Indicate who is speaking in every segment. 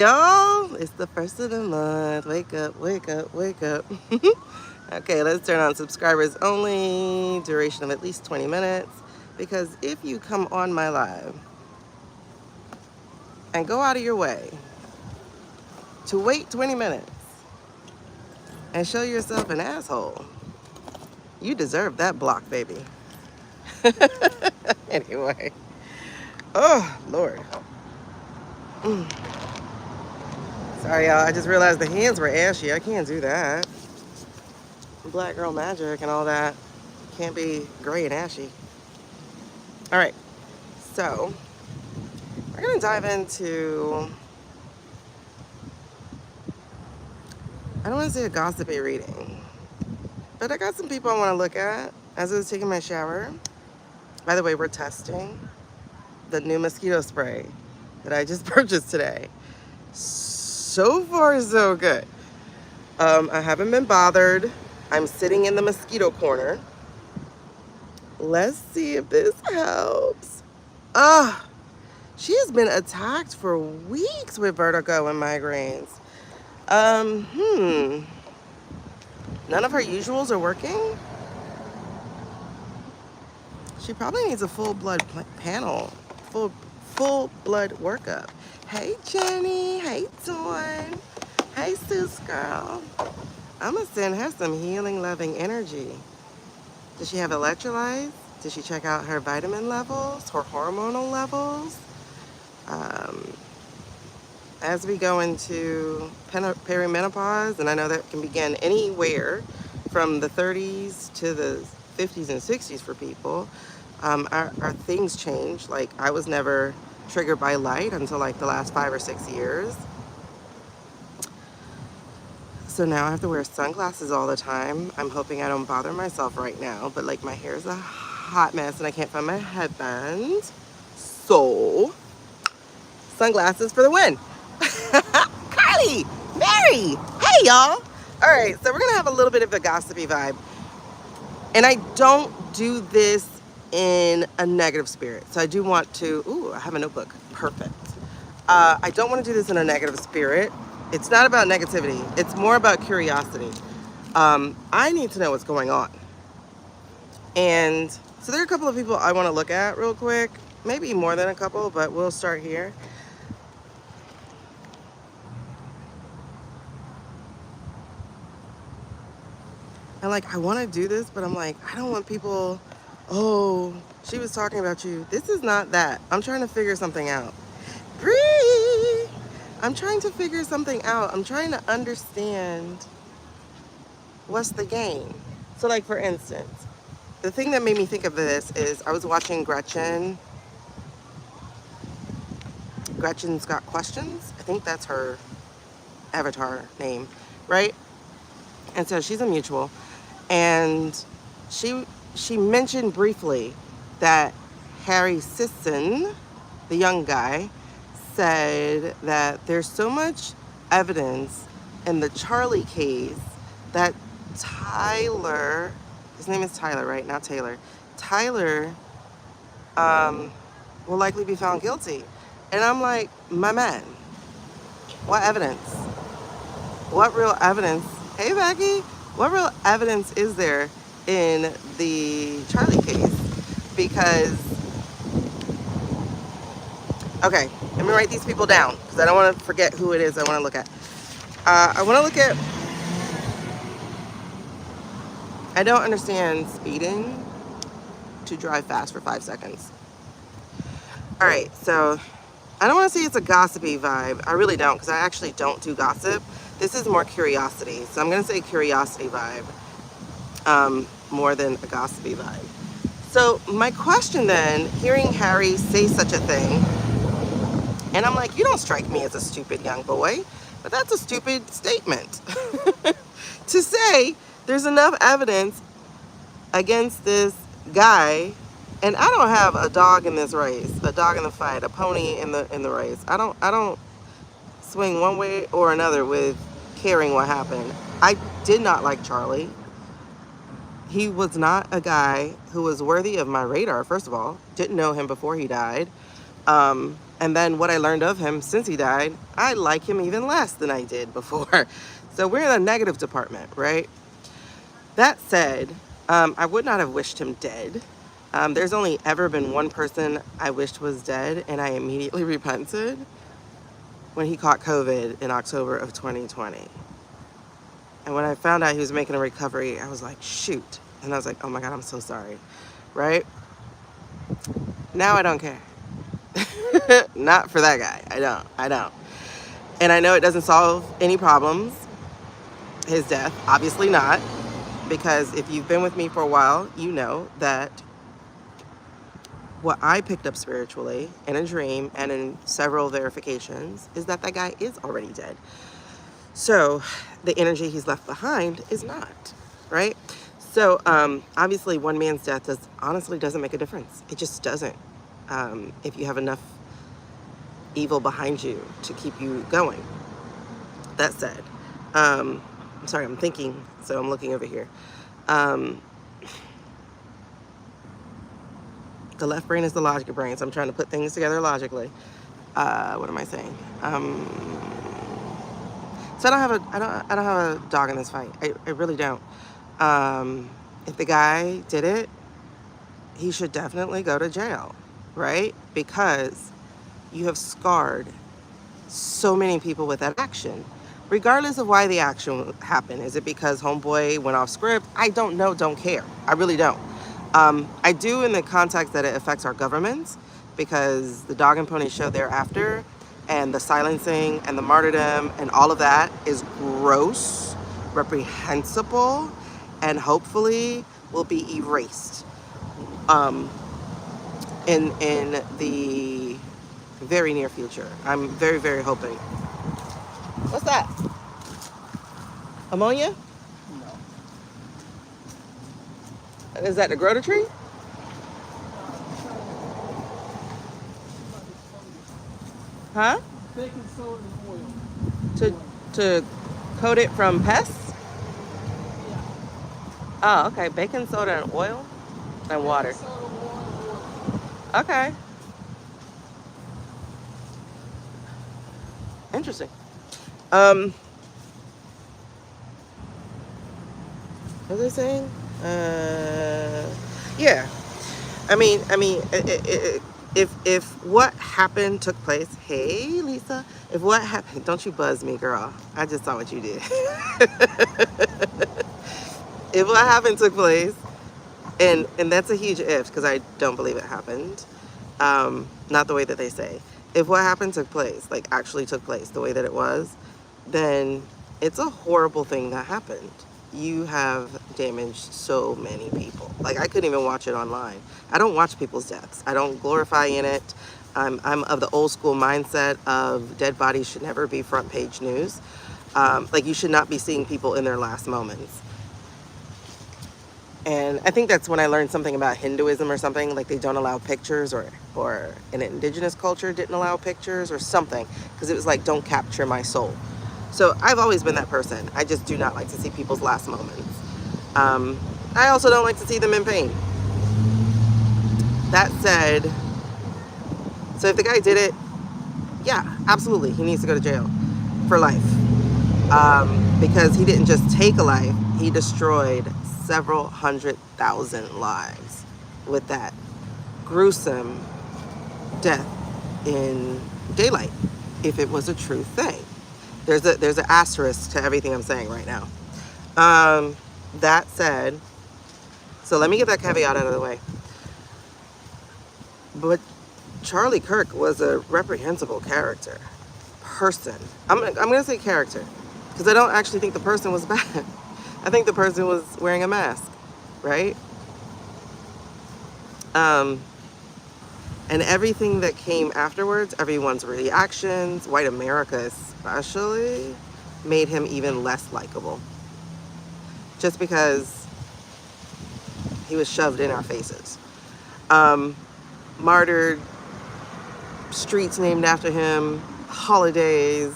Speaker 1: Y'all, it's the first of the month. Wake up, wake up, wake up. Okay, let's turn on subscribers only, duration of at least 20 minutes. Because if you come on my live and go out of your way to wait 20 minutes and show yourself an asshole, you deserve that block, baby. Anyway. Oh, Lord. Sorry, y'all. I just realized the hands were ashy. I can't do that. Black girl magic and all that. Can't be gray and ashy. All right. So, we're going to dive into, I don't want to say a gossipy reading, but I got some people I want to look at as I was taking my shower. By the way, we're testing the new mosquito spray that I just purchased today. So far, so good. I haven't been bothered. I'm sitting in the mosquito corner. Let's see if this helps. She has been attacked for weeks with vertigo and migraines. None of her usuals are working. She probably needs a full blood panel, full blood workup. Hey Jenny, hey Dawn, hey Sus girl. I'm gonna send her some healing, loving energy. Does she have electrolytes? Did she check out her vitamin levels, her hormonal levels? As we go into perimenopause, and I know that can begin anywhere from the 30s to the 50s and 60s for people, our things change. Like, I was never triggered by light until like the last 5 or 6 years. So now I have to wear sunglasses all the time. I'm hoping I don't bother myself right now, but like my hair is a hot mess and I can't find my headband. So, sunglasses for the win. Carly, Mary, hey y'all. All right, so we're gonna have a little bit of a gossipy vibe. And I don't do this in a negative spirit. So I do want to, ooh, I have a notebook, perfect. I don't want to do this in a negative spirit. It's not about negativity. It's more about curiosity. I need to know what's going on. And so there are a couple of people I want to look at real quick. Maybe more than a couple, but we'll start here. And like, I want to do this, but I'm like, I don't want people, oh, she was talking about you. This is not that. I'm trying to figure something out. Breathe. I'm trying to figure something out. I'm trying to understand what's the game. So like, for instance, the thing that made me think of this is I was watching Gretchen's Got Questions. I think that's her avatar name, right? And so she's a mutual. And she mentioned briefly that Harry Sisson, the young guy, said that there's so much evidence in the Charlie case that Tyler, his name is Tyler, right? Not Taylor. Tyler will likely be found guilty. And I'm like, my man, what evidence? What real evidence? Hey, Becky. What real evidence is there in the Charlie case? Because, okay, let me write these people down because I don't want to forget who it is I want to look at. I want to look at, I don't understand speeding to drive fast for 5 seconds. All right, so I don't want to say it's a gossipy vibe. I really don't, because I actually don't do gossip. This is more curiosity. So I'm going to say curiosity vibe more than a gossipy vibe. So my question then, hearing Harry say such a thing, and I'm like, you don't strike me as a stupid young boy, but that's a stupid statement. To say there's enough evidence against this guy, and I don't have a dog in this race, a dog in the fight, a pony in the race. I don't swing one way or another with caring what happened. I did not like Charlie. He was not a guy who was worthy of my radar, first of all. Didn't know him before he died. And then what I learned of him since he died, I like him even less than I did before. So we're in a negative department, right? That said, I would not have wished him dead. There's only ever been one person I wished was dead, and I immediately repented when he caught COVID in October of 2020. And when I found out he was making a recovery, I was like, shoot. And I was like, oh my God, I'm so sorry, right? Now I don't care. Not for that guy. I don't. And I know it doesn't solve any problems, his death, obviously not. Because if you've been with me for a while, you know that what I picked up spiritually in a dream and in several verifications is that that guy is already dead. So the energy he's left behind is not, right? So obviously one man's death honestly doesn't make a difference. It just doesn't. If you have enough evil behind you to keep you going. That said, I'm sorry, I'm thinking, so I'm looking over here. The left brain is the logic brain, so I'm trying to put things together logically. What am I saying? So I don't have a dog in this fight. I really don't. If the guy did it, he should definitely go to jail, right? Because you have scarred so many people with that action, regardless of why the action happened. Is it because homeboy went off script? I don't know, don't care. I really don't. I do in the context that it affects our governments, because the dog and pony show thereafter and the silencing and the martyrdom and all of that is gross, reprehensible, and hopefully will be erased in the very near future. I'm very, very hoping. What's that? Ammonia? No. Is that to grow the tree? Huh?
Speaker 2: Baking soda and oil.
Speaker 1: To coat it from pests?
Speaker 2: Yeah.
Speaker 1: Oh, okay. Baking soda and oil and water.
Speaker 2: Soda, water.
Speaker 1: Okay. Interesting. What was I saying? Yeah. I mean, if what happened took place, hey Lisa, if what happened, don't you buzz me, girl. I just saw what you did. If what happened took place, and that's a huge if, because I don't believe it happened. Not the way that they say. If what happened took place, like actually took place the way that it was, then it's a horrible thing that happened. You have damaged so many people. Like, I couldn't even watch it online. I don't watch people's deaths. I don't glorify in it. I'm of the old school mindset of dead bodies should never be front page news. Like, you should not be seeing people in their last moments. And I think that's when I learned something about Hinduism or something, like they don't allow pictures, or an indigenous culture didn't allow pictures or something, because it was like, don't capture my soul. So I've always been that person. I just do not like to see people's last moments. I also don't like to see them in pain. That said, so if the guy did it, yeah, absolutely, he needs to go to jail for life. Because he didn't just take a life, he destroyed several 100,000 lives with that gruesome death in daylight, if it was a true thing. There's an asterisk to everything I'm saying right now. That said, so let me get that caveat out of the way. But Charlie Kirk was a reprehensible person. I'm gonna say character, because I don't actually think the person was bad. I think the person was wearing a mask, right? And everything that came afterwards, everyone's reactions, white America especially, made him even less likable. Just because he was shoved in our faces. Martyred, streets named after him, holidays,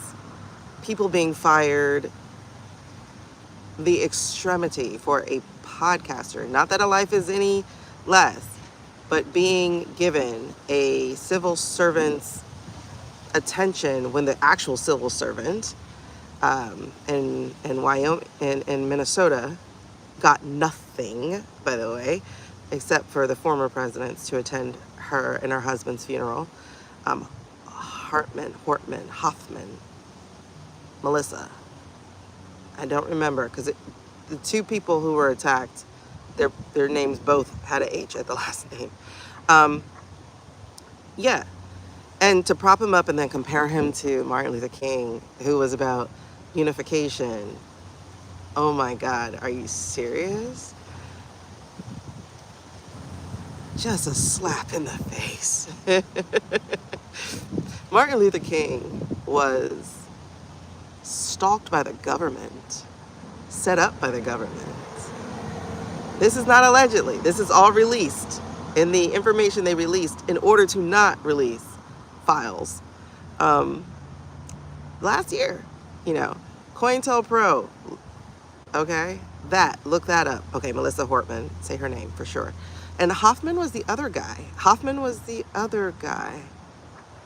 Speaker 1: people being fired. The extremity for a podcaster, not that a life is any less, but being given a civil servant's attention when the actual civil servant in Wyoming, in Minnesota, got nothing, by the way, except for the former presidents to attend her and her husband's funeral. Hoffman, Melissa. I don't remember because the two people who were attacked, their names both had an H at the last name. Yeah, and to prop him up and then compare him to Martin Luther King, who was about unification. Oh my God, are you serious? Just a slap in the face. Martin Luther King was stalked by the government, set up by the government. This is not allegedly. This is all released in the information they released in order to not release files. Last year, COINTELPRO, okay? Look that up. Okay, Melissa Hortman, say her name for sure. And Hoffman was the other guy.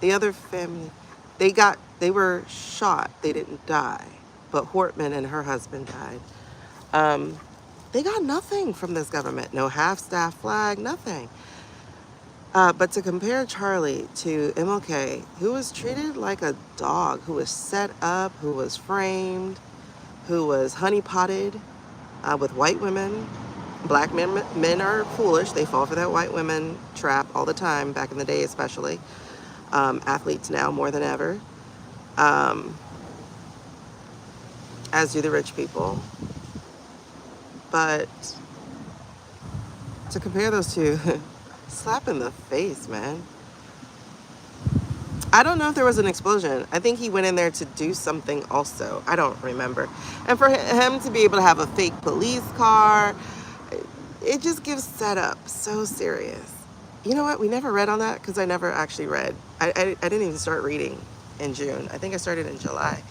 Speaker 1: The other family. They were shot. They didn't die. But Hortman and her husband died. They got nothing from this government. No half-staff flag, nothing. But to compare Charlie to MLK, who was treated like a dog, who was set up, who was framed, who was honeypotted with white women. Black men are foolish. They fall for that white women trap all the time, back in the day especially. Athletes now more than ever. As do the rich people. But to compare those two, slap in the face, man. I don't know if there was an explosion. I think he went in there to do something also. I don't remember. And for him to be able to have a fake police car, it just gives setup so serious. You know what? We never read on that because I never actually read. I didn't even start reading in June. I think I started in July.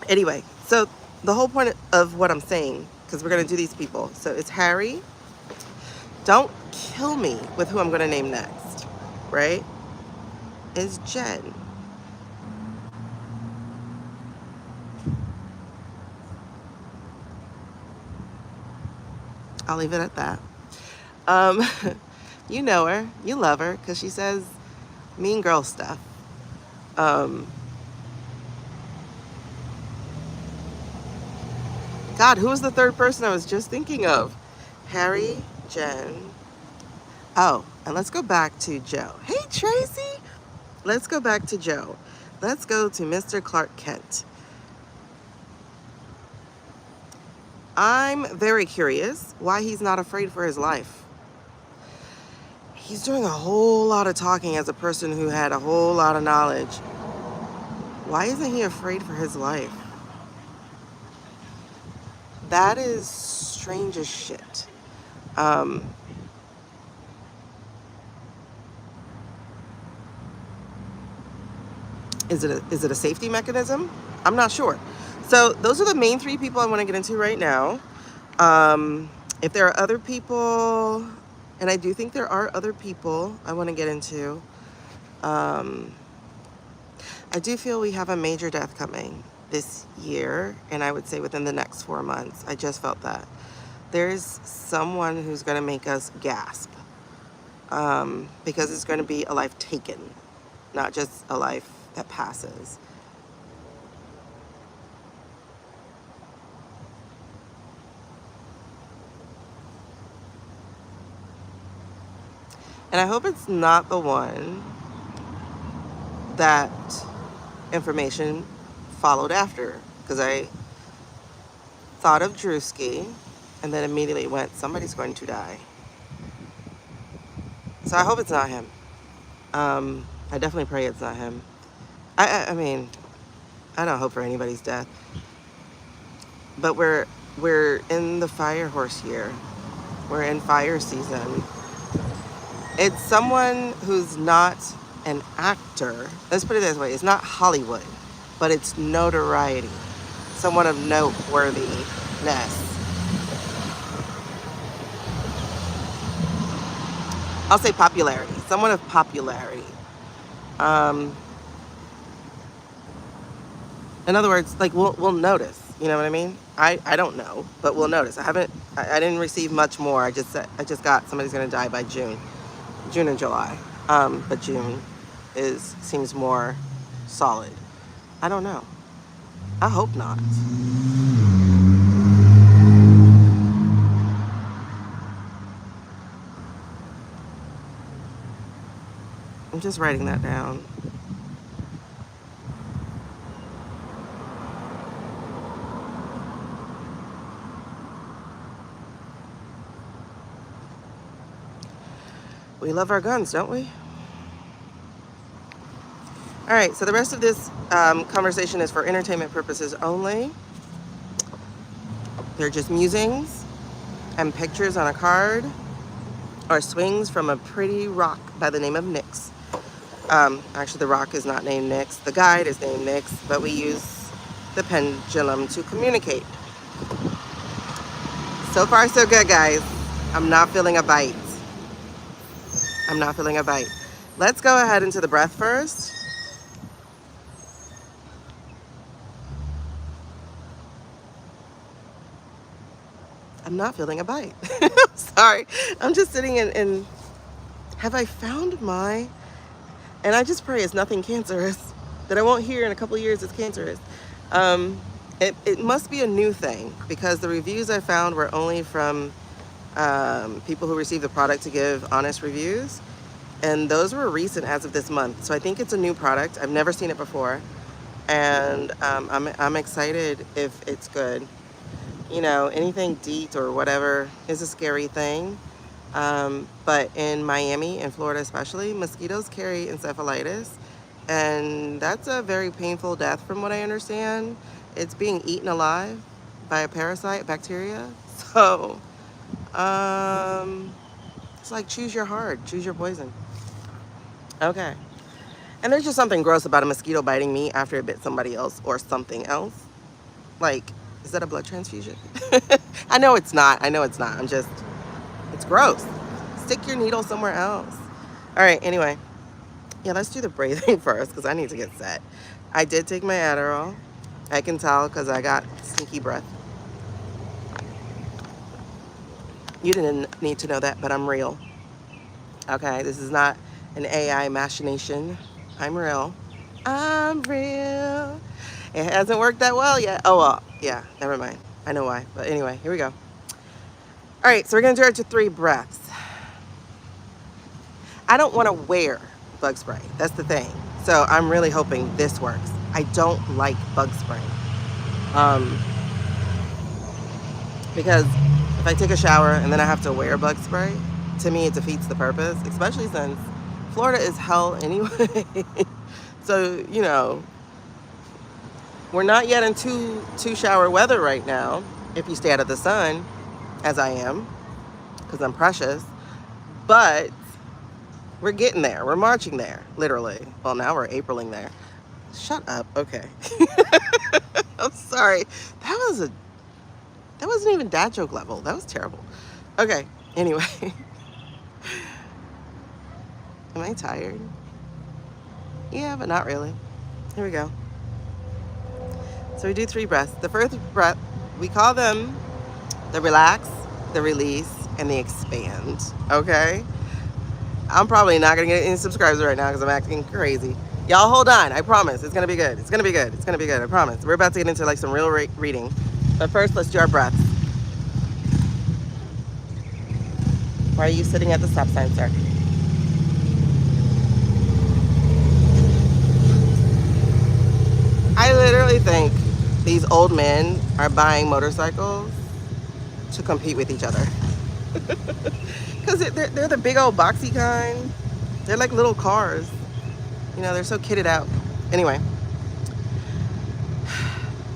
Speaker 1: Anyway, so the whole point of what I'm saying, because we're going to do these people. So it's Harry. Don't kill me with who I'm going to name next, right? Is Jen. I'll leave it at that. You know her, you love her, because she says mean girl stuff. God, who was the third person I was just thinking of? Harry, Jen. Oh, and let's go back to Joe. Hey, Tracy. Let's go back to Joe. Let's go to Mr. Clark Kent. I'm very curious why he's not afraid for his life. He's doing a whole lot of talking as a person who had a whole lot of knowledge. Why isn't he afraid for his life? That is strange as shit. Is it a safety mechanism? I'm not sure. So those are the main three people I want to get into right now. If there are other people, and I do think there are other people I want to get into, I do feel we have a major death coming this year, and I would say within the next 4 months. I just felt that. There's someone who's going to make us gasp, because it's going to be a life taken, not just a life that passes. And I hope it's not the one that information followed after, because I thought of Drewski and then immediately went, somebody's going to die. So I hope it's not him. I definitely pray it's not him. I mean, I don't hope for anybody's death. But we're in the fire horse year. We're in fire season. It's someone who's not an actor. Let's put it this way. It's not Hollywood, but it's notoriety. Someone of noteworthiness. I'll say popularity. Someone of popularity. Um, in other words, like we'll notice. You know what I mean? I don't know, but we'll notice. I didn't receive much more. I just got somebody's gonna die by June and July. But June seems more solid. I don't know. I hope not. I'm just writing that down. We love our guns, don't we? All right, so the rest of this conversation is for entertainment purposes only. They're just musings and pictures on a card or swings from a pretty rock by the name of Nyx. Actually, the rock is not named Nyx. The guide is named Nyx, but we use the pendulum to communicate. So far, so good, guys. I'm not feeling a bite. I'm not feeling a bite. Let's go ahead into the breath first. I'm not feeling a bite. Sorry. I'm just sitting in. Have I found my... And I just pray it's nothing cancerous. That I won't hear in a couple of years it's cancerous. It must be a new thing because the reviews I found were only from people who received the product to give honest reviews. And those were recent as of this month. So I think it's a new product. I've never seen it before. And I'm excited if it's good. You know, anything DEET or whatever is a scary thing. But in Miami and Florida especially, mosquitoes carry encephalitis. And that's a very painful death from what I understand. It's being eaten alive by a parasite, bacteria. So, it's like choose your hard, choose your poison. Okay. And there's just something gross about a mosquito biting me after it bit somebody else or something else. Like, is that a blood transfusion? I know it's not. It's gross. Stick your needle somewhere else. All right, anyway. Yeah, let's do the breathing first because I need to get set. I did take my Adderall. I can tell because I got sneaky breath. You didn't need to know that, but I'm real. Okay, this is not an AI machination. I'm real. I'm real. It hasn't worked that well yet. Oh, well, yeah, never mind. I know why. But anyway, here we go. All right, so we're going to do it to 3 breaths. I don't want to wear bug spray. That's the thing. So I'm really hoping this works. I don't like bug spray. Because if I take a shower and then I have to wear bug spray, to me it defeats the purpose, especially since Florida is hell anyway. So, you know, we're not yet in two shower weather right now, if you stay out of the sun, as I am, because I'm precious. But we're getting there. We're marching there, literally. Well, now we're Apriling there. Shut up. Okay. I'm sorry. That wasn't even dad joke level. That was terrible. Okay. Anyway. Am I tired? Yeah, but not really. Here we go. So we do 3 breaths. The first breath, we call them the relax, the release, and the expand. Okay? I'm probably not going to get any subscribers right now because I'm acting crazy. Y'all hold on. I promise. It's going to be good. It's going to be good. It's going to be good. I promise. We're about to get into like some real reading. But first, let's do our breaths. Why are you sitting at the stop sign, sir? I literally think these old men are buying motorcycles to compete with each other. Because they're the big old boxy kind. They're like little cars. You know, they're so kitted out. Anyway.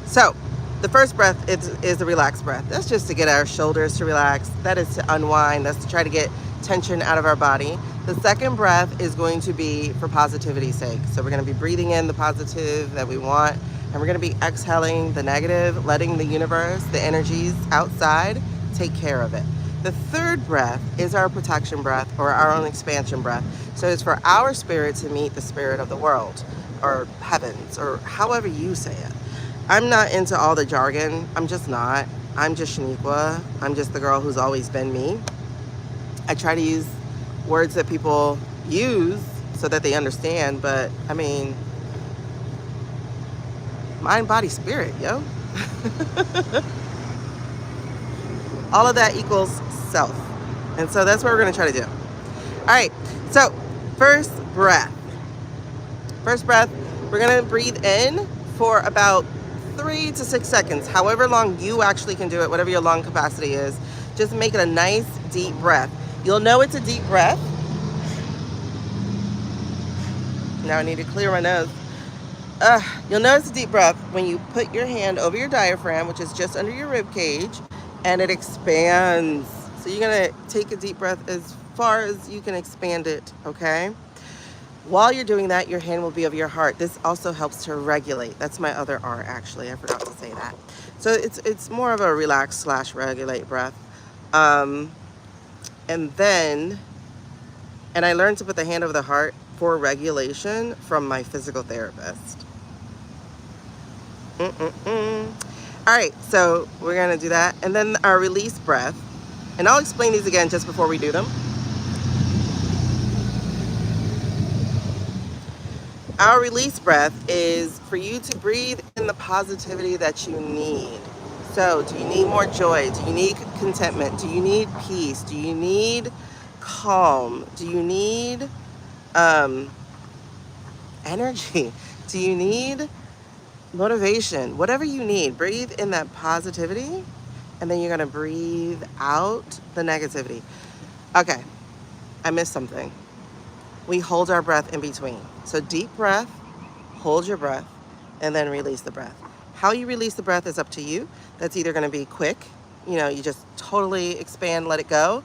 Speaker 1: So, the first breath is the relaxed breath. That's just to get our shoulders to relax. That is to unwind. That's to try to get tension out of our body. The second breath is going to be for positivity's sake. So we're going to be breathing in the positive that we want. And we're going to be exhaling the negative, letting the universe, the energies outside, take care of it. The third breath is our protection breath or our own expansion breath. So it's for our spirit to meet the spirit of the world or heavens or however you say it. I'm not into all the jargon. I'm just not. I'm just Shaneequa. I'm just the girl who's always been me. I try to use words that people use so that they understand, but I mean, mind, body, spirit, yo. All of that equals self. And so that's what we're going to try to do. All right. So, first breath. First breath, we're going to breathe in for about 3 to 6 seconds, however long you actually can do it, whatever your lung capacity is. Just make it a nice deep breath. You'll know it's a deep breath. Now I need to clear my nose. You'll notice a deep breath when you put your hand over your diaphragm, which is just under your rib cage, and it expands. So you're gonna take a deep breath as far as you can expand it, okay? While you're doing that, your hand will be over your heart. This also helps to regulate. That's my other R, actually. I forgot to say that. So it's more of a relax / regulate breath. And I learned to put the hand over the heart for regulation from my physical therapist. All right, so we're gonna do that. And then our release breath. And I'll explain these again just before we do them. Our release breath is for you to breathe in the positivity that you need. So, do you need more joy? Do you need contentment? Do you need peace? Do you need calm? Do you need energy? Do you need motivation? Whatever you need, breathe in that positivity, and then you're gonna breathe out the negativity. Okay, I missed something. We hold our breath in between. So deep breath, hold your breath, and then release the breath. How you release the breath is up to you. That's either gonna be quick, you just totally expand, let it go.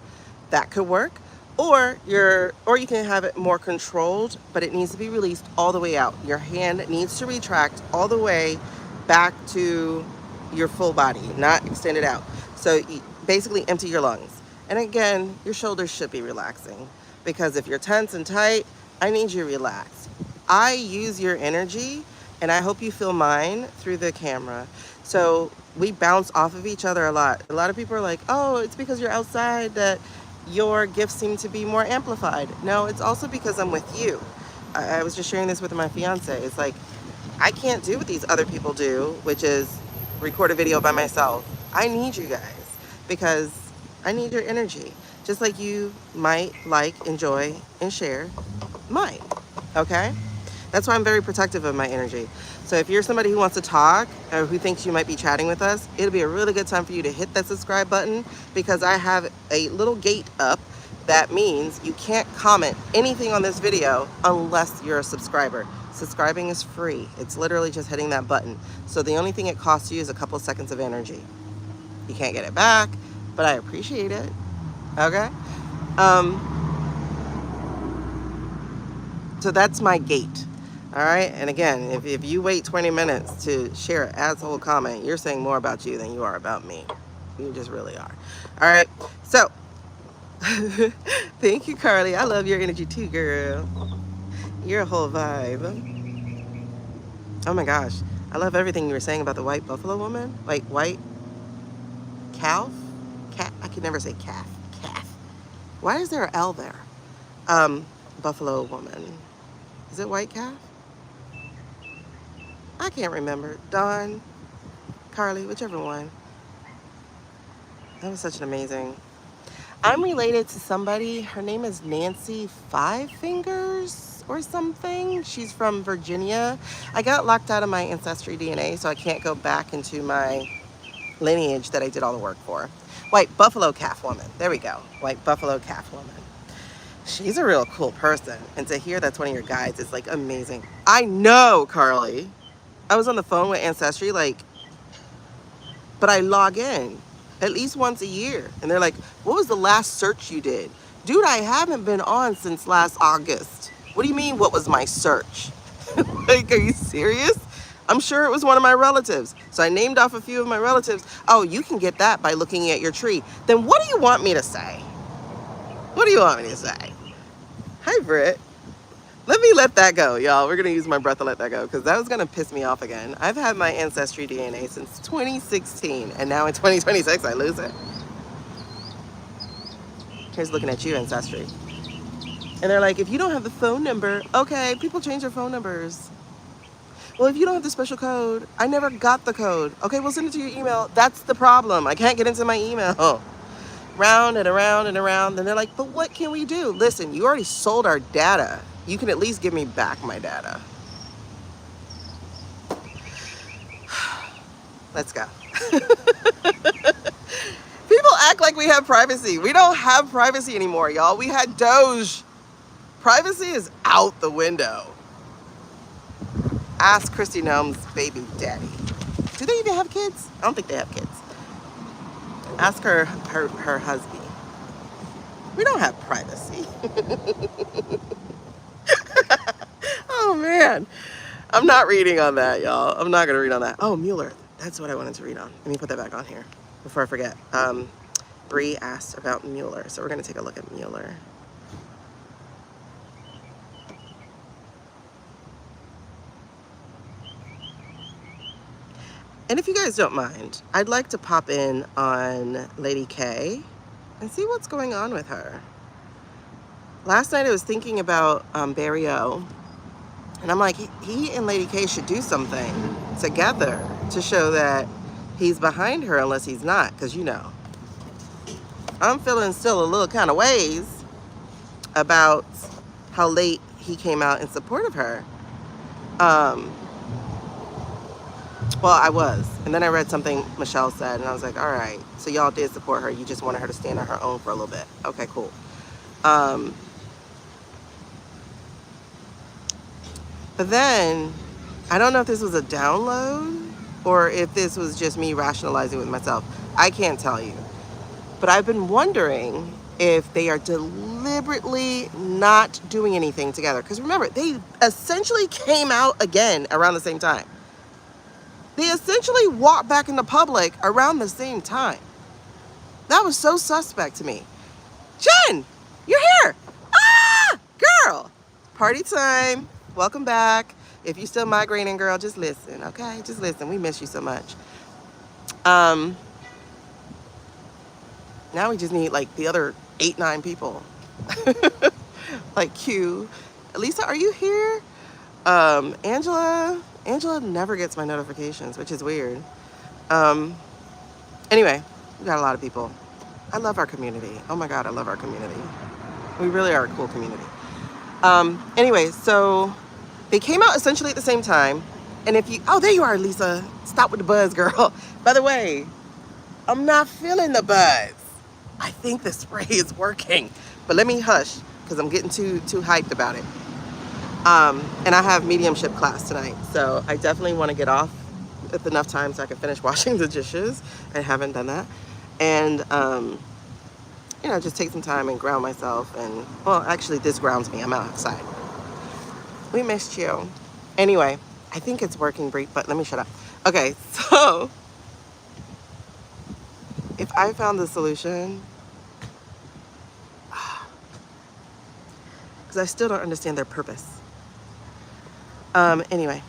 Speaker 1: That could work. Or you can have it more controlled, but it needs to be released all the way out. Your hand needs to retract all the way back to your full body, not extend it out. So you basically empty your lungs. And again, your shoulders should be relaxing because if you're tense and tight, I need you to relax. I use your energy and I hope you feel mine through the camera. So we bounce off of each other a lot. A lot of people are like, oh, it's because you're outside that your gifts seem to be more amplified. No, it's also because I'm with you. I was just sharing this with my fiance. It's like, I can't do what these other people do, which is record a video by myself. I need you guys because I need your energy. Just like you might like, enjoy, and share mine, okay? That's why I'm very protective of my energy. So if you're somebody who wants to talk or who thinks you might be chatting with us, it'll be a really good time for you to hit that subscribe button because I have a little gate up that means you can't comment anything on this video unless you're a subscriber. Subscribing is free. It's literally just hitting that button. So the only thing it costs you is a couple seconds of energy. You can't get it back, but I appreciate it, okay? So that's my gate. All right, and again, if you wait 20 minutes to share an asshole comment, you're saying more about you than you are about me. You just really are. All right, so thank you, Carly. I love your energy too, girl. You're a whole vibe. Oh my gosh, I love everything you were saying about the white buffalo woman. Like white calf? Cat? I can never say calf. Calf. Why is there an L there? Buffalo woman. Is it white calf? I can't remember. Dawn, Carly, whichever one. That was such an amazing. I'm related to somebody. Her name is Nancy Five Fingers or something. She's from Virginia. I got locked out of my ancestry DNA, so I can't go back into my lineage that I did all the work for. White buffalo calf woman. There we go. White buffalo calf woman. She's a real cool person. And to hear that's one of your guides is like amazing. I know, Carly. I was on the phone with Ancestry, but I log in at least once a year. And they're like, what was the last search you did? Dude, I haven't been on since last August. What do you mean, what was my search? Like, are you serious? I'm sure it was one of my relatives. So I named off a few of my relatives. Oh, you can get that by looking at your tree. Then what do you want me to say? What do you want me to say? Hi, Britt. Let that go, y'all. We're going to use my breath to let that go because that was going to piss me off again. I've had my Ancestry DNA since 2016, and now in 2026, I lose it. Here's looking at you, Ancestry. And they're like, if you don't have the phone number, okay, people change their phone numbers. Well, if you don't have the special code, I never got the code. Okay, we'll send it to your email. That's the problem. I can't get into my email. Round and around and around. And they're like, but what can we do? Listen, you already sold our data. You can at least give me back my data. Let's go. People act like we have privacy. We don't have privacy anymore, y'all. We had Doge. Privacy is out the window. Ask Christy Gnome's baby daddy. Do they even have kids? I don't think they have kids. Ask her husband. We don't have privacy. Oh man. I'm not reading on that, y'all. I'm not gonna read on that. Oh, Mueller. That's what I wanted to read on. Let me put that back on here before I forget. Bree asked about Mueller, so we're gonna take a look at Mueller. And if you guys don't mind, I'd like to pop in on Lady K and see what's going on with her. Last night I was thinking about Barrio, and I'm like, he and Lady K should do something together to show that he's behind her unless he's not, because you know, I'm feeling still a little kind of ways about how late he came out in support of her. Well, I was. And then I read something Michelle said, and I was like, all right, so y'all did support her. You just wanted her to stand on her own for a little bit. Okay, cool. But then, I don't know if this was a download or if this was just me rationalizing with myself. I can't tell you. But I've been wondering if they are deliberately not doing anything together. Because remember, they essentially came out again around the same time. They essentially walked back in the public around the same time. That was so suspect to me. Jen, you're here. Ah, girl. Party time. Welcome back. If you're still migrating, girl, just listen, okay? Just listen. We miss you so much. Now we just need like the other 8-9 people. Like Q. Lisa, are you here? Angela never gets my notifications, which is weird. Anyway, we got a lot of people. I love our community. Oh my God, I love our community. We really are a cool community. Anyway, so they came out essentially at the same time. And if you, oh, there you are, Lisa. Stop with the buzz, girl. By the way, I'm not feeling the buzz. I think the spray is working. But let me hush, because I'm getting too hyped about it. And I have mediumship class tonight, so I definitely want to get off with enough time so I can finish washing the dishes. I haven't done that. And, you know, just take some time and ground myself. And, well, actually, this grounds me. I'm outside. We missed you. Anyway, I think it's working, Brie, but let me shut up. Okay, so if I found the solution, because I still don't understand their purpose. Anyway,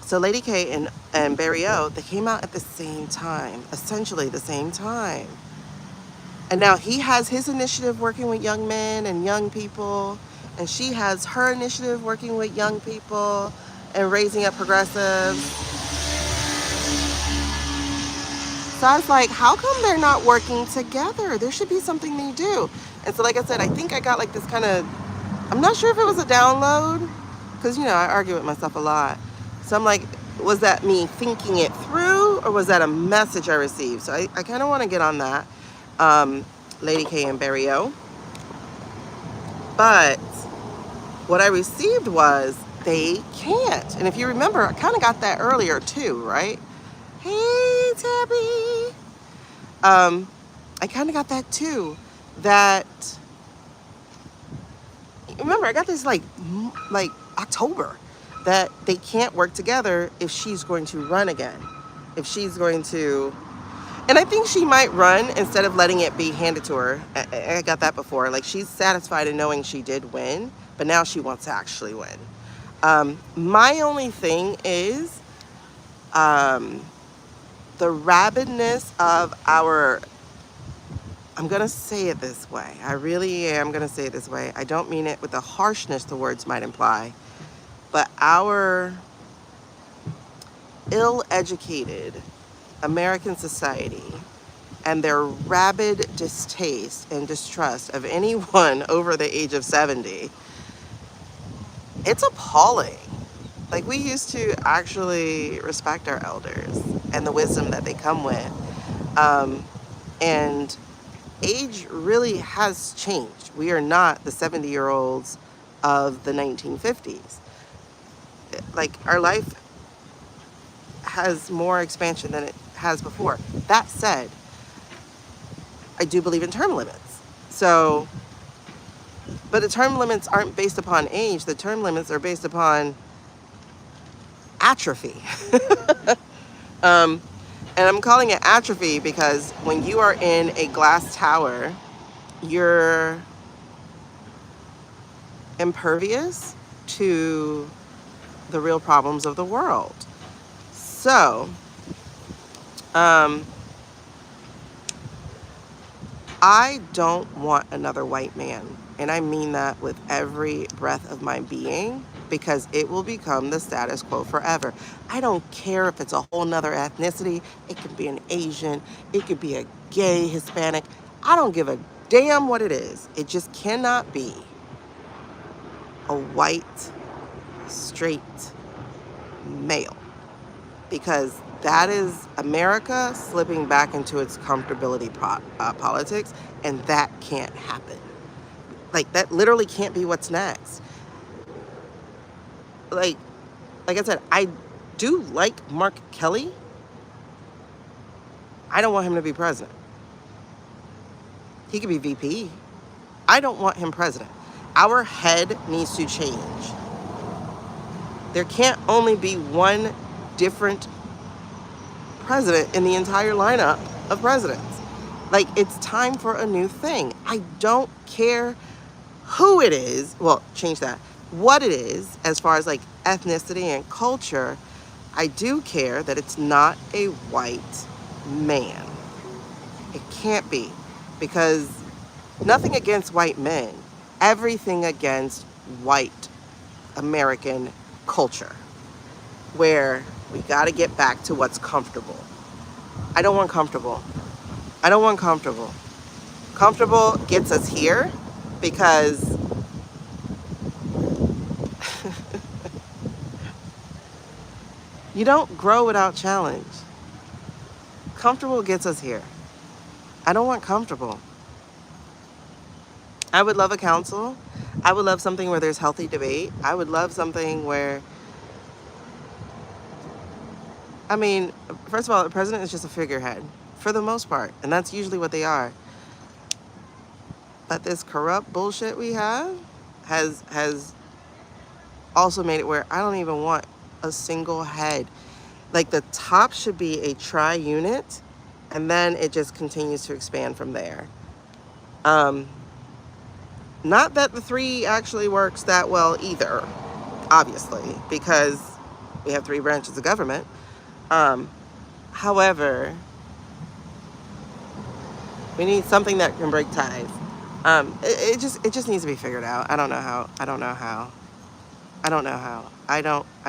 Speaker 1: so Lady K and Barrio, they came out at the same time, essentially the same time. And now he has his initiative working with young men and young people, and she has her initiative working with young people and raising up progressives. So I was like, how come they're not working together? There should be something they do. And so like I said, I think I got like this kind of, I'm not sure if it was a download, because, you know, I argue with myself a lot. So I'm like, was that me thinking it through, or was that a message I received? So I kind of want to get on that, Lady K and Barrio. But what I received was they can't. And if you remember, I kind of got that earlier too, right? Hey, Tabby. I kind of got that too. That, remember, I got this like October. that they can't work together if she's going to run again. If she's going to, and I think she might run instead of letting it be handed to her. I got that before. Like, she's satisfied in knowing she did win, but now she wants to actually win. My only thing is the rabidness of our, I'm going to say it this way. I really am going to say it this way. I don't mean it with the harshness the words might imply, but our ill-educated American society and their rabid distaste and distrust of anyone over the age of 70, it's appalling. Like, we used to actually respect our elders and the wisdom that they come with. And age really has changed. We are not the 70-year-olds of the 1950s. Like, our life has more expansion than it has before. That said, I do believe in term limits. So, but the term limits aren't based upon age. The term limits are based upon atrophy. And I'm calling it atrophy because when you are in a glass tower, you're impervious to the real problems of the world. So, I don't want another white man. And I mean that with every breath of my being, because it will become the status quo forever. I don't care if it's a whole nother ethnicity. It could be an Asian. It could be a gay Hispanic. I don't give a damn what it is. It just cannot be a white, straight male. Because that is America slipping back into its comfortability politics, and that can't happen. Like, that literally can't be what's next. Like I said, I do like Mark Kelly. I don't want him to be president. He could be VP. I don't want him president. Our head needs to change. There can't only be one different president in the entire lineup of presidents. Like, it's time for a new thing. I don't care who it is. Well, change that. What it is, as far as like ethnicity and culture, I do care that it's not a white man. It can't be, because nothing against white men, everything against white American culture, where we got to get back to what's comfortable. I don't want comfortable. I don't want comfortable. Comfortable gets us here because you don't grow without challenge. Comfortable gets us here. I don't want comfortable. I would love a council. I would love something where there's healthy debate. I would love something where, I mean, first of all, the president is just a figurehead for the most part, and that's usually what they are. But this corrupt bullshit we have has also made it where I don't even want a single head. Like, the top should be a tri-unit, and then it just continues to expand from there. Not that the three actually works that well either, obviously, because we have three branches of government. However, we need something that can break ties. It just needs to be figured out. I don't know how. I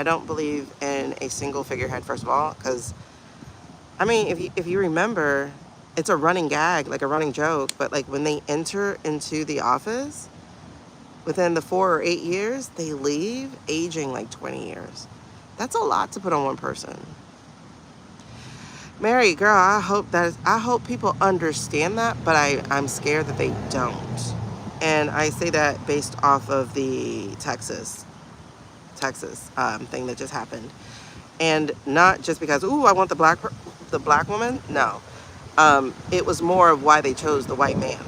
Speaker 1: don't believe in a single figurehead, first of all, because, I mean, if you remember, it's a running gag, like a running joke, but like when they enter into the office, within the 4 or 8 years, they leave aging like 20 years. That's a lot to put on one person. Mary, girl, I hope people understand that, but I'm scared that they don't. And I say that based off of the Texas thing that just happened. And not just because, ooh, I want the black woman. No. It was more of why they chose the white man.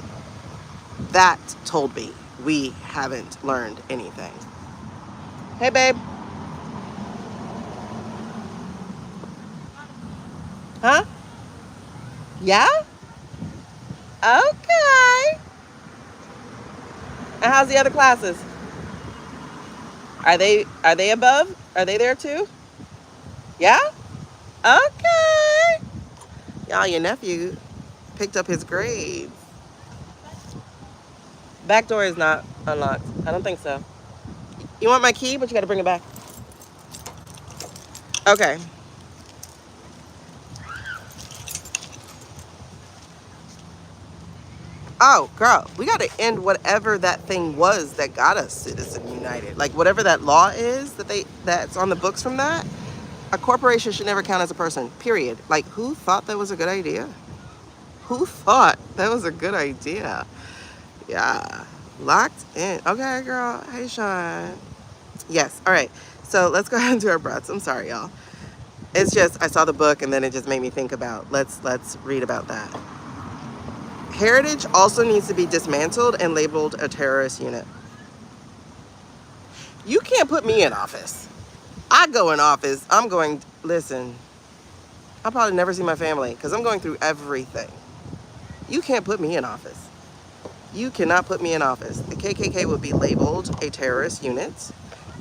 Speaker 1: That told me we haven't learned anything. Hey, babe. Huh? Yeah? Okay. And how's the other classes? Are they above? Are they there too? Yeah? Okay. Y'all, your nephew picked up his grades. Back door is not unlocked. I don't think so. You want my key, but you gotta bring it back. Okay. Oh, girl, we got to end whatever that thing was that got us Citizen United. Like whatever that law is that's on the books from that. A corporation should never count as a person. Period. Like who thought that was a good idea? Who thought that was a good idea? Yeah. Locked in. Okay, girl. Hey, Sean. Yes. All right. So let's go ahead and do our breaths. I'm sorry, y'all. It's just I saw the book and then it just made me think about let's read about that. Heritage also needs to be dismantled and labeled a terrorist unit. You can't put me in office. I go in office. Listen, I'll probably never see my family because I'm going through everything. You can't put me in office. You cannot put me in office. The KKK will be labeled a terrorist unit.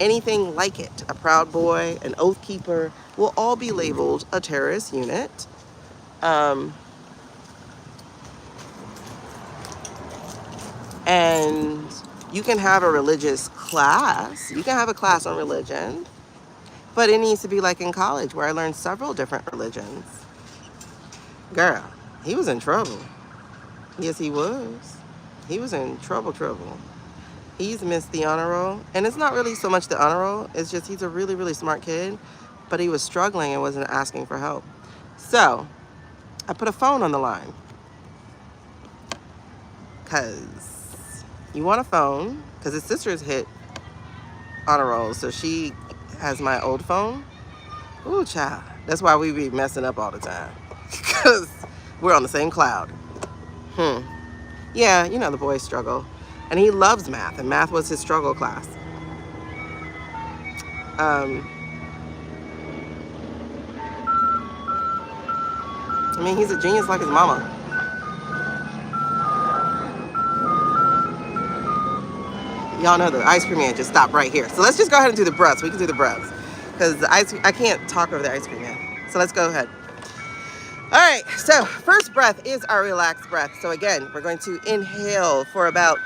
Speaker 1: Anything like it, a Proud Boy, an Oath Keeper, will all be labeled a terrorist unit. And you can have a religious class. You can have a class on religion. But it needs to be like in college where I learned several different religions. Girl, he was in trouble. Yes, he was. He was in trouble. He's missed the honor roll. And it's not really so much the honor roll. It's just he's a really, really smart kid. But he was struggling and wasn't asking for help. So I put a phone on the line. Because you want a phone. Because his sister's hit honor roll. So she has my old phone. Ooh, child. That's why we be messing up all the time. Because we're on the same cloud. Yeah, you know the boys struggle. And he loves math. And math was his struggle class. I mean, he's a genius like his mama. Y'all know the ice cream man just stopped right here. So let's just go ahead and do the breaths. We can do the breaths. Because I can't talk over the ice cream man. So let's go ahead. All right, so first breath is our relaxed breath. So again, we're going to inhale for about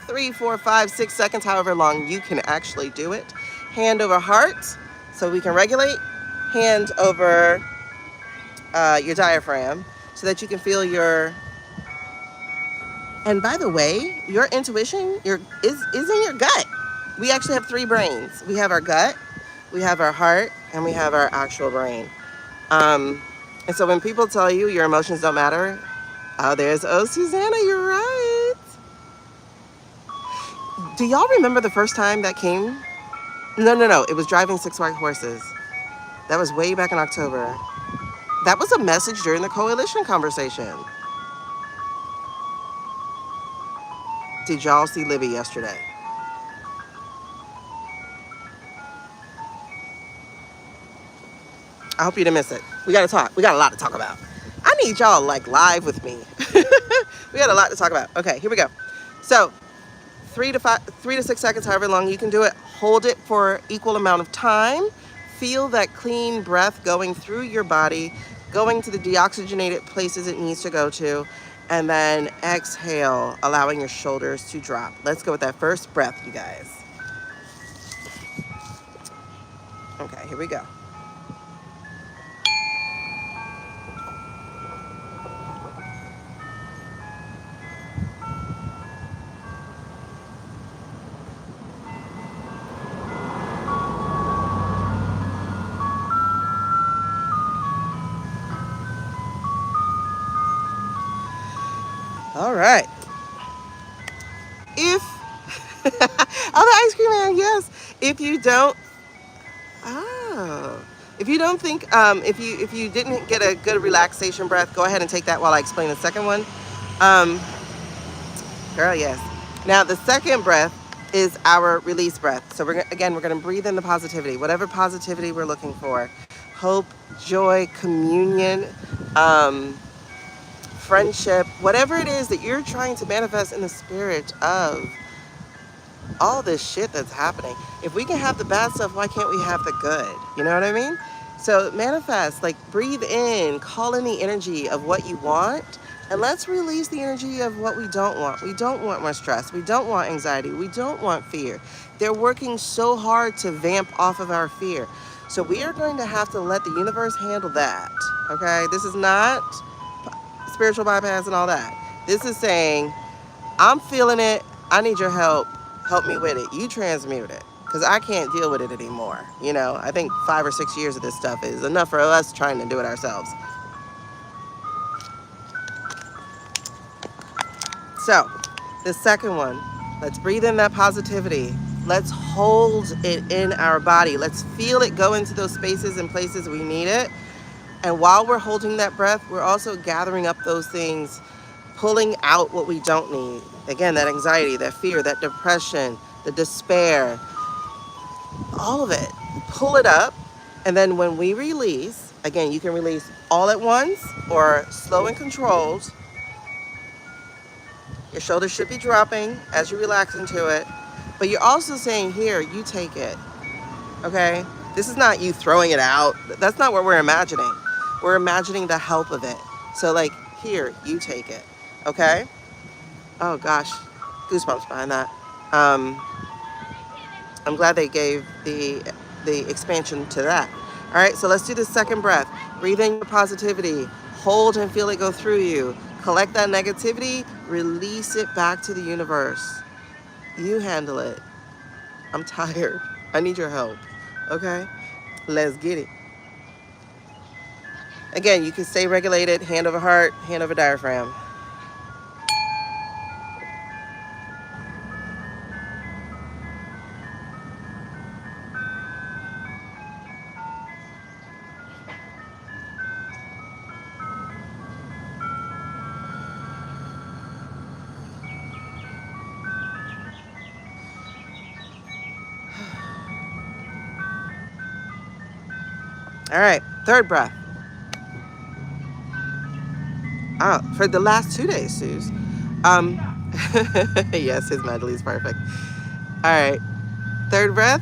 Speaker 1: 3, 4, 5, 6 seconds, however long you can actually do it. Hand over heart, so we can regulate. Hand over your diaphragm, so that you can feel your. And by the way, your intuition is in your gut. We actually have 3 brains. We have our gut, we have our heart, and we have our actual brain. And so when people tell you your emotions don't matter, Susanna, you're right. Do y'all remember the first time that came? No. It was driving 6 white horses. That was way back in October. That was a message during the coalition conversation. Did y'all see Libby yesterday? I hope you didn't miss it. We got to talk. We got a lot to talk about. I need y'all like live with me. We got a lot to talk about. Okay, here we go. So 3 to 6 seconds, however long you can do it. Hold it for equal amount of time. Feel that clean breath going through your body, going to the deoxygenated places it needs to go to, and then exhale, allowing your shoulders to drop. Let's go with that first breath, you guys. Okay, here we go. All right. If oh, the ice cream man, yes. If you don't, if you don't think, if you didn't get a good relaxation breath, go ahead and take that while I explain the second one. Girl, yes. Now the second breath is our release breath. So we're going to breathe in the positivity, whatever positivity we're looking for. Hope, joy, communion, um, friendship, whatever it is that you're trying to manifest in the spirit of all this shit that's happening. If we can have the bad stuff, why can't we have the good? You know what I mean? So manifest, like breathe in, call in the energy of what you want, and let's release the energy of what we don't want. We don't want more stress. We don't want anxiety. We don't want fear. They're working so hard to vamp off of our fear. So we are going to have to let the universe handle that. Okay? This is not spiritual bypass and all that. This is saying, I'm feeling it. I need your help. Help me with it. You transmute it. Because I can't deal with it anymore. You know, I think 5 or 6 years of this stuff is enough for us trying to do it ourselves. So, the second one, let's breathe in that positivity. Let's hold it in our body. Let's feel it go into those spaces and places we need it. And while we're holding that breath, we're also gathering up those things, pulling out what we don't need. Again, that anxiety, that fear, that depression, the despair, all of it. Pull it up. And then when we release, again, you can release all at once or slow and controlled. Your shoulders should be dropping as you relax into it. But you're also saying, here, you take it. Okay? This is not you throwing it out. That's not what we're imagining. We're imagining the help of it. So like, here, you take it. Okay? Oh gosh, goosebumps behind that. I'm glad they gave the expansion to that. All right, so let's do the second breath. Breathe in your positivity. Hold and feel it go through you. Collect that negativity. Release it back to the universe. You handle it. I'm tired. I need your help. Okay? Let's get it. Again, you can stay regulated. Hand over heart, hand over diaphragm. All right, third breath. For the last 2 days, Suze. Yes, his medley's perfect. All right, third breath.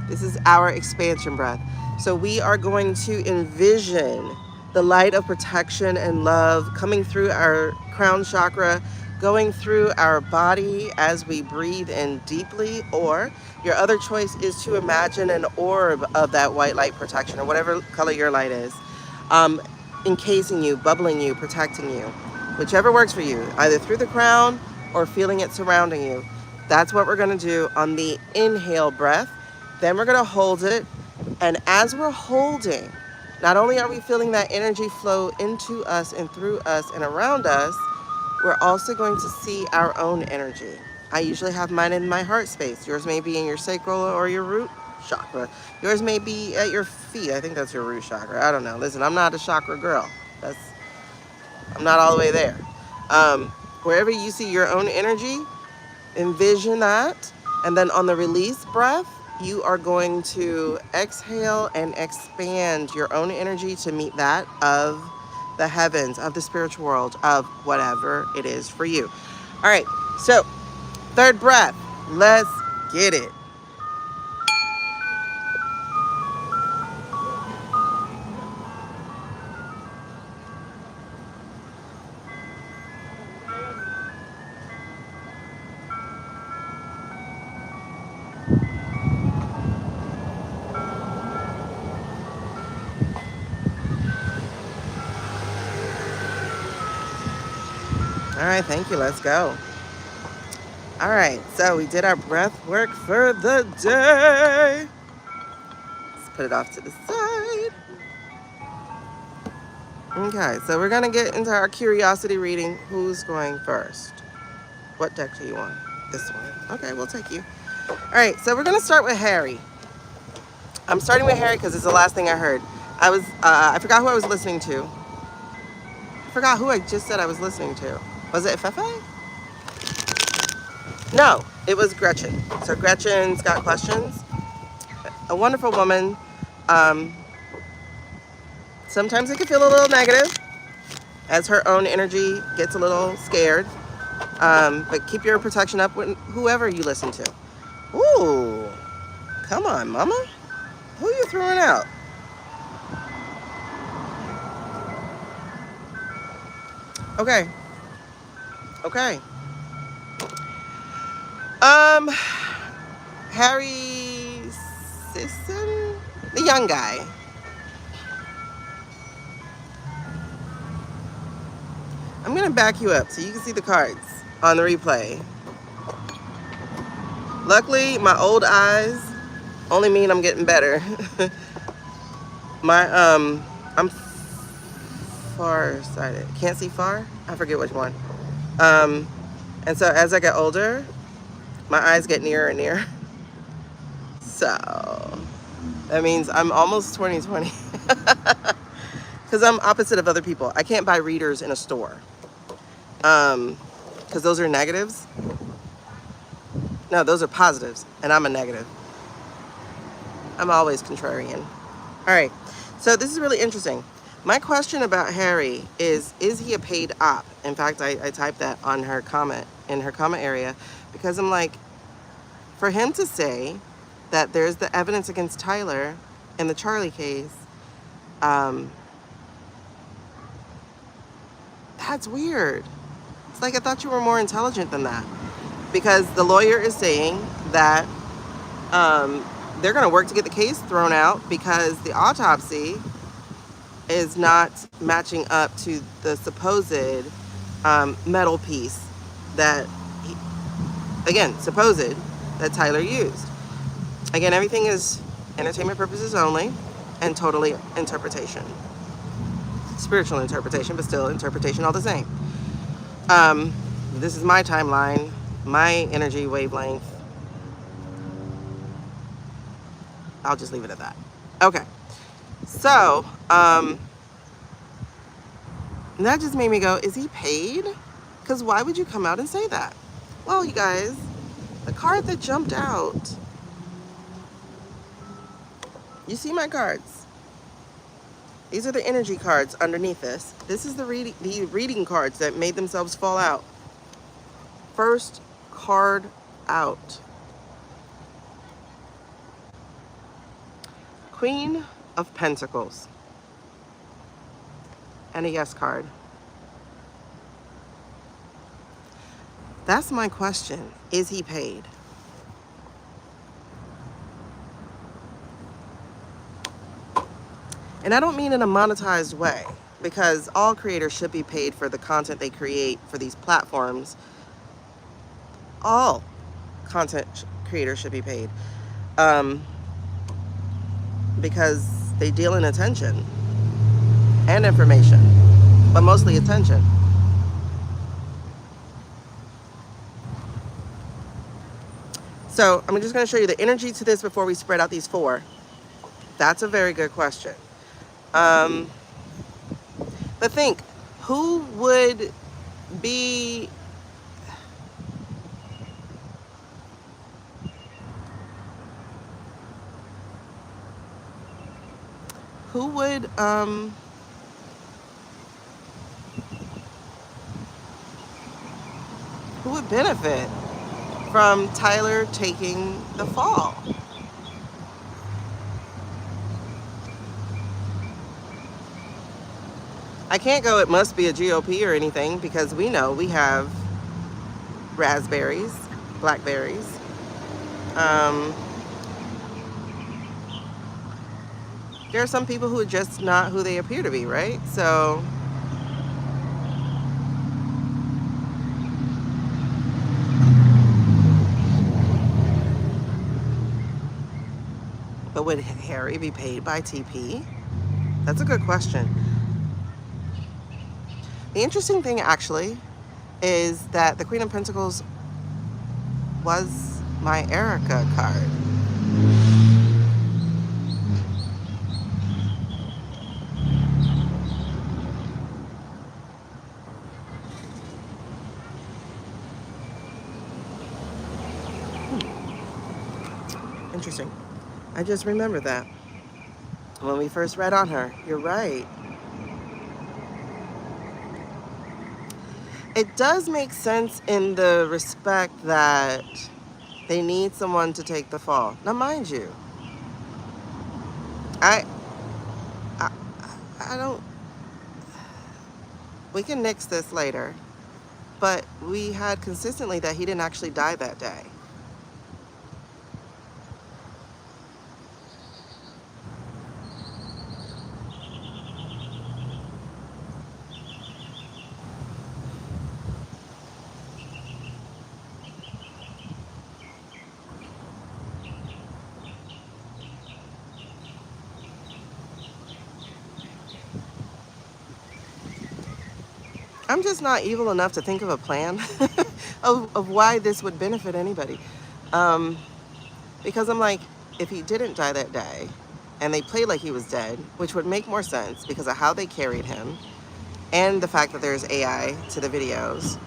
Speaker 1: This is our expansion breath. So we are going to envision the light of protection and love coming through our crown chakra, going through our body as we breathe in deeply, or your other choice is to imagine an orb of that white light protection or whatever color your light is, encasing you, bubbling you, protecting you, whichever works for you, either through the crown or feeling it surrounding you. That's what we're going to do on the inhale breath. Then we're going to hold it. And as we're holding, not only are we feeling that energy flow into us and through us and around us, we're also going to see our own energy. I usually have mine in my heart space. Yours may be in your sacral or your root chakra. Yours may be at your feet. I think that's your root chakra. I don't know. Listen, I'm not a chakra girl. I'm not all the way there. Wherever you see your own energy, envision that. And then on the release breath, you are going to exhale and expand your own energy to meet that of the heavens, of the spiritual world, of whatever it is for you. All right, so third breath, let's get it. All right, thank you, let's go. All right, so we did our breath work for the day. Let's put it off to the side. Okay, so we're gonna get into our curiosity reading. Who's going first? What deck do you want? This one. Okay, we'll take you. All right, so we're gonna start with Harry. I'm starting with Harry because it's the last thing I heard. I forgot who I was listening to. I forgot who I just said I was listening to. Was it Fefe? No, it was Gretchen. So Gretchen's got questions. A wonderful woman. Sometimes it can feel a little negative. as her own energy gets a little scared. But keep your protection up with whoever you listen to. Ooh, come on, mama. Who you throwing out? Okay. Okay. Um, Harry Sisson? The young guy. I'm gonna back you up so you can see the cards on the replay. Luckily, my old eyes only mean I'm getting better. I'm far-sighted. Can't see far? I forget which one. And so as I get older, my eyes get nearer and nearer. So that means I'm almost 20/20. Because I'm opposite of other people. I can't buy readers in a store. Because those are negatives. No, those are positives. And I'm a negative. I'm always contrarian. All right. So this is really interesting. My question about Harry is he a paid op? In fact, I typed that on her comment, in her comment area, because I'm like, for him to say that there's the evidence against Tyler in the Charlie case, that's weird. It's like, I thought you were more intelligent than that. Because the lawyer is saying that they're going to work to get the case thrown out because the autopsy is not matching up to the supposed metal piece that, again, supposed that Tyler used. Again, everything is entertainment purposes only and totally interpretation. Spiritual interpretation, but still interpretation all the same. This is my timeline, my energy wavelength. I'll just leave it at that. Okay. So, that just made me go, is he paid? Because why would you come out and say that? Well, you guys, the card that jumped out, you see my cards. These are the energy cards underneath this. This is the reading cards that made themselves fall out. First card out. Queen of Pentacles. And a yes card. That's my question. Is he paid? And I don't mean in a monetized way, because all creators should be paid for the content they create for these platforms. All content creators should be paid. Because they deal in attention and information, but mostly attention. So I'm just going to show you the energy to this before we spread out these four. That's a very good question. But think, who would be who would benefit from Tyler taking the fall? I can't go, it must be a GOP or anything, because we know we have raspberries, blackberries. There are some people who are just not who they appear to be, right? So, but would Harry be paid by TP? That's a good question. The interesting thing, actually, is that the Queen of Pentacles was my Erica card. Interesting. I just remembered that when we first read on her. You're right. it does make sense in the respect that they need someone to take the fall. Now, mind you, I, I, I don't. We can nix this later, but we had consistently that he didn't actually die that day. I'm just not evil enough to think of a plan of why this would benefit anybody. Um, because I'm like, if he didn't die that day and they played like he was dead, which would make more sense because of how they carried him and the fact that there's AI to the videos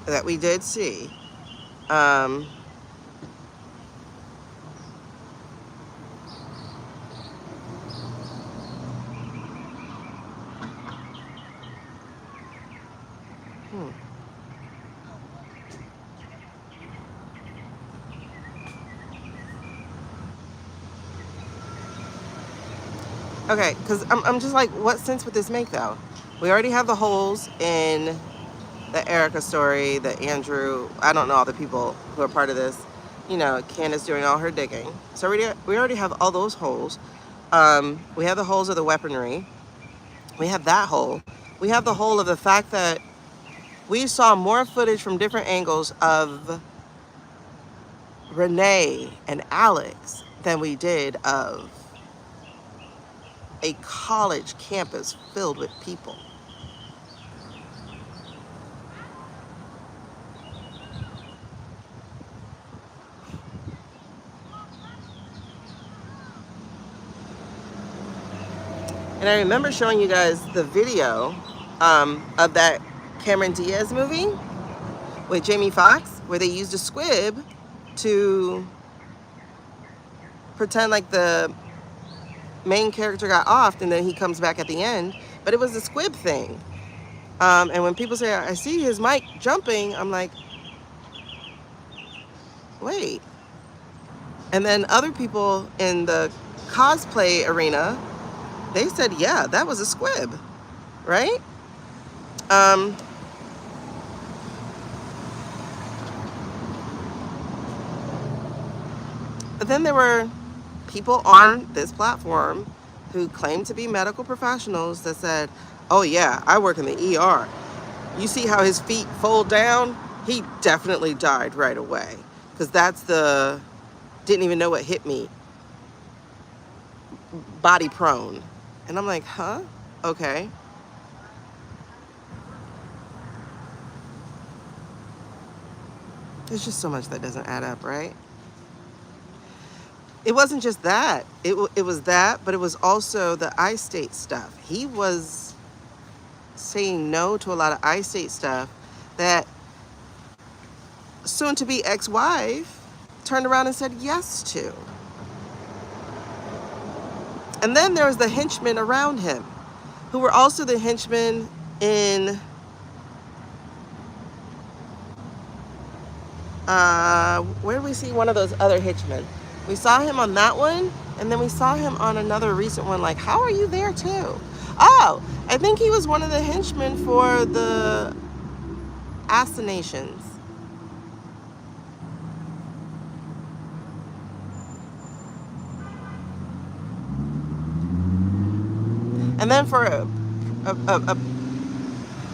Speaker 1: that we did see. Um, hmm. Okay, because I'm just like, what sense would this make though? We already have the holes in the Erica story, the Andrew, I don't know all the people who are part of this. You know, Candace doing all her digging. So we already have all those holes. We have the holes of the weaponry. We have that hole. We have the hole of the fact that we saw more footage from different angles of Renee and Alex than we did of a college campus filled with people. And I remember showing you guys the video of that Cameron Diaz movie with Jamie Foxx, where they used a squib to pretend like the main character got off and then he comes back at the end. But it was a squib thing. And when people say, I see his mic jumping, I'm like, wait. And then other people in the cosplay arena, they said, yeah, that was a squib, right? Um, but then there were people on this platform who claimed to be medical professionals that said, oh yeah, I work in the ER. You see how his feet fold down? He definitely died right away. Because that's the, didn't even know what hit me, body prone. And I'm like, huh? Okay. There's just so much that doesn't add up, right? It wasn't just that. It was that, but it was also the I-State stuff. He was saying no to a lot of I-State stuff that soon-to-be ex-wife turned around and said yes to. And then there was the henchmen around him, who were also the henchmen in where did we see one of those other henchmen? We saw him on that one, and then we saw him on another recent one. Like, how are you there too? Oh, I think he was one of the henchmen for the assassinations. And then for a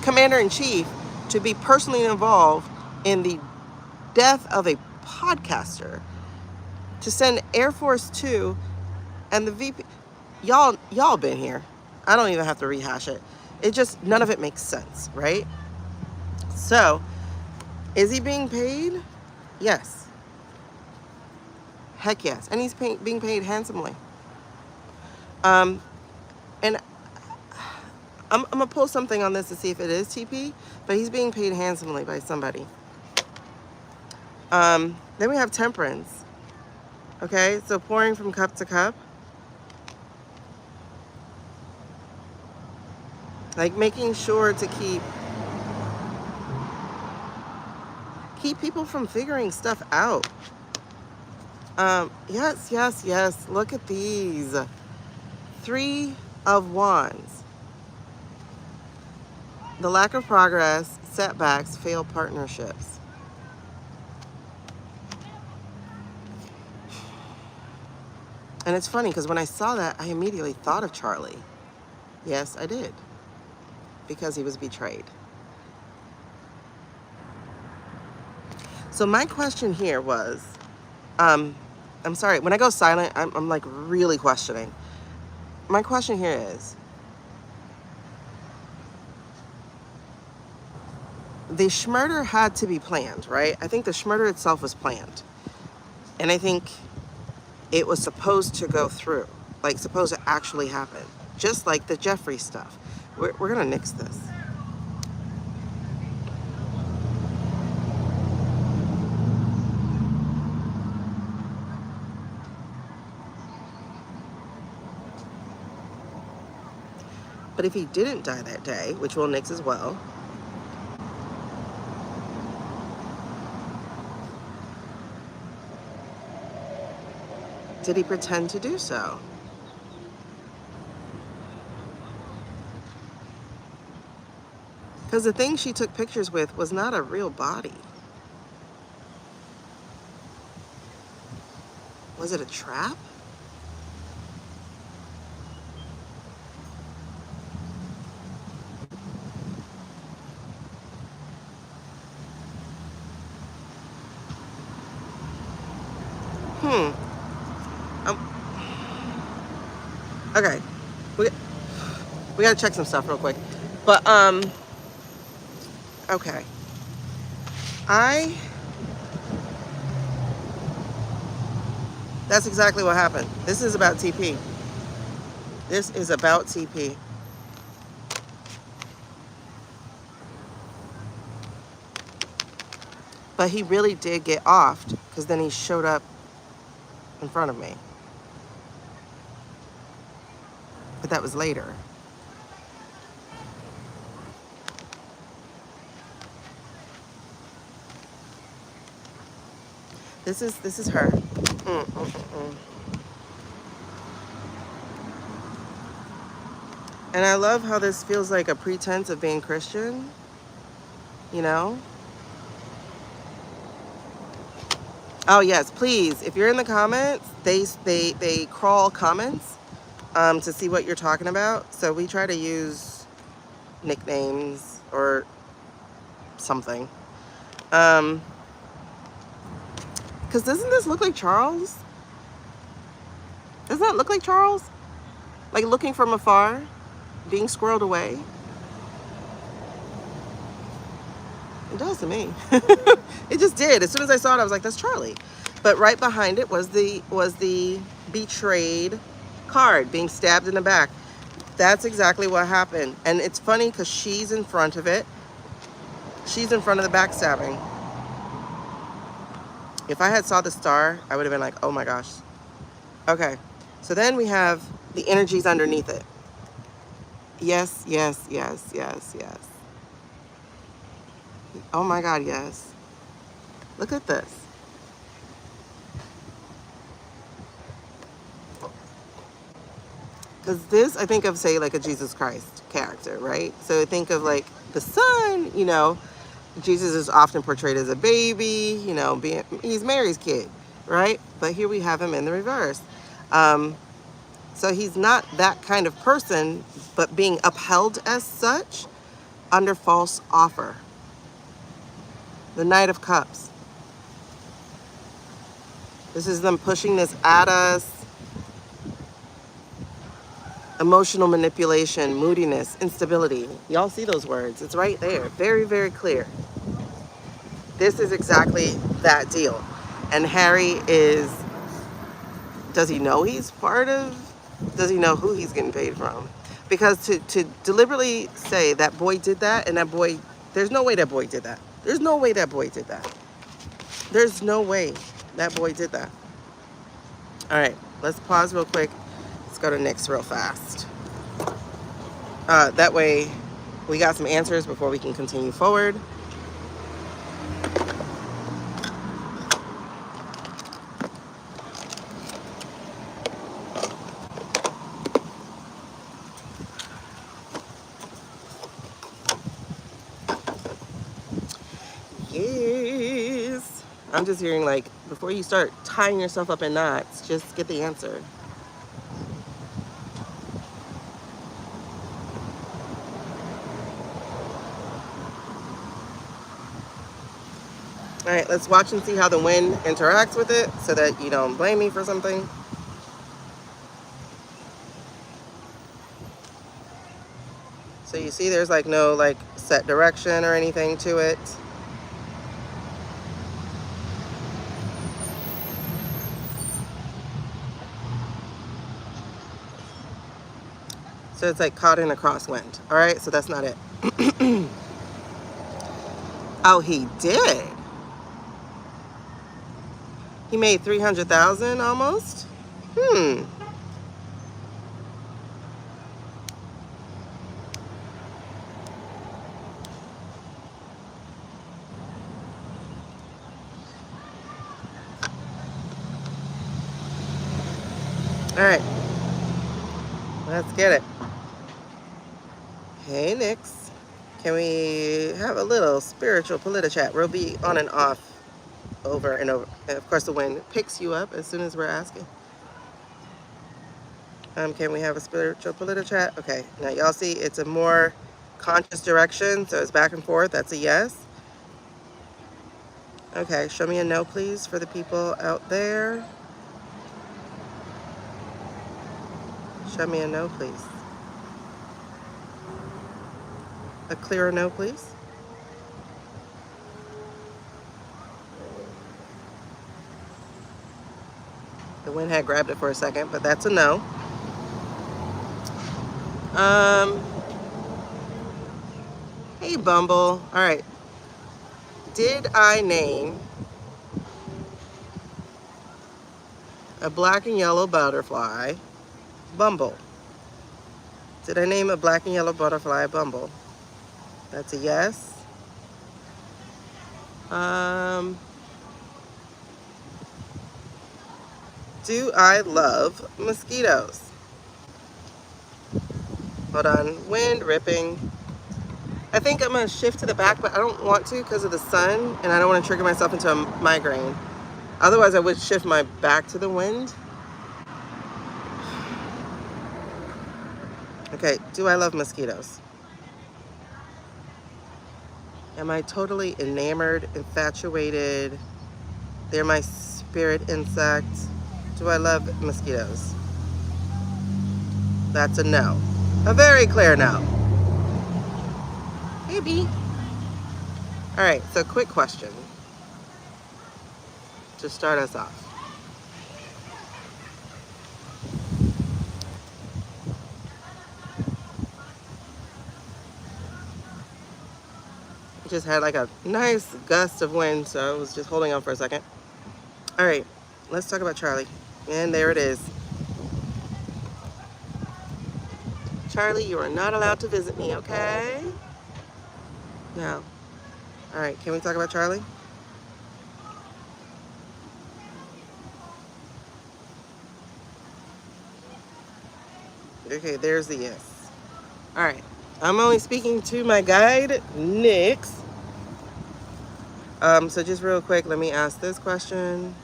Speaker 1: commander-in-chief to be personally involved in the death of a podcaster, to send Air Force 2 and the VP, y'all been here. I don't even have to rehash it. It just, none of it makes sense, right? So, is he being paid? Yes. Heck yes. And he's being paid handsomely. And I'm gonna post something on this to see if it is TP, but he's being paid handsomely by somebody. Then we have temperance. Okay, so pouring from cup to cup. Like making sure to keep keep people from figuring stuff out. Yes, yes, yes. Look at these. 3 of Wands. The lack of progress, setbacks, failed partnerships. And it's funny because when I saw that, I immediately thought of Charlie. Yes, I did. Because he was betrayed. So my question here was, I'm sorry, when I go silent, I'm like really questioning. My question here is, the schmurder had to be planned, right? I think the schmurder itself was planned. And I think it was supposed to go through, like supposed to actually happen. Just like the Jeffrey stuff. We're gonna nix this. But if he didn't die that day, which we'll nix as well, did he pretend to do so? Because the thing she took pictures with was not a real body. Was it a trap? Okay. We gotta check some stuff real quick. But, okay. That's exactly what happened. This is about TP. This is about TP. But he really did get offed because then he showed up in front of me. But that was later. This is her. And I love how this feels like a pretense of being Christian, you know? Oh yes, please, if you're in the comments, they crawl comments to see what you're talking about. So we try to use nicknames or something. Because doesn't this look like Charles? Doesn't that look like Charles? Like looking from afar, being squirreled away? It does to me. It just did. As soon as I saw it, I was like, that's Charlie. But right behind it was the betrayed card being stabbed in the back. That's exactly what happened. And it's funny because she's in front of it. She's in front of the backstabbing. If I had saw the star, I would have been like, oh my gosh. Okay. So then we have the energies underneath it. Yes, yes, yes, yes, yes. Oh my God, yes. Look at this. Because this, I think of, say, like a Jesus Christ character, right? So I think of like the son, you know, Jesus is often portrayed as a baby, you know, he's Mary's kid, right? But here we have him in the reverse. So he's not that kind of person, but being upheld as such under false offer. The Knight of Cups. This is them pushing this at us. Emotional manipulation, moodiness, instability. Y'all see those words. It's right there. Very, very clear. This is exactly that deal. And Harry is, does he know he's part of, does he know who he's getting paid from? Because to deliberately say that boy did that and that boy, there's no way that boy did that. There's no way that boy did that. There's no way that boy did that. All right, let's pause real quick. Let's go to Nyx real fast. That way we got some answers before we can continue forward. Yes. I'm just hearing like, before you start tying yourself up in knots, just get the answer. All right, let's watch and see how the wind interacts with it so that you don't blame me for something. So you see there's like no like set direction or anything to it. So it's like caught in a crosswind. All right, so that's not it. Oh, he did. He made 300,000 almost. Hmm. All right, let's get it. Hey, Nix. Can we have a little spiritual PolitiChat? We'll be on and off, over and over. And of course, the wind picks you up as soon as we're asking. Can we have a spiritual PolitiChat? Okay, now y'all see it's a more conscious direction, so it's back and forth. That's a yes. Okay, show me a no, please, for the people out there. Show me a no, please. A clearer no, please. The wind had grabbed it for a second, but that's a no. Hey, Bumble. All right. Did I name a black and yellow butterfly Bumble? Did I name a black and yellow butterfly Bumble? That's a yes. Do I love mosquitoes? Hold on. Wind ripping. I think I'm going to shift to the back, but I don't want to because of the sun, and I don't want to trigger myself into a migraine. Otherwise, I would shift my back to the wind. Okay, do I love mosquitoes? Am I totally enamored, infatuated? They're my spirit insect. Do I love mosquitoes? That's a no. A very clear no. Maybe. All right, so quick question to start us off. We just had like a nice gust of wind, so I was just holding on for a second. All right, let's talk about Charlie. And there it is. Charlie, you are not allowed to visit me, okay? No. All right, can we talk about Charlie? Okay, there's the yes. All right, I'm only speaking to my guide, Nix. So just real quick, let me ask this question.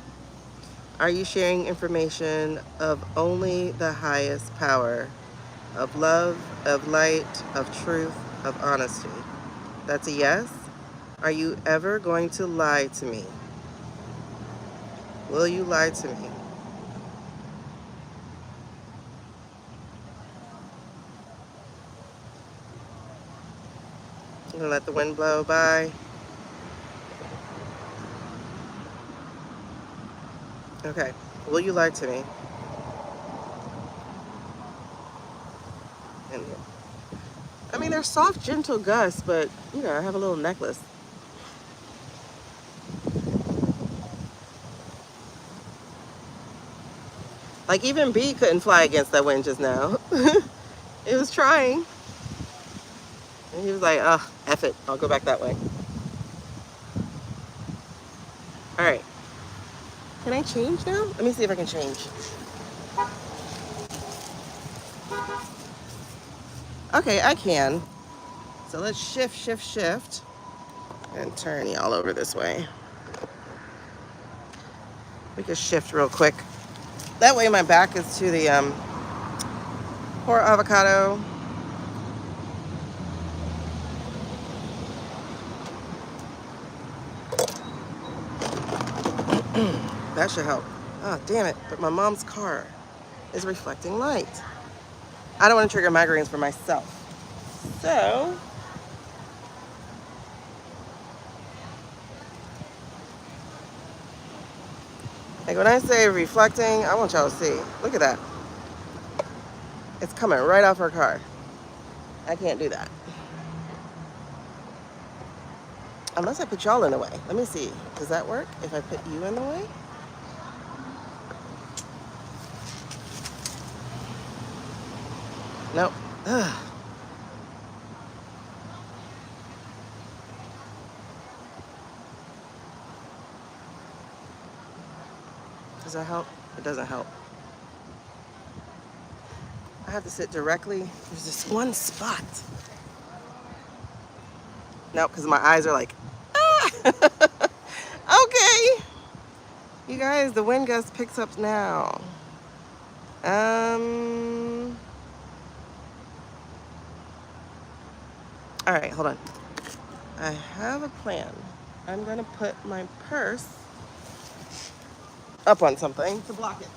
Speaker 1: Are you sharing information of only the highest power, of love, of light, of truth, of honesty? That's a yes. Are you ever going to lie to me? Will you lie to me? I'm gonna let the wind blow by. Okay, will you lie to me? And I mean, they're soft, gentle gusts, but you know, I have a little necklace. Like even B couldn't fly against that wind just now. It was trying. And he was like, oh, F it, I'll go back that way. All right. Can I change now? Let me see if I can change. Okay, I can. So let's shift, shift, shift. And turn y'all over this way. We can shift real quick. That way my back is to the poor avocado. That should help. Oh, damn it. But my mom's car is reflecting light. I don't want to trigger migraines for myself. So, like when I say reflecting, I want y'all to see. Look at that. It's coming right off her car. I can't do that. Unless I put y'all in the way. Let me see. Does that work if I put you in the way? Nope. Ugh. Does that help? It doesn't help. I have to sit directly. There's this one spot. Nope, because my eyes are like, ah! Okay. You guys, the wind gust picks up now. All right, hold on. I have a plan. I'm gonna put my purse up on something to block it.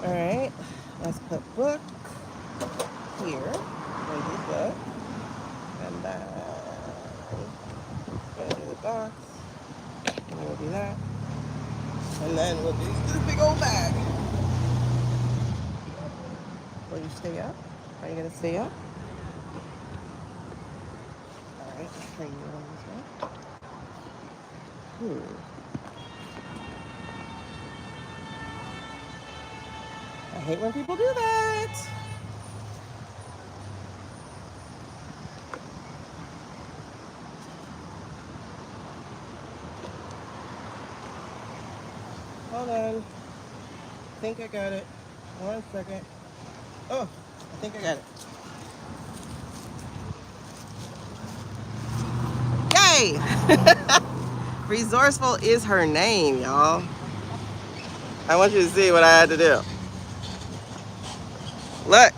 Speaker 1: All right, let's put book here. And do book. And then gonna do the box. And we'll do that. And then we'll do this big old bag. Will you stay up? Are you gonna stay up? All right, bring you on this way. I hate when people do that. Hold on. I think I got it. 1 second. Oh, I think I got it. Yay! Resourceful is her name, y'all. I want you to see what I had to do. Look.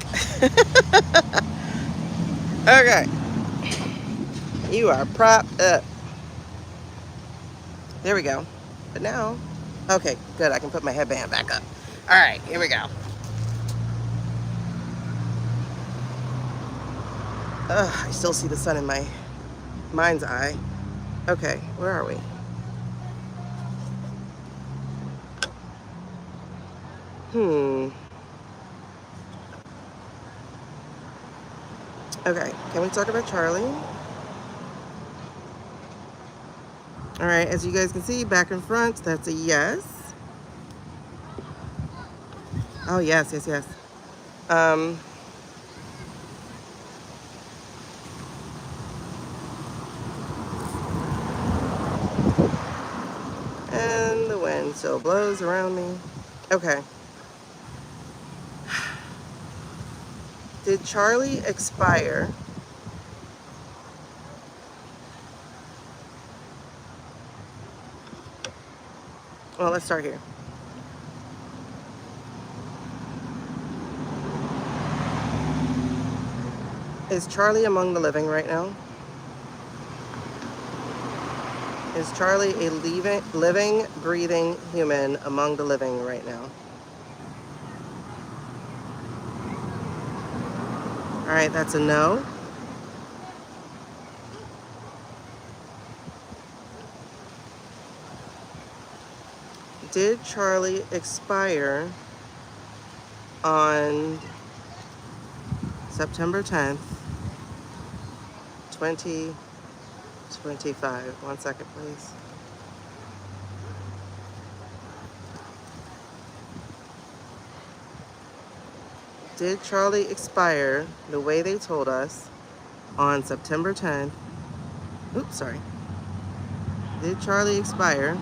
Speaker 1: Okay. You are propped up. There we go. But now, okay, good. I can put my headband back up. All right, here we go. I still see the sun in my mind's eye. Okay, where are we? Okay, can we talk about Charlie? All right, as you guys can see, back and front, that's a yes. Oh, yes, yes, yes. And the wind still blows around me. Okay. Did Charlie expire? Well, let's start here. Is Charlie among the living right now? Is Charlie a living, breathing human among the living right now? All right, that's a no. Did Charlie expire on September 10th, 2025? 1 second, please. Did Charlie expire the way they told us on September 10th? Oops, sorry. Did Charlie expire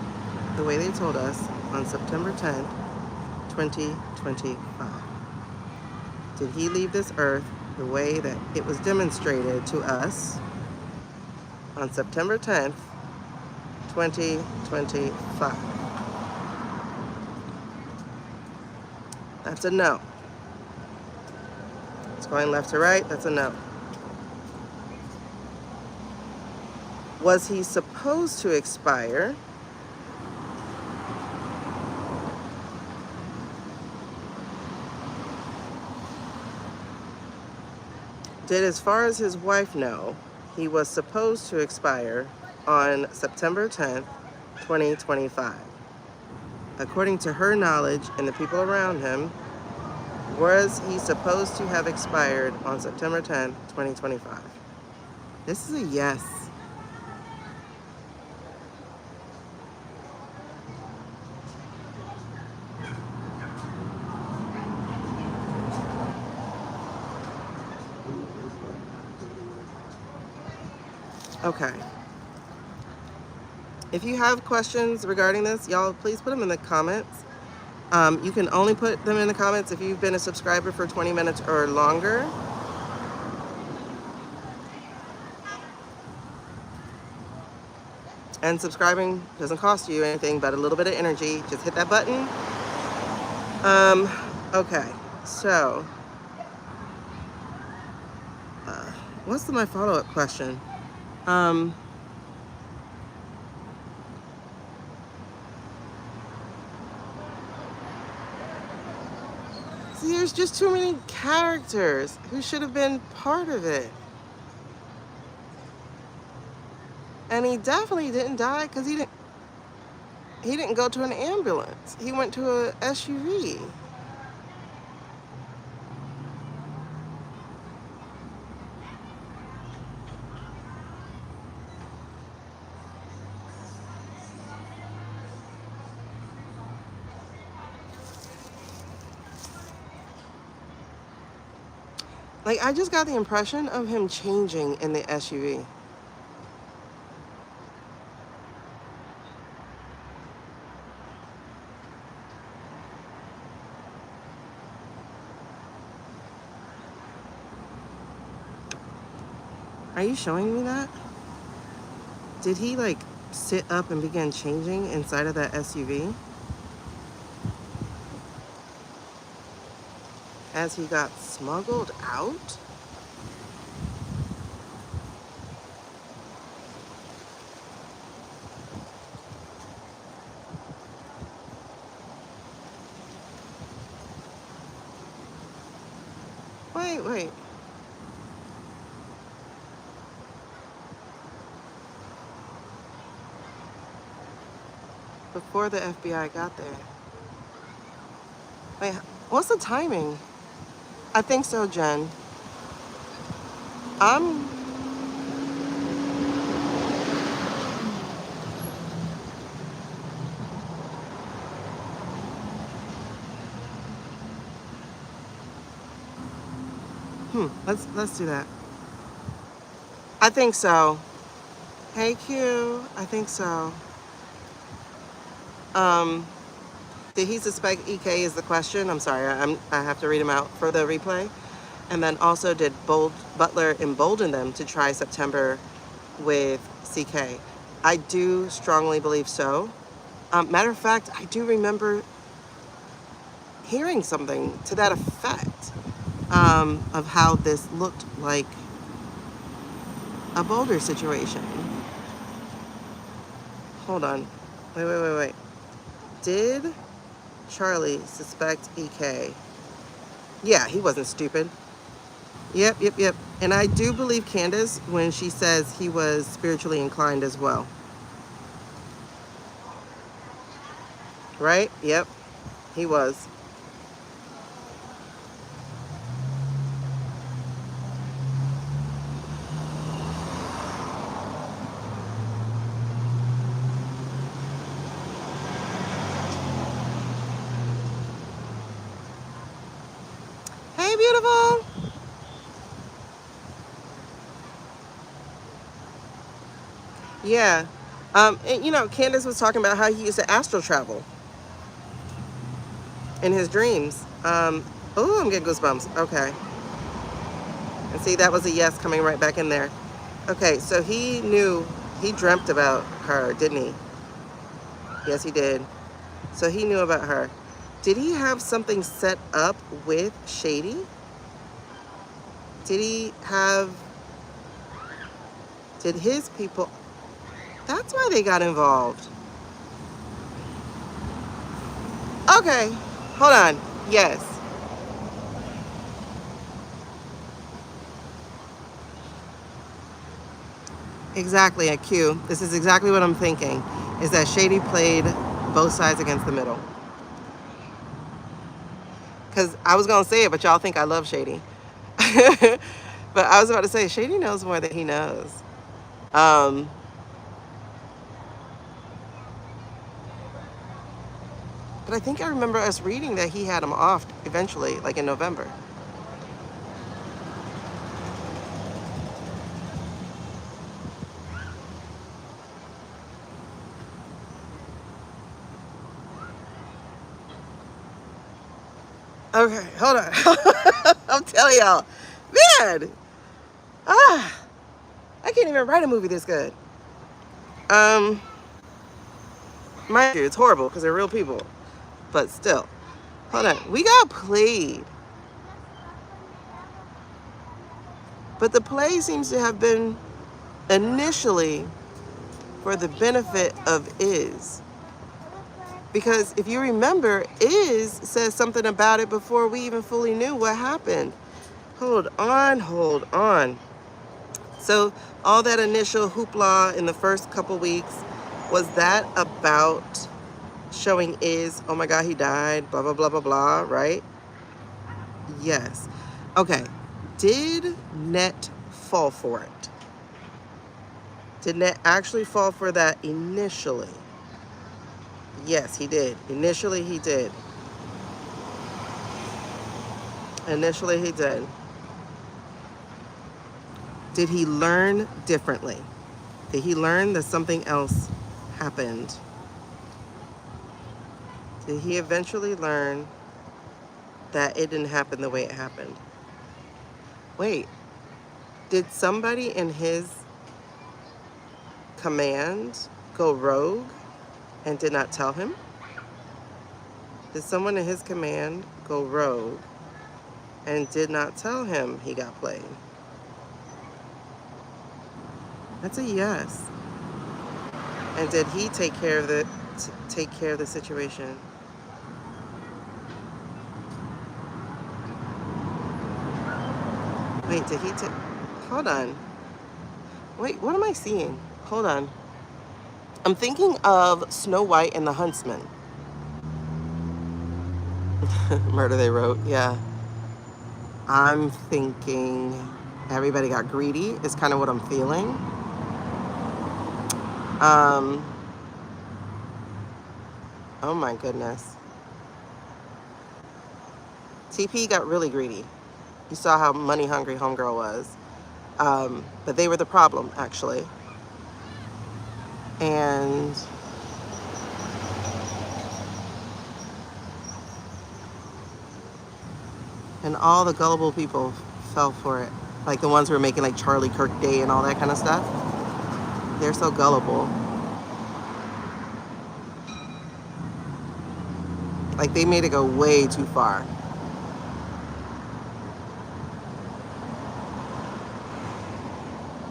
Speaker 1: the way they told us on September 10th, 2025? Did he leave this earth the way that it was demonstrated to us on September 10th, 2025? That's a no. It's going left to right. That's a no. Was he supposed to expire? Did, as far as his wife know, he was supposed to expire on September 10th, 2025? According to her knowledge and the people around him, was he supposed to have expired on September 10th, 2025? This is a yes. Okay. If you have questions regarding this, y'all, please put them in the comments. You can only put them in the comments if you've been a subscriber for 20 minutes or longer. And subscribing doesn't cost you anything but a little bit of energy. Just hit that button. Okay, so what's my follow-up question? See, there's just too many characters who should have been part of it. And he definitely didn't die because he didn't go to an ambulance. He went to a SUV. Like, I just got the impression of him changing in the SUV. Are you showing me that? Did he, like, sit up and begin changing inside of that SUV? As he got smuggled out? Wait. Before the FBI got there. Wait, what's the timing? I think so, Jen. Let's do that. I think so. Hey, Q. I think so. Did he suspect EK is the question? I'm sorry, I have to read him out for the replay. And then also, did Butler embolden them to try September with CK? I do strongly believe so. Matter of fact, I do remember hearing something to that effect of how this looked like a Boulder situation. Hold on. Wait. Did Charlie suspect EK? Yeah, he wasn't stupid. Yep. And I do believe Candace when she says he was spiritually inclined as well. Right? Yep, he was. Hey, beautiful. Yeah. And, Candace was talking about how he used to astral travel in his dreams. Oh, I'm getting goosebumps. Okay. And see, that was a yes coming right back in there. Okay, so he dreamt about her, didn't he? Yes, he did. So he knew about her. Did he have something set up with Shady? Did his people, that's why they got involved. Okay, hold on. Yes. Exactly, at Q. This is exactly what I'm thinking, is that Shady played both sides against the middle. Because I was going to say it, but y'all think I love Shady. But I was about to say, Shady knows more than he knows. Um, but I think I remember us reading that he had him off eventually, like in November. Okay, hold on. I'm telling y'all, man, I can't even write a movie this good. Um, Mind you, it's horrible because they're real people, but still, hold on. We got played, but the play seems to have been initially for the benefit of Iz. Because if you remember, Iz says something about it before we even fully knew what happened. Hold on, hold on. So all that initial hoopla in the first couple weeks, was that about showing Iz, oh my God, he died, blah, blah, blah, blah, blah, right? Yes. Okay. Did Net fall for it? Did Net actually fall for that initially? Yes, he did. Initially, he did. Initially, he did. Did he learn differently? Did he learn that something else happened? Did he eventually learn that it didn't happen the way it happened? Wait, did somebody in his command go rogue and did not tell him? Did someone in his command go rogue and did not tell him he got played? That's a yes. And did he take care of the situation? Wait, did he take? Hold on. Wait, what am I seeing? Hold on. I'm thinking of Snow White and the Huntsman. Murder they wrote, yeah. I'm thinking everybody got greedy is kind of what I'm feeling. Um, oh my goodness. TP got really greedy. You saw how money hungry Homegirl was. But they were the problem, actually. And all the gullible people fell for it. Like the ones who were making like Charlie Kirk Day and all that kind of stuff. They're so gullible. Like they made it go way too far.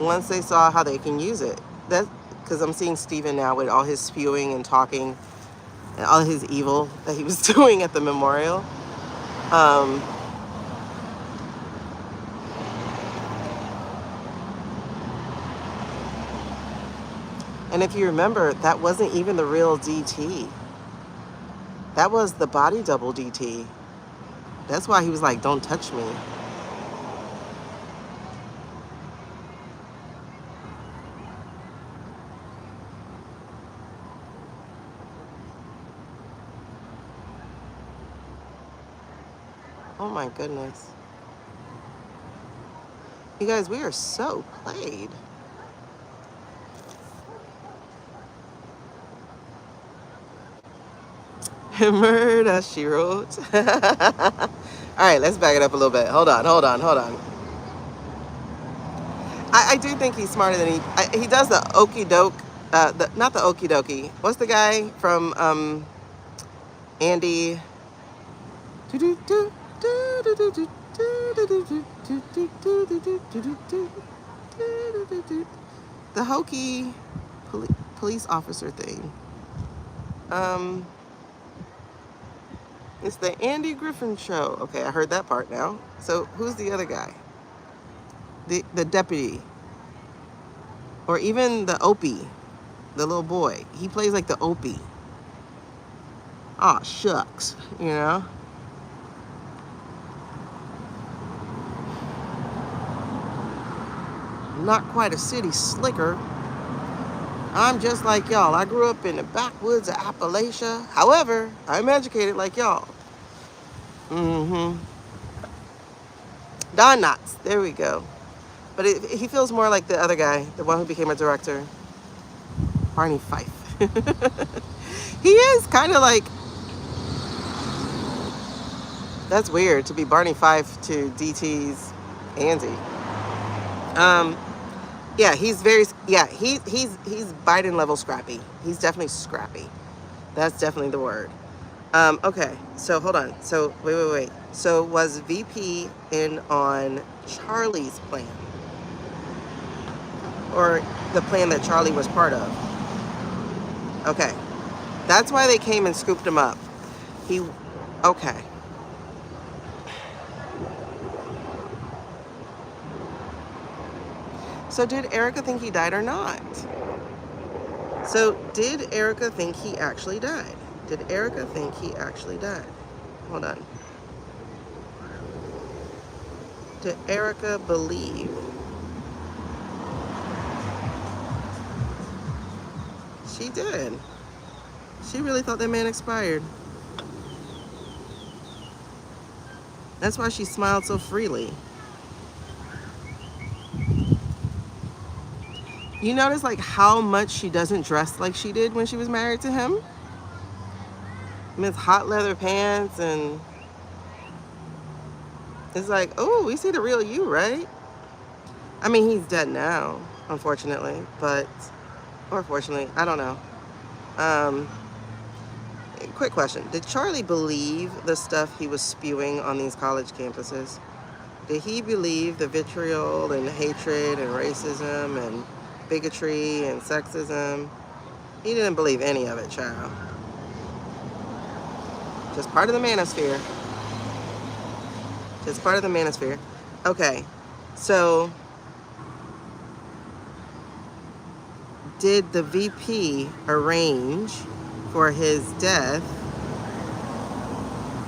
Speaker 1: Once they saw how they can use it. That's because I'm seeing Steven now with all his spewing and talking and all his evil that he was doing at the memorial. And if you remember, that wasn't even the real DT. That was the body double DT. That's why he was like, don't touch me. Oh my goodness. You guys, we are so played. Murder, she wrote. All right, let's back it up a little bit. Hold on. I do think he's smarter than he does the okey doke, not the okey dokey. What's the guy from Andy? The hokey police officer thing. It's the Andy Griffin show. Okay, I heard that part now. So who's the other guy? The deputy. Or even the Opie, the little boy. He plays like the Opie. Aw, shucks, you know? Not quite a city slicker. I'm just like y'all. I grew up in the backwoods of Appalachia. However, I'm educated like y'all. Mm-hmm. Don Knotts. There we go. But he feels more like the other guy, the one who became a director. Barney Fife. He is kind of like... That's weird, to be Barney Fife to DT's Andy. Yeah, he's very... Yeah, he's Biden level scrappy. He's definitely scrappy. That's definitely the word. Okay, so hold on. So, wait. So was VP in on Charlie's plan? Or the plan that Charlie was part of? Okay. That's why they came and scooped him up. Okay. So did Erica think he died or not? So did Erica think he actually died? Did Erica think he actually died? Hold on. Did Erica believe? She did. She really thought that man expired. That's why she smiled so freely. You notice like how much she doesn't dress like she did when she was married to him? With hot leather pants, and it's like, oh, we see the real you, right? I mean, he's dead now, unfortunately, or fortunately, I don't know. Quick question. Did Charlie believe the stuff he was spewing on these college campuses? Did he believe the vitriol and hatred and racism and bigotry and sexism? He didn't believe any of it, child. Just part of the manosphere. Okay, so did the VP arrange for his death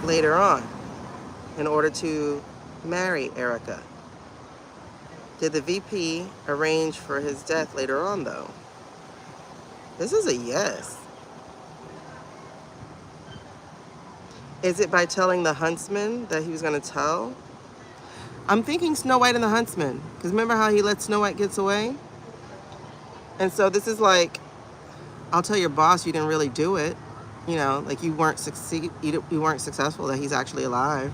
Speaker 1: later on in order to marry Erica? Did the VP arrange for his death later on, though? This is a yes. Is it by telling the huntsman that he was going to tell? I'm thinking Snow White and the Huntsman. Because remember how he let Snow White get away? And so this is like, I'll tell your boss you didn't really do it. You know, like you weren't successful, that he's actually alive.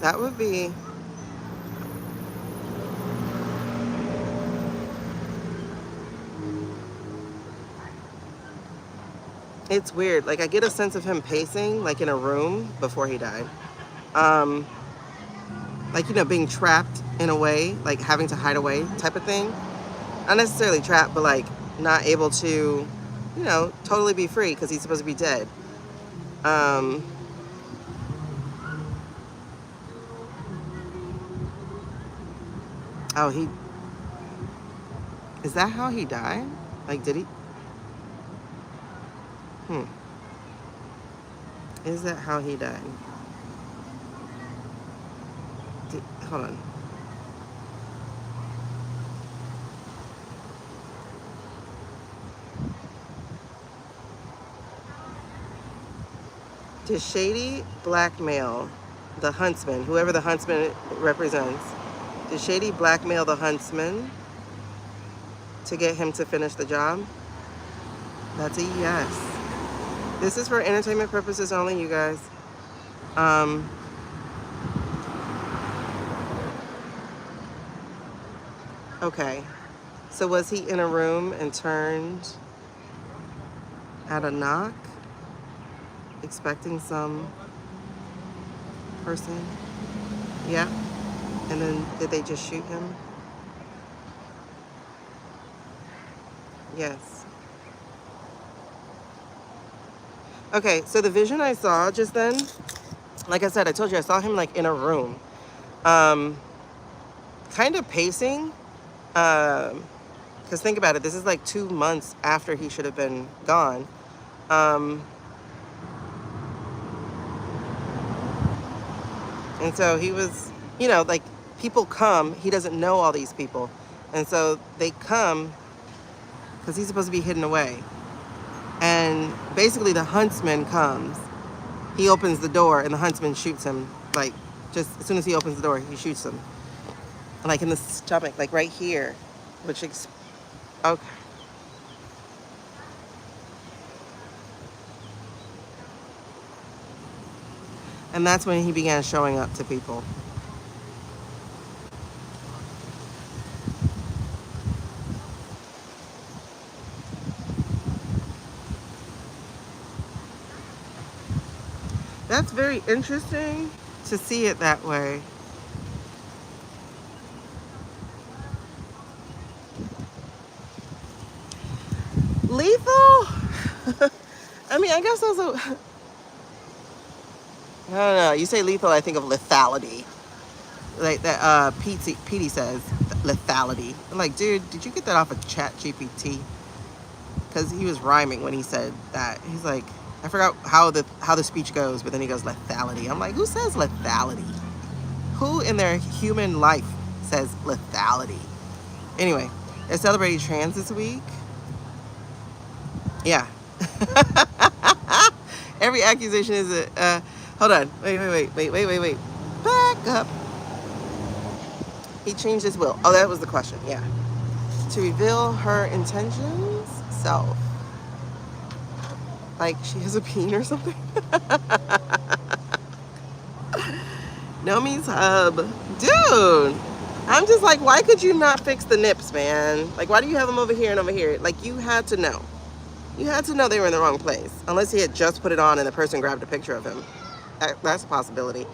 Speaker 1: That would be... It's weird. Like, I get a sense of him pacing, like, in a room before he died. Like, you know, being trapped in a way, like, having to hide away type of thing. Not necessarily trapped, but, like, not able to, you know, totally be free because he's supposed to be dead. Oh, is that how he died? Like, did he? Is that how he died? Hold on. Did Shady blackmail the huntsman, whoever the huntsman represents, Did Shady blackmail the huntsman to get him to finish the job? That's a yes. This is for entertainment purposes only, you guys. Okay. So was he in a room and turned at a knock, expecting some person? Yeah. And then did they just shoot him? Yes. Okay, so the vision I saw just then, like I said, I told you I saw him like in a room, kind of pacing. Because think about it, this is like 2 months after he should have been gone. And so he was, like people come, he doesn't know all these people. And so they come because he's supposed to be hidden away. And basically the huntsman comes, he opens the door and the huntsman shoots him. Like just as soon as he opens the door, he shoots him. Like in the stomach, like right here, which, okay. And that's when he began showing up to people. That's very interesting to see it that way. Lethal? I mean, I guess also, I don't know. You say lethal, I think of lethality. Like that, Petey says, lethality. I'm like, dude, did you get that off of Chat GPT? Because he was rhyming when he said that. He's like, I forgot how the speech goes, but then he goes lethality. I'm like, who says lethality? Who in their human life says lethality? Anyway, they're celebrating trans this week. Yeah. Every accusation is a, hold on. Wait. Back up. He changed his will. Oh, that was the question. Yeah. To reveal her intentions, self. Like she has a peen or something. No means hub. Dude. I'm just like, why could you not fix the nips, man? Like, why do you have them over here and over here? Like, you had to know. You had to know they were in the wrong place. Unless he had just put it on and the person grabbed a picture of him. That's a possibility.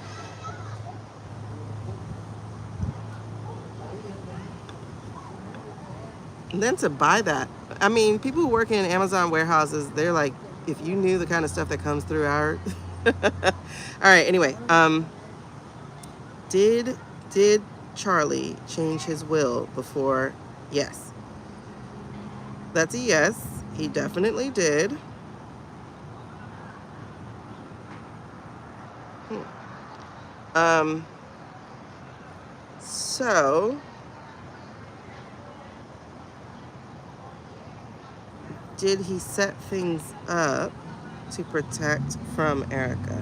Speaker 1: And then to buy that. I mean, people who work in Amazon warehouses, they're like, if you knew the kind of stuff that comes through our... All right, anyway. Did Charlie change his will before? Yes. That's a yes. He definitely did. So did he set things up to protect from Erica?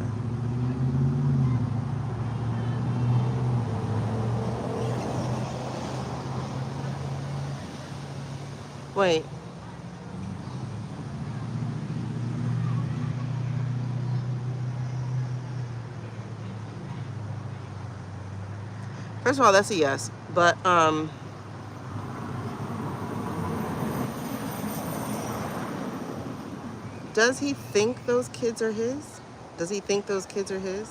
Speaker 1: Wait. First of all, that's a yes. But does he think those kids are his? Does he think those kids are his?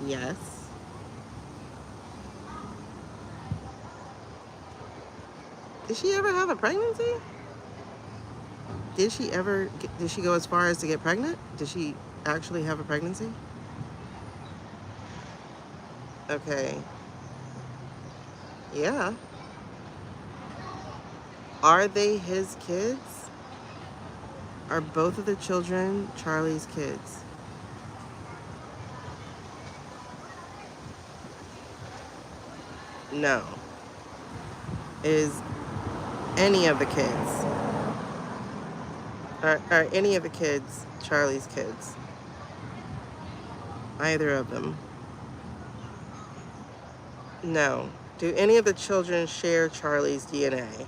Speaker 1: Yes. Did she ever have a pregnancy? Did she go as far as to get pregnant? Did she actually have a pregnancy? Okay. Yeah. Are they his kids? Are both of the children Charlie's kids? No. Is any of the kids, are any of the kids Charlie's kids? Either of them. No. Do any of the children share Charlie's DNA?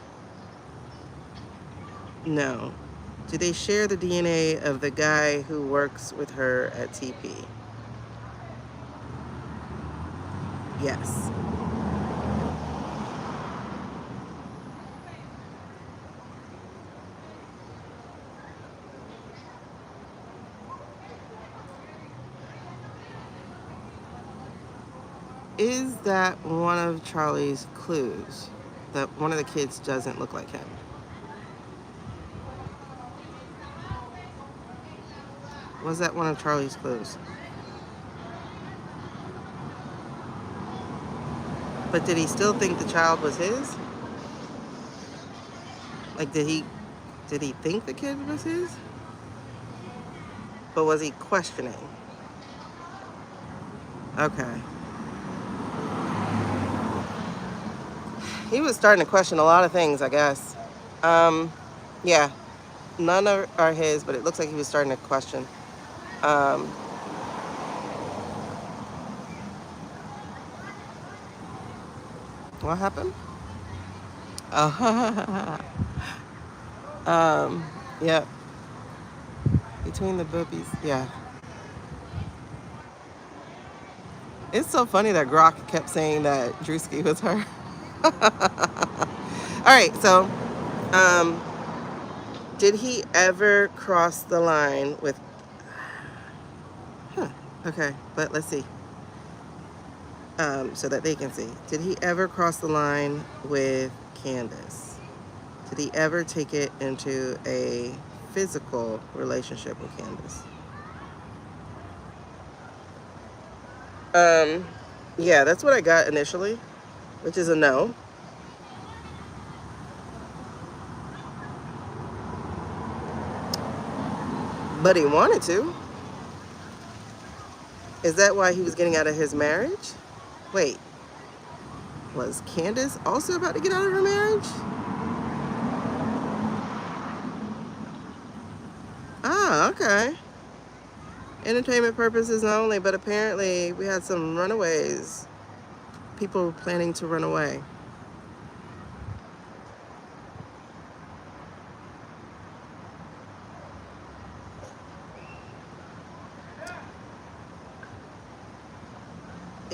Speaker 1: No. Do they share the DNA of the guy who works with her at TP? Yes. Is that one of Charlie's clues? That one of the kids doesn't look like him? Was that one of Charlie's clues? But did he still think the child was his? Like, did he think the kid was his? But was he questioning? Okay. He was starting to question a lot of things, I guess. Yeah, none are his, but it looks like he was starting to question. What happened? Oh, yeah, between the boobies, yeah. It's so funny that Grok kept saying that Drewski was her. All right, so, did he ever cross the line with? Okay, but let's see. So that they can see. Did he ever cross the line with Candace? Did he ever take it into a physical relationship with Candace? Yeah, that's what I got initially, which is a no. But he wanted to. Is that why he was getting out of his marriage? Wait, was Candace also about to get out of her marriage? Ah, okay. Entertainment purposes only, but apparently we had some runaways. People planning to run away.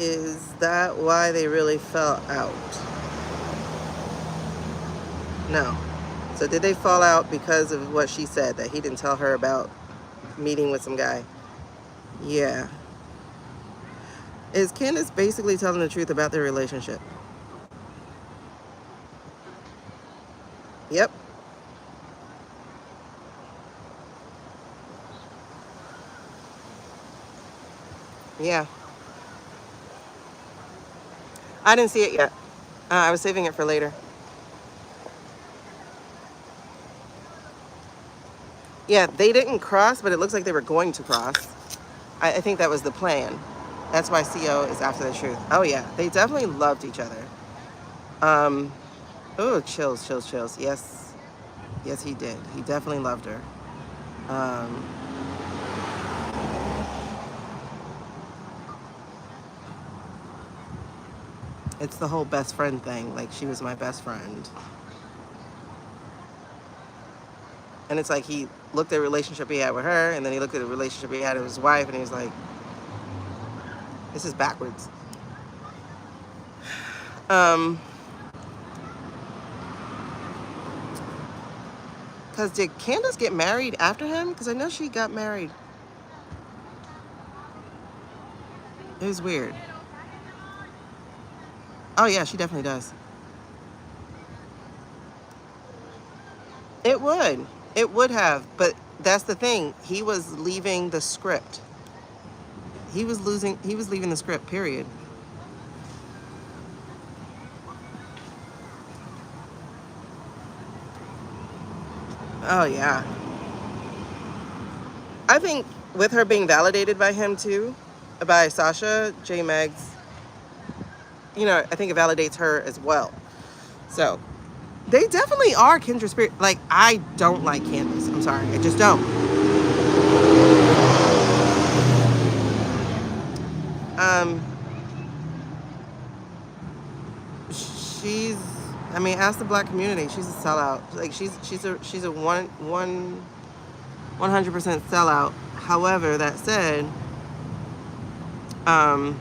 Speaker 1: Is that why they really fell out? No. So did they fall out because of what she said, that he didn't tell her about meeting with some guy? Yeah. Is Candace basically telling the truth about their relationship? Yep. Yeah. I didn't see it yet. I was saving it for later. Yeah, they didn't cross, but it looks like they were going to cross. I think that was the plan. That's why CO is after the truth. Oh yeah, they definitely loved each other. Oh, chills, chills, chills. Yes, yes, he did. He definitely loved her. Um, it's the whole best friend thing. Like, she was my best friend. And it's like he looked at the relationship he had with her, and then he looked at the relationship he had with his wife, and he was like, this is backwards. Because did Candace get married after him? Because I know she got married. It was weird. Oh yeah, she definitely does. It would. It would have. But that's the thing. He was leaving the script. He was leaving the script, period. Oh yeah. I think with her being validated by him too, by Sasha, J Megs, I think it validates her as well. So they definitely are kindred spirit. Like, I don't like Candace. I'm sorry. I just don't. she's, I mean, ask the black community. She's a sellout. Like she's a 100% sellout. However, that said, I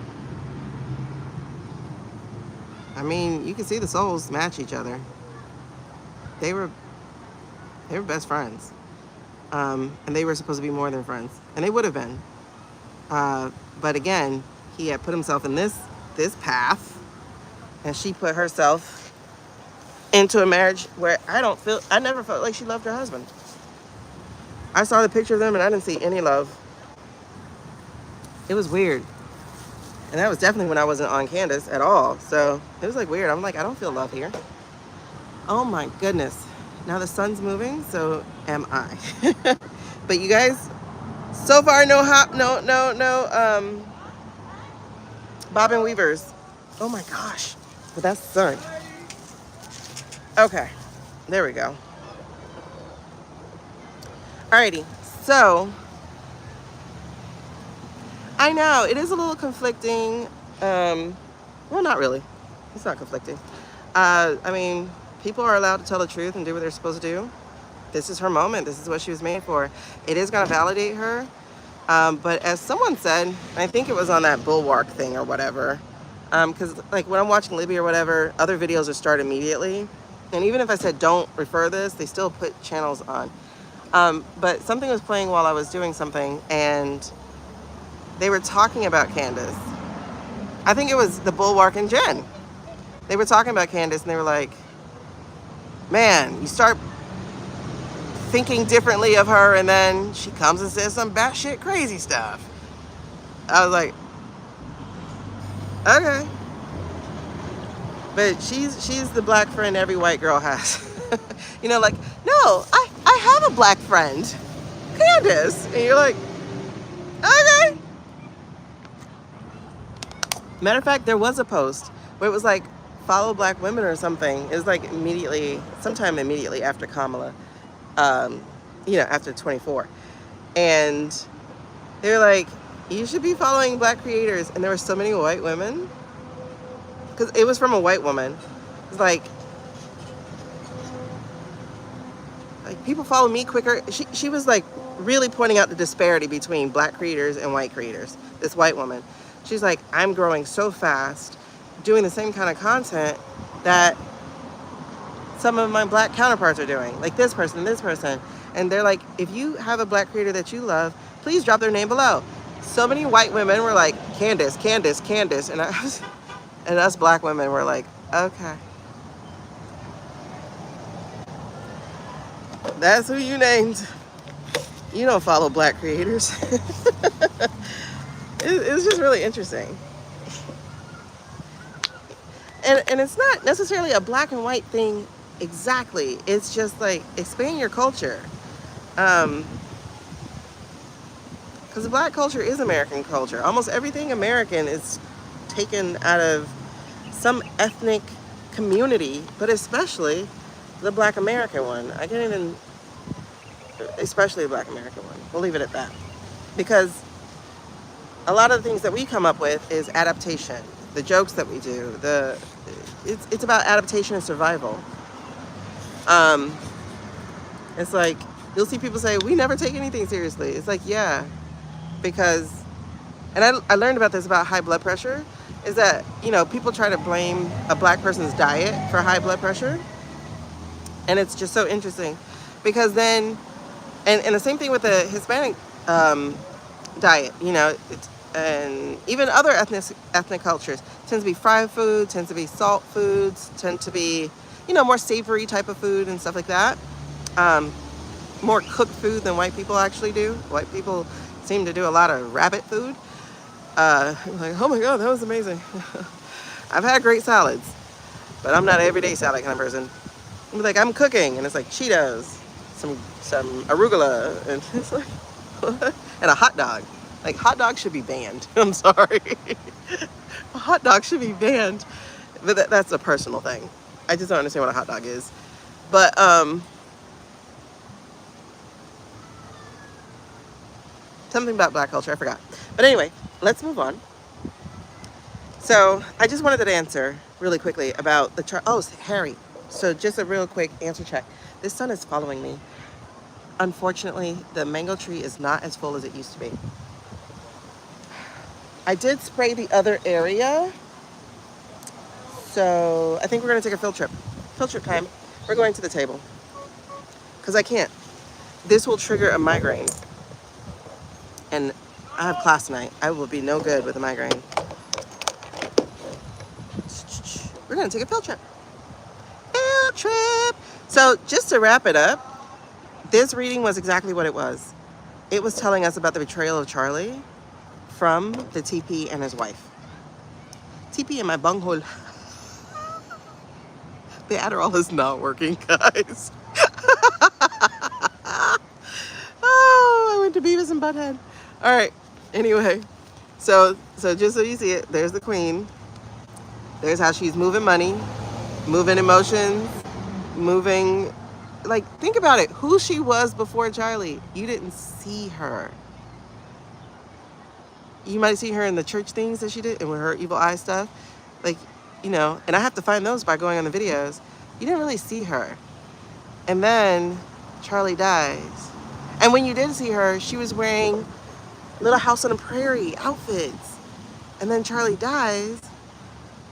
Speaker 1: mean, you can see the souls match each other. They were best friends, and they were supposed to be more than friends, and they would have been. But again, he had put himself in this path, and she put herself into a marriage where I never felt like she loved her husband. I saw the picture of them, and I didn't see any love. It was weird. And that was definitely when I wasn't on Candace at all. So it was like weird. I'm like, I don't feel love here. Oh my goodness. Now the sun's moving, so am I. But you guys, so far no bobbin weavers. Oh my gosh. But that's the sun. Okay. There we go. Alrighty. So I know it is a little conflicting. Well, not really. It's not conflicting. I mean, people are allowed to tell the truth and do what they're supposed to do. This is her moment. This is what she was made for. It is going to validate her. But as someone said, I think it was on that bulwark thing or whatever, because like when I'm watching Libby or whatever, other videos are started immediately. And even if I said don't refer this, they still put channels on. But something was playing while I was doing something, and they were talking about Candace. I think it was the Bulwark and Jen. They were talking about Candace, and they were like, man, you start thinking differently of her, and then she comes and says some batshit crazy stuff. I was like, okay. But she's the black friend every white girl has. You know, like, no, I have a black friend, Candace. And you're like, okay. Matter of fact, there was a post where it was like, follow black women or something. It was like sometime immediately after Kamala, after 24. And they were like, you should be following black creators. And there were so many white women. Because it was from a white woman. It's like people follow me quicker. She was like really pointing out the disparity between black creators and white creators. This white woman. She's like, I'm growing so fast, doing the same kind of content that some of my black counterparts are doing. Like this person. And they're like, if you have a black creator that you love, please drop their name below. So many white women were like, Candace. And us black women were like, okay. That's who you named. You don't follow black creators. It's just really interesting. And it's not necessarily a black and white thing exactly. It's just like expand your culture. Because the black culture is American culture. Almost everything American is taken out of some ethnic community, but especially the black American one. Especially the black American one. We'll leave it at that. Because a lot of the things that we come up with is adaptation. The jokes that we do, it's about adaptation and survival. It's like, you'll see people say, we never take anything seriously. It's like, yeah, because, and I learned about this about high blood pressure, is that, people try to blame a black person's diet for high blood pressure. And it's just so interesting because then, and the same thing with the Hispanic diet, and even other ethnic cultures tends to be fried food, tends to be salt foods, tend to be, more savory type of food and stuff like that. More cooked food than white people actually do. White people seem to do a lot of rabbit food. Like, oh my God, that was amazing. I've had great salads, but I'm not an everyday salad kind of person. I'm like, I'm cooking, and it's like Cheetos, some arugula, and it's like, what? And a hot dog. Like, hot dogs should be banned. I'm sorry. A hot dog should be banned. But that's a personal thing. I just don't understand what a hot dog is. But, something about black culture, I forgot. But anyway, let's move on. So, I just wanted to answer, really quickly about the oh, Harry. So just a real quick answer check. This sun is following me. Unfortunately, the mango tree is not as full as it used to be. I did spray the other area, so I think we're gonna take a field trip. Field trip time. We're going to the table because I can't. This will trigger a migraine, and I have class tonight. I will be no good with a migraine. We're gonna take a field trip. Field trip. So just to wrap it up, this reading was exactly what it was. It was telling us about the betrayal of Charlie from the TP and his wife. TP in my bunghole. The Adderall is not working, guys. Oh, I went to Beavis and Butthead. All right. Anyway, so just so you see it, there's the queen. There's how she's moving money, moving emotions, moving. Like, think about it. Who she was before Charlie. You didn't see her. You might see her in the church things that she did and with her evil eye stuff. Like, you know, and I have to find those by going on the videos. You didn't really see her. And then Charlie dies. And when you did see her, she was wearing Little House on the Prairie outfits. And then Charlie dies,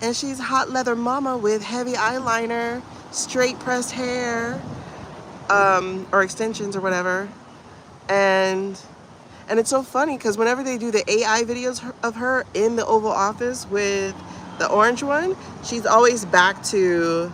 Speaker 1: and she's hot leather mama with heavy eyeliner, straight pressed hair, or extensions or whatever. And it's so funny because whenever they do the AI videos of her in the Oval Office with the orange one, she's always back to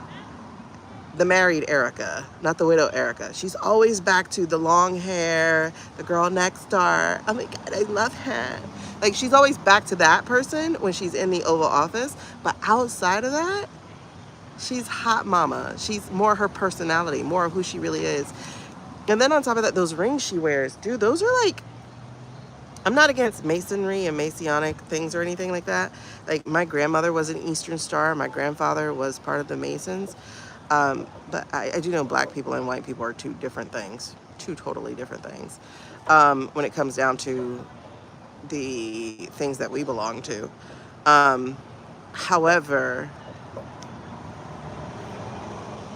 Speaker 1: the married Erica, not the widow Erica. She's always back to the long hair, the girl next door. Oh my God, I love her. Like, she's always back to that person when she's in the Oval Office. But outside of that, she's hot mama. She's more her personality, more of who she really is. And then on top of that, those rings she wears, dude, those are like, I'm not against masonry and Masonic things or anything like that. Like, my grandmother was an Eastern Star. My grandfather was part of the Masons. But I do know black people and white people are two different things, two totally different things, when it comes down to the things that we belong to. However,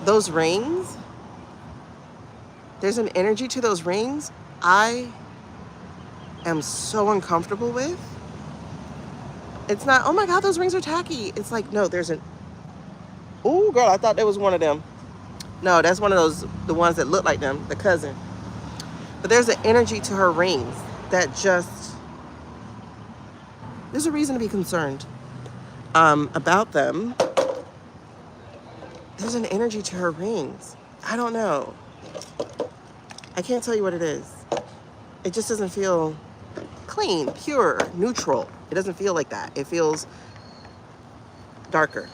Speaker 1: those rings, there's an energy to those rings I am so uncomfortable with. It's not, oh my God, those rings are tacky. It's like, no, there's an, oh girl, I thought that was one of them. No, that's one of those, the ones that look like them, the cousin. But there's an energy to her rings that just, there's a reason to be concerned about them. There's an energy to her rings. I don't know. I can't tell you what it is. It just doesn't feel clean, pure, neutral. It doesn't feel like that. It feels darker.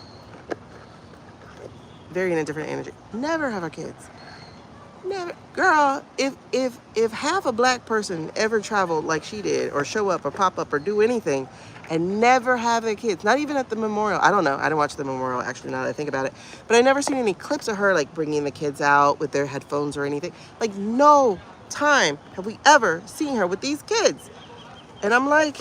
Speaker 1: Very in a different energy. Never have our kids. Never. Girl, if half a black person ever traveled like she did, or show up or pop up or do anything, and never have their kids, not even at the memorial. I don't know. I didn't watch the memorial, actually, now that I think about it. But I never seen any clips of her, like, bringing the kids out with their headphones or anything. Like, no time have we ever seen her with these kids. And I'm like,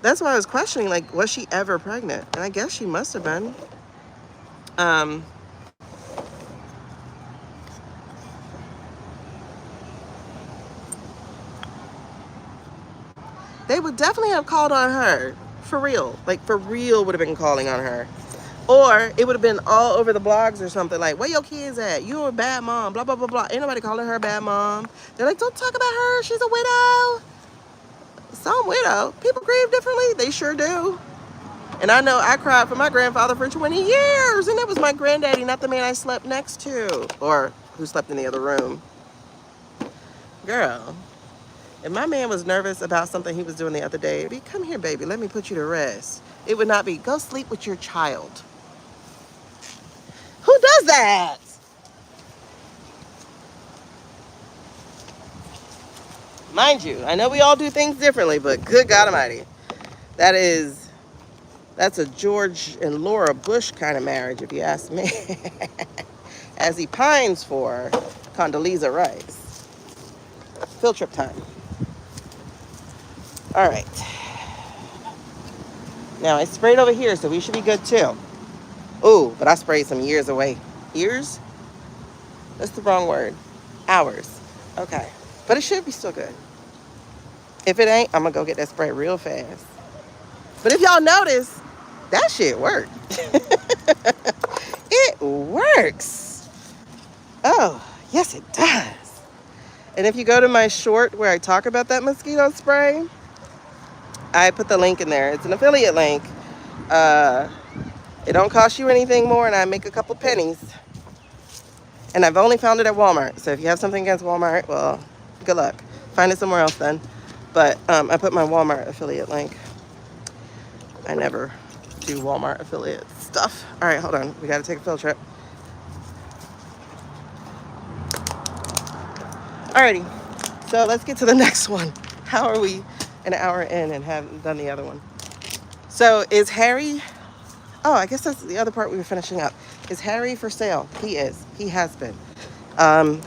Speaker 1: that's why I was questioning, like, was she ever pregnant? And I guess she must have been. They would definitely have called on her, for real. Like, for real would have been calling on her. Or it would have been all over the blogs or something, like, where your kids at? You're a bad mom, blah, blah, blah, blah. Ain't nobody calling her a bad mom. They're like, don't talk about her, she's a widow. Some widow. People grieve differently, they sure do. And I know I cried for my grandfather for 20 years, and that was my granddaddy, not the man I slept next to, or who slept in the other room. Girl. If my man was nervous about something he was doing the other day, it'd be, come here, baby, let me put you to rest. It would not be, go sleep with your child. Who does that? Mind you, I know we all do things differently, but good God Almighty. That's a George and Laura Bush kind of marriage, if you ask me. As he pines for Condoleezza Rice. Field trip time. All right. Now I sprayed over here, so we should be good too. Ooh, but I sprayed some years away. Years? That's the wrong word. Hours. Okay. But it should be still good. If it ain't, I'm gonna go get that spray real fast. But if y'all notice, that shit worked. It works. Oh, yes it does. And if you go to my short where I talk about that mosquito spray, I put the link in there. It's an affiliate link. It don't cost you anything more, and I make a couple pennies. And I've only found it at Walmart. So if you have something against Walmart, well, good luck. Find it somewhere else then. But I put my Walmart affiliate link. I never do Walmart affiliate stuff. All right, hold on. We got to take a field trip. Alrighty. So let's get to the next one. How are we an hour in and haven't done the other one? So is Harry... Oh, I guess that's the other part we were finishing up. Is Harry for sale? He is. He has been.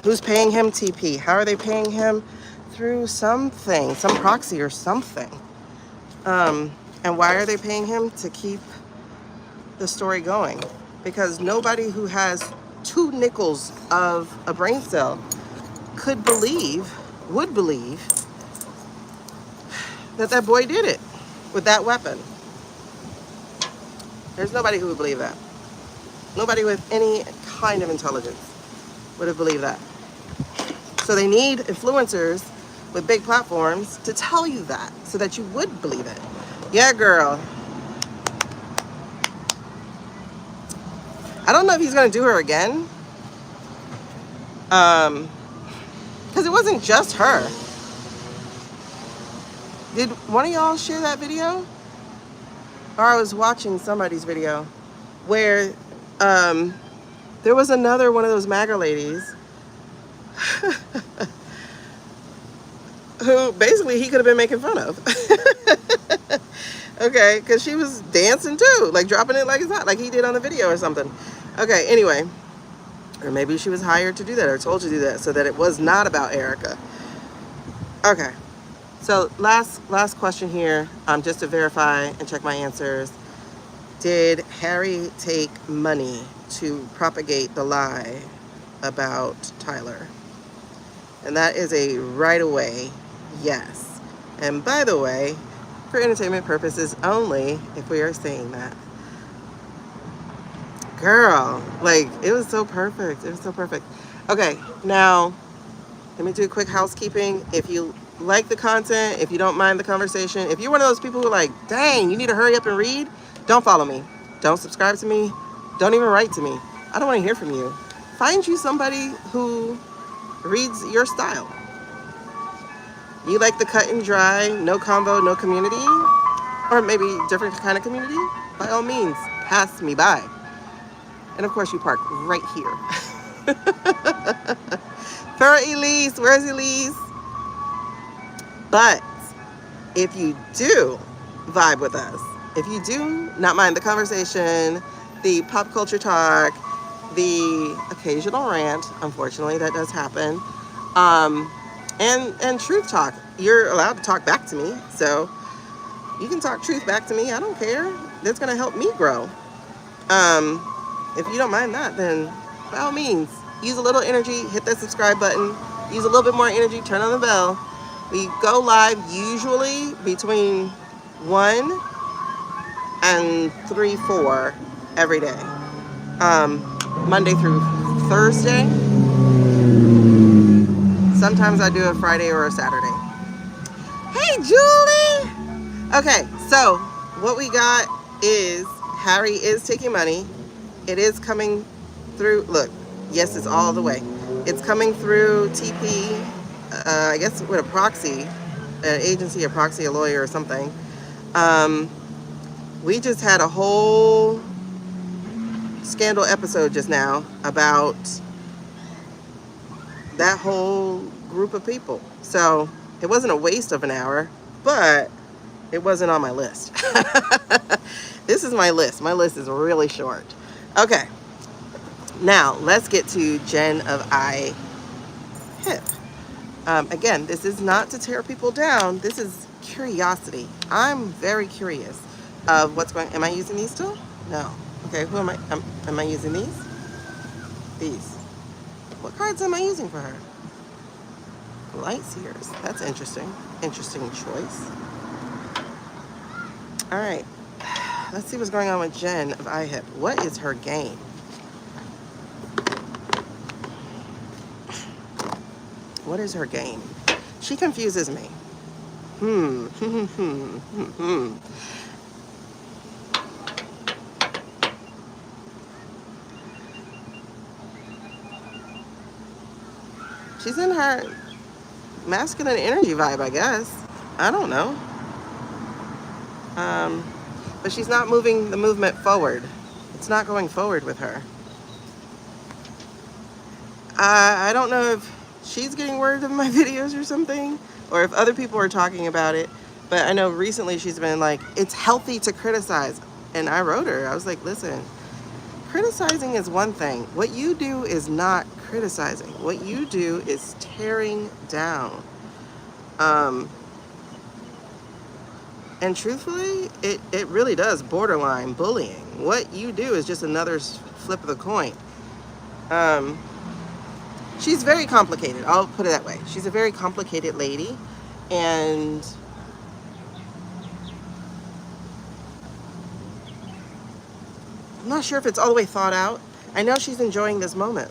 Speaker 1: Who's paying him? TP. How are they paying him? Through something, some proxy or something. And why are they paying him? To keep the story going. Because nobody who has 2 nickels of a brain cell would believe that boy did it with that weapon. There's nobody who would believe that. Nobody with any kind of intelligence would have believed that. So they need influencers with big platforms to tell you that so that you would believe it. Yeah, girl. I don't know if he's going to do her again. Because it wasn't just her. Did one of y'all share that video? Or I was watching somebody's video where there was another one of those MAGA ladies who basically he could have been making fun of. Okay, because she was dancing too, like dropping it like it's hot, like he did on the video or something. Okay, anyway. Or maybe she was hired to do that or told to do that so that it was not about Erica. Okay. So last question here, just to verify and check my answers. Did Harry take money to propagate the lie about Tyler? And that is a right away yes. And by the way, for entertainment purposes only, if we are saying that. Girl, like, it was so perfect. It was so perfect. Okay, now, let me do a quick housekeeping. If you like the content, if you don't mind the conversation, if you're one of those people who are like, dang, you need to hurry up and read, don't follow me. Don't subscribe to me. Don't even write to me. I don't want to hear from you. Find you somebody who reads your style. You like the cut and dry, no convo, no community, or maybe different kind of community? By all means, pass me by. And of course, you park right here. For Elise, where's Elise? But if you do vibe with us, if you do not mind the conversation, the pop culture talk, the occasional rant, unfortunately that does happen, and truth talk, you're allowed to talk back to me. So you can talk truth back to me. I don't care. That's gonna help me grow. If you don't mind that, then by all means, use a little energy, hit that subscribe button, use a little bit more energy, turn on the bell. We go live usually between 1 and 3, 4 every day. Monday through Thursday. Sometimes I do a Friday or a Saturday. Hey, Julie! Okay, so what we got is Harry is taking money. It is coming through, look, yes, it's all the way. It's coming through TP, I guess with a proxy, an agency, a proxy, a lawyer or something. We just had a whole scandal episode just now about that whole group of people. So it wasn't a waste of an hour, but it wasn't on my list. This is my list. My list is really short. Okay, now let's get to Jen of I Hip. Again, this is not to tear people down. This is curiosity. I'm very curious. of what's going. Am I using these still? No. Okay, who am I? Am I using these? These. What cards am I using for her? Light Seers. That's interesting. Interesting choice. All right. Let's see what's going on with Jen of IHIP. What is her game? What is her game? She confuses me. She's in her masculine energy vibe, I guess. I don't know. But she's not moving the movement forward. It's not going forward with her. I don't know if she's getting word of my videos or something, or if other people are talking about it. But I know recently she's been like, it's healthy to criticize. And I wrote her, I was like, listen, criticizing is one thing. What you do is not criticizing. What you do is tearing down. And truthfully, it really does borderline bullying. What you do is just another flip of the coin. She's very complicated. I'll put it that way. She's a very complicated lady. And I'm not sure if it's all the way thought out. I know she's enjoying this moment,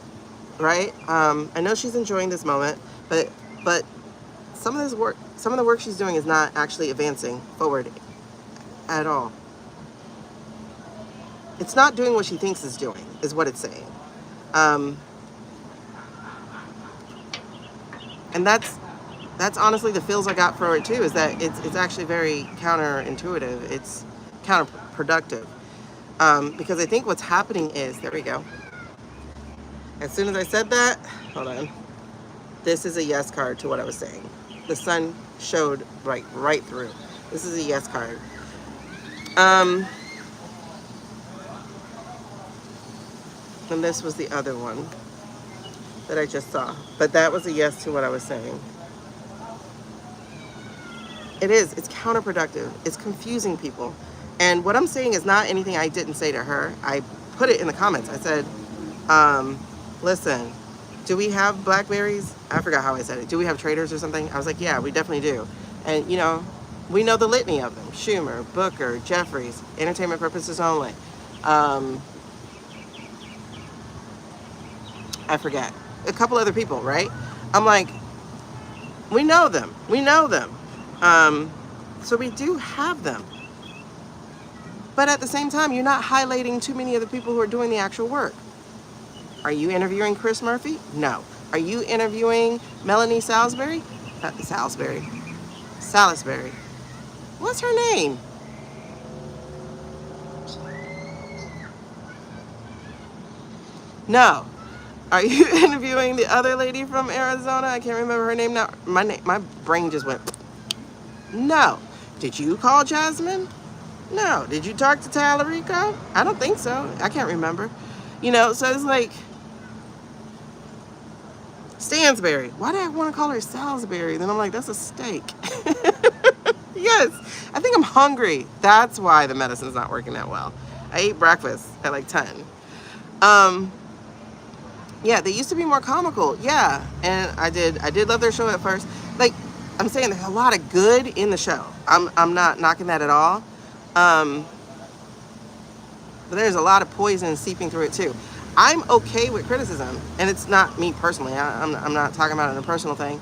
Speaker 1: right? I know she's enjoying this moment, but some of the work she's doing is not actually advancing forward at all. It's not doing what she thinks it's doing, is what it's saying. And that's honestly the feels I got for it too, is that it's actually very counterintuitive. It's counterproductive. Because I think what's happening is, there we go. As soon as I said that, hold on. This is a yes card to what I was saying. The sun showed right through. This is a yes card. And this was the other one that I just saw. But that was a yes to what I was saying. It is. It's counterproductive. It's confusing people. And what I'm saying is not anything I didn't say to her. I put it in the comments. I said, listen, do we have blackberries? I forgot how I said it. Do we have traders or something? I was like, yeah, we definitely do. And, you know, we know the litany of them. Schumer, Booker, Jeffries, entertainment purposes only. I forget. A couple other people, right? I'm like, we know them. We know them. So we do have them. But at the same time, you're not highlighting too many of the people who are doing the actual work. Are you interviewing Chris Murphy? No. Are you interviewing Melanie Salisbury? Salisbury. What's her name? No. Are you interviewing the other lady from Arizona? I can't remember her name now. My brain just went. No. Did you call Jasmine? No. Did you talk to Tallarico? I don't think so. I can't remember. You know, so it's like Stansberry. Why did I want to call her Salisbury? Then I'm like, that's a steak. Yes. I think I'm hungry. That's why the medicine's not working that well. I ate breakfast at like 10. Yeah, they used to be more comical. Yeah. And I did love their show at first. Like, I'm saying there's a lot of good in the show. I'm not knocking that at all. But there's a lot of poison seeping through it too. I'm okay with criticism, and it's not me personally. I'm not talking about it in a personal thing.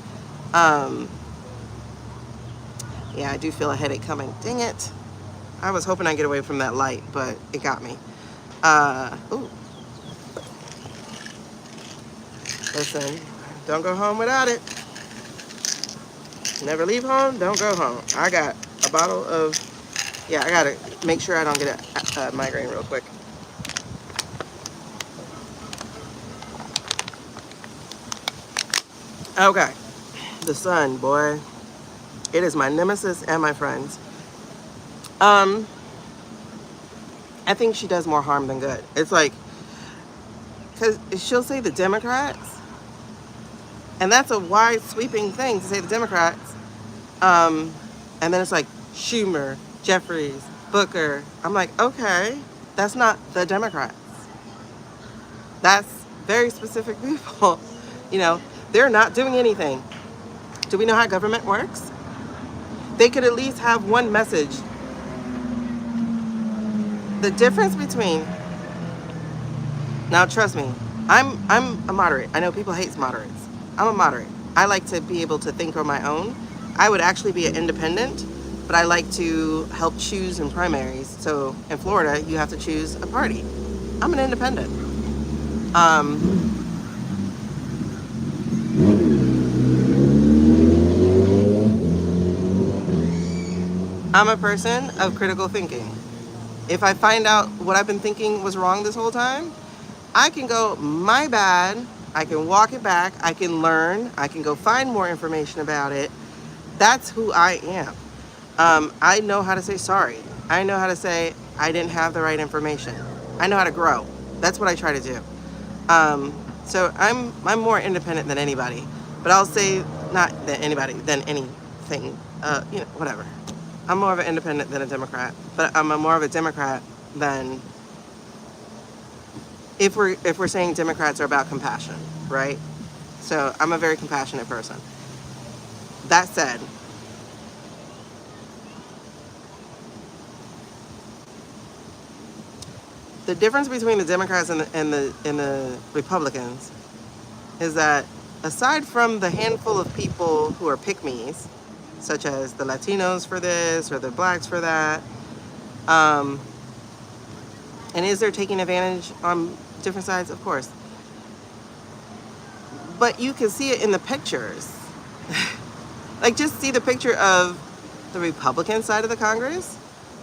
Speaker 1: Yeah, I do feel a headache coming. Dang it. I was hoping I'd get away from that light, but it got me. Ooh. Listen, don't go home without it. Never leave home, don't go home. I got a bottle of, yeah, I gotta make sure I don't get a migraine real quick. Okay, the sun, boy. It is my nemesis and my friends. I think she does more harm than good. It's like, because she'll say the Democrats, and that's a wide sweeping thing to say the Democrats. And then it's like Schumer, Jeffries, Booker. I'm like, okay, that's not the Democrats. That's very specific people. You know, they're not doing anything. Do we know how government works? They could at least have one message. The difference between, now trust me, I'm a moderate. I know people hate moderates. I'm a moderate. I like to be able to think on my own. I would actually be an independent, but I like to help choose in primaries. So in Florida, you have to choose a party. I'm an independent. I'm a person of critical thinking. If I find out what I've been thinking was wrong this whole time, I can go, my bad. I can walk it back. I can learn. I can go find more information about it. That's who I am. I know how to say sorry. I know how to say I didn't have the right information. I know how to grow. That's what I try to do. So I'm more independent than anybody, but I'll say not than anybody, than anything. Whatever. I'm more of an independent than a Democrat, but I'm more of a Democrat than if we're saying Democrats are about compassion, right? So I'm a very compassionate person. That said, the difference between the Democrats and the Republicans is that aside from the handful of people who are pick-me's, such as the Latinos for this or the blacks for that, and is there taking advantage on different sides? Of course. But you can see it in the pictures. Like, just see the picture of the Republican side of the Congress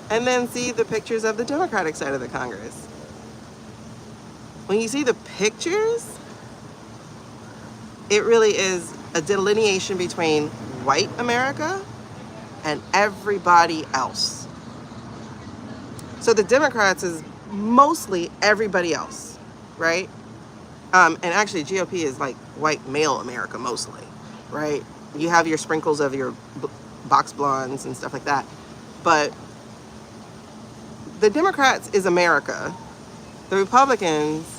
Speaker 1: and then see the pictures of the Democratic side of the Congress. When you see the pictures, it really is a delineation between white America and everybody else. So the Democrats is mostly everybody else, right? And actually GOP is like white male America mostly, right? You have your sprinkles of your box blondes and stuff like that. But the Democrats is America. The Republicans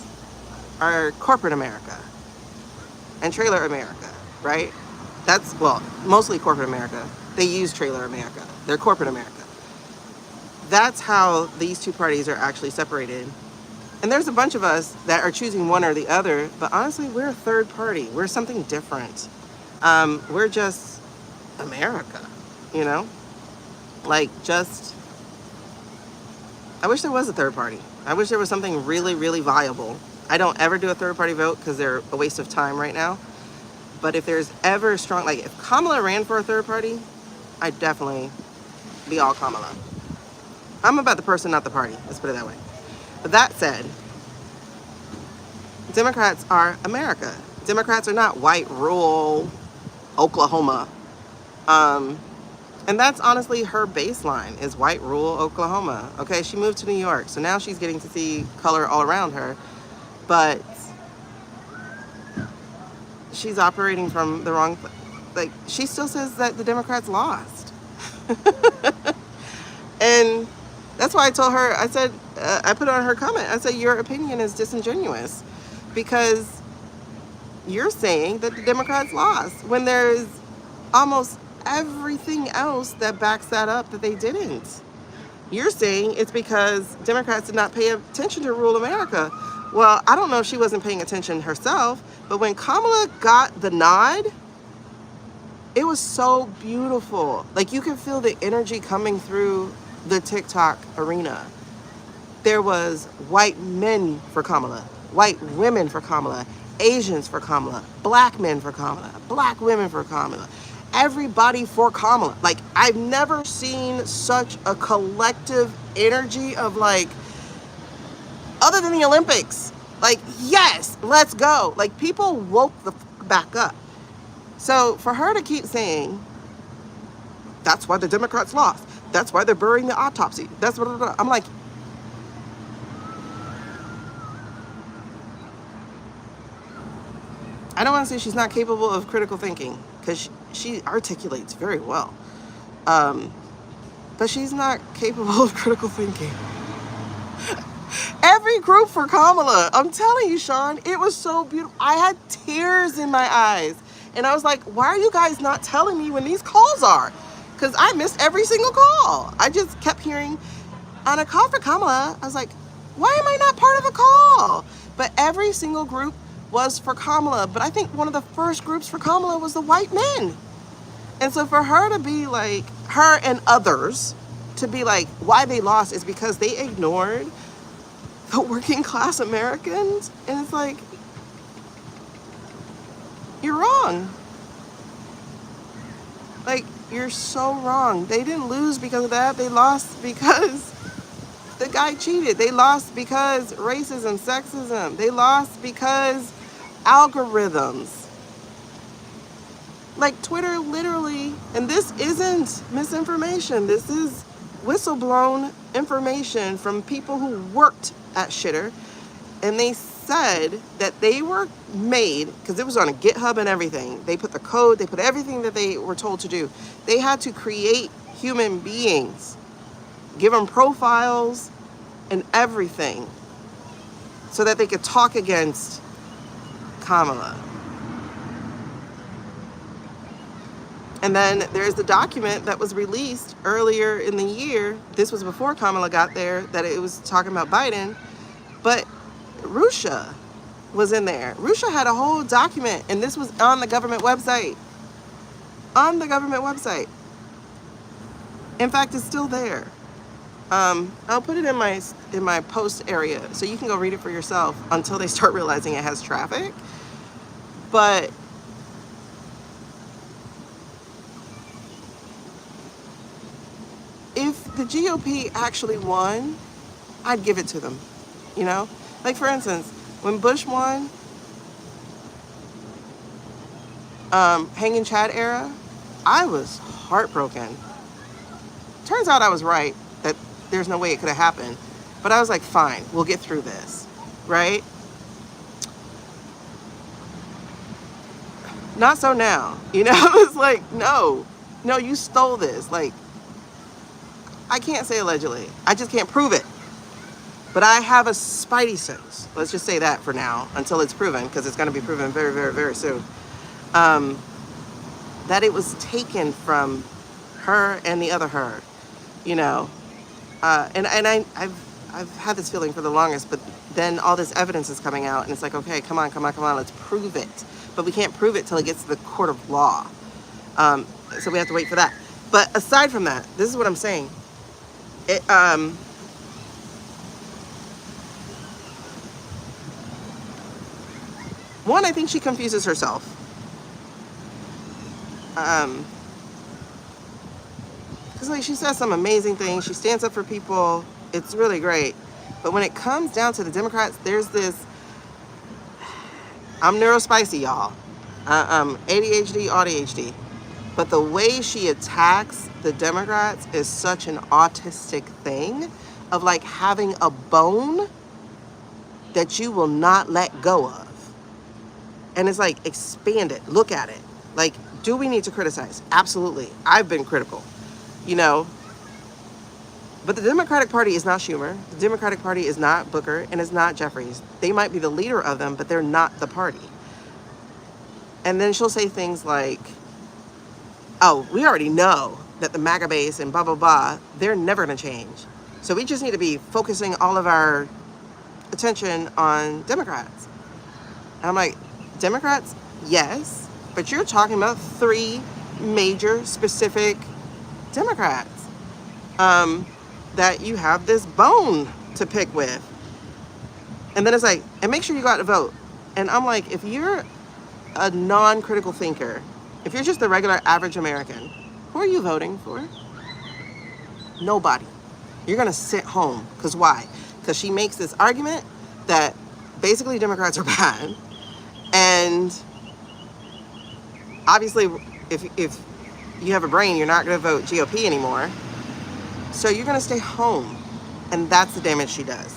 Speaker 1: are corporate America and trailer America, right? That's, well, mostly corporate America. They use trailer America. They're corporate America. That's how these two parties are actually separated. And there's a bunch of us that are choosing one or the other, but honestly, we're a third party. We're something different. We're just America, you know? Like, just, I wish there was a third party. I wish there was something really, really viable. I don't ever do a third party vote because they're a waste of time right now. But if there's ever a strong, like if Kamala ran for a third party, I'd definitely be all Kamala. I'm about the person, not the party. Let's put it that way. But that said, Democrats are America. Democrats are not white, rural Oklahoma. And that's honestly her baseline, is white, rural Oklahoma. Okay, she moved to New York, so now she's getting to see color all around her. But she's operating from the wrong, like, she still says that the Democrats lost. And that's why I told her, I said, I put on her comment, I said, your opinion is disingenuous because you're saying that the Democrats lost when there's almost everything else that backs that up that they didn't. You're saying it's because Democrats did not pay attention to rural America. Well, I don't know if she wasn't paying attention herself, but when Kamala got the nod, it was so beautiful. Like, you could feel the energy coming through the TikTok arena. There was white men for Kamala, white women for Kamala, Asians for Kamala, black men for Kamala, black women for Kamala, everybody for Kamala. Like, I've never seen such a collective energy of, like, other than the Olympics. Like, yes, let's go. Like, people woke the back up. So for her to keep saying, that's why the Democrats lost, that's why they're burying the autopsy, that's what I'm like, I don't want to say she's not capable of critical thinking, because she articulates very well. but she's not capable of critical thinking. Every group for Kamala, I'm telling you, Sean, it was so beautiful. I had tears in my eyes. And I was like, why are you guys not telling me when these calls are? Because I missed every single call. I just kept hearing, on a call for Kamala, I was like, why am I not part of the call? But every single group was for Kamala. But I think one of the first groups for Kamala was the white men. And so for her to be like, her and others, to be like, why they lost is because they ignored the working class Americans. And it's like, you're wrong. Like, you're so wrong. They didn't lose because of that. They lost because the guy cheated. They lost because racism, sexism. They lost because algorithms. Like Twitter literally, and this isn't misinformation. This is whistleblown information from people who worked at Shitter. And they said that they were made, because it was on a GitHub and everything. They put the code, they put everything that they were told to do. They had to create human beings, give them profiles and everything so that they could talk against Kamala. And then there's the document that was released earlier in the year. This was before Kamala got there, that it was talking about Biden. But Russia was in there. Russia had a whole document, and this was on the government website. On the government website. In fact, it's still there. I'll put it in my post area so you can go read it for yourself until they start realizing it has traffic. But if the GOP actually won, I'd give it to them. You know? Like, for instance, when Bush won, hanging Chad era, I was heartbroken. Turns out I was right, that there's no way it could have happened. But I was like, fine, we'll get through this, right? Not so now, you know? It's like, no, you stole this. Like, I can't say allegedly. I just can't prove it. But I have a spidey sense, let's just say that for now, until it's proven, because it's going to be proven very, very, very soon, that it was taken from her and the other her, you know. And I've had this feeling for the longest, but then all this evidence is coming out, and it's like, okay, come on, let's prove it. But we can't prove it till it gets to the court of law. So we have to wait for that. But aside from that, this is what I'm saying. One, I think she confuses herself. Because like she says some amazing things. She stands up for people. It's really great. But when it comes down to the Democrats, there's this, I'm neurospicy, y'all. ADHD, ADHD. But the way she attacks the Democrats is such an autistic thing of like having a bone that you will not let go of. And it's like, expand it, look at it. Like, do we need to criticize? Absolutely. I've been critical, you know. But the Democratic Party is not Schumer. The Democratic Party is not Booker, and it's not Jeffries. They might be the leader of them, but they're not the party. And then she'll say things like, oh, we already know that the MAGA base and blah, blah, blah, they're never going to change. So we just need to be focusing all of our attention on Democrats. And I'm like, Democrats, yes, but you're talking about 3 major specific Democrats that you have this bone to pick with. And then it's like, and make sure you go out to vote. And I'm like, if you're a non-critical thinker, if you're just the regular average American, who are you voting for? Nobody. You're going to sit home. Because why? Because she makes this argument that basically Democrats are bad. And obviously, if you have a brain, you're not going to vote GOP anymore. So you're going to stay home. And that's the damage she does.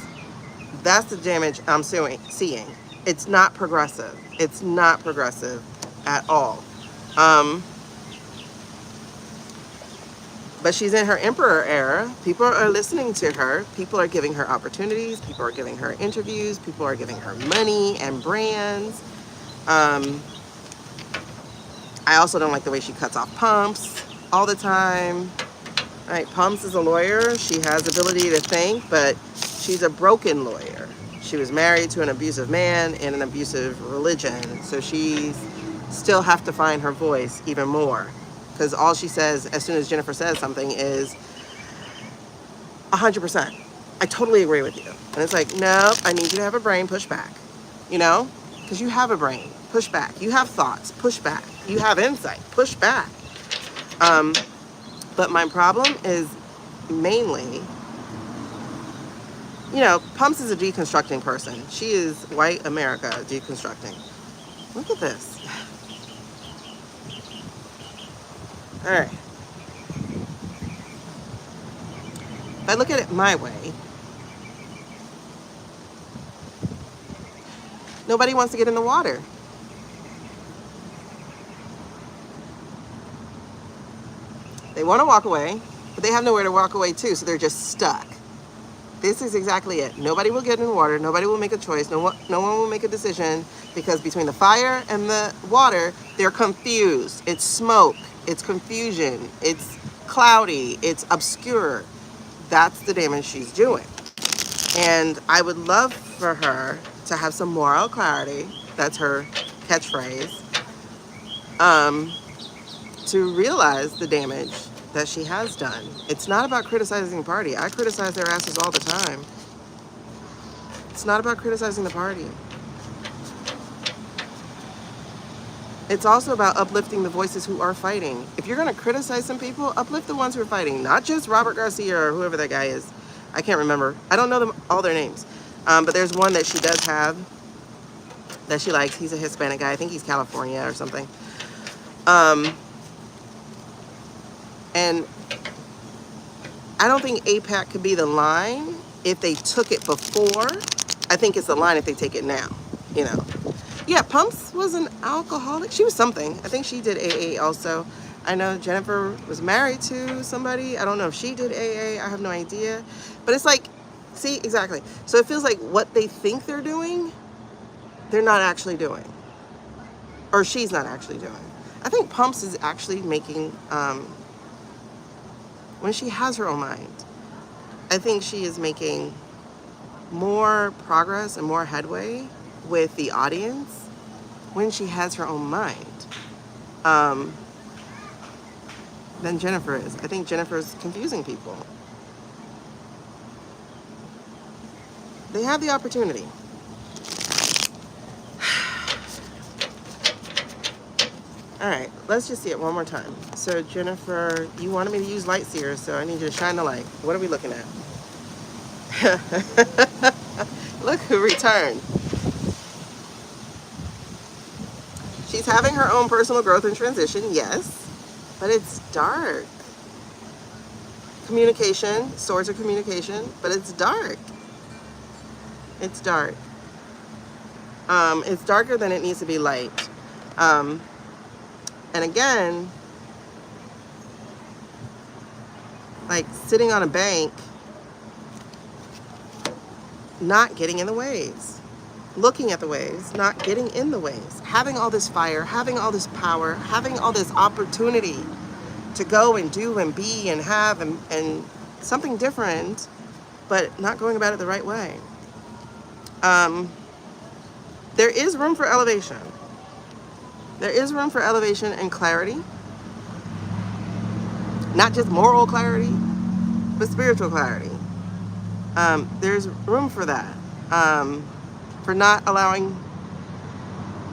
Speaker 1: That's the damage I'm seeing. It's not progressive. It's not progressive at all. But she's in her emperor era. People are listening to her. People are giving her opportunities. People are giving her interviews. People are giving her money and brands. Um, I also don't like the way she cuts off Pumps all the time. Right, Pumps is a lawyer. She has ability to think, but she's a broken lawyer. She was married to an abusive man in an abusive religion, so she's still have to find her voice even more. Because all she says as soon as Jennifer says something is 100%. I totally agree with you. And it's like, nope, I need you to have a brain, push back. You know? Because you have a brain, push back. You have thoughts, push back. You have insight, push back. But my problem is mainly, you know, Pumps is a deconstructing person. She is white America deconstructing. Look at this. All right. If I look at it my way, nobody wants to get in the water. They want to walk away, but they have nowhere to walk away to, so they're just stuck. This is exactly it. Nobody will get in the water. Nobody will make a choice. No one will make a decision, because between the fire and the water, they're confused. It's smoke. It's confusion. It's cloudy. It's obscure. That's the damage she's doing. And I would love for her to have some moral clarity. That's her catchphrase. To realize the damage that she has done. It's not about criticizing the party. I criticize their asses all the time. It's not about criticizing the party. It's also about uplifting the voices who are fighting. If you're going to criticize some people, uplift the ones who are fighting, not just Robert Garcia or whoever that guy is. I can't remember. I don't know them all their names. But there's one that she does have that she likes. He's a Hispanic guy. I think he's California or something. And I don't think APAC could be the line if they took it before. I think it's the line if they take it now, you know. Yeah, Pumps was an alcoholic. She was something. I think she did AA also. I know Jennifer was married to somebody. I don't know if she did AA. I have no idea. But it's like, see, exactly. So it feels like what they think they're doing, they're not actually doing. Or she's not actually doing. I think Pumps is actually making, when she has her own mind, I think she is making more progress and more headway with the audience when she has her own mind than Jennifer is. I think Jennifer's confusing people. They have the opportunity. All right, let's just see it one more time. So Jennifer, you wanted me to use light seers, so I need you to shine the light. What are we looking at? Look who returned. She's having her own personal growth and transition, yes, but it's dark. Communication, swords of communication, but it's dark. It's dark. It's darker than it needs to be light. And again, like sitting on a bank, not getting in the waves, looking at the waves, not getting in the waves, having all this fire, having all this power, having all this opportunity to go and do and be and have and something different, but not going about it the right way. There is room for elevation. There is room for elevation and clarity. Not just moral clarity, but spiritual clarity. There's room for that. For not allowing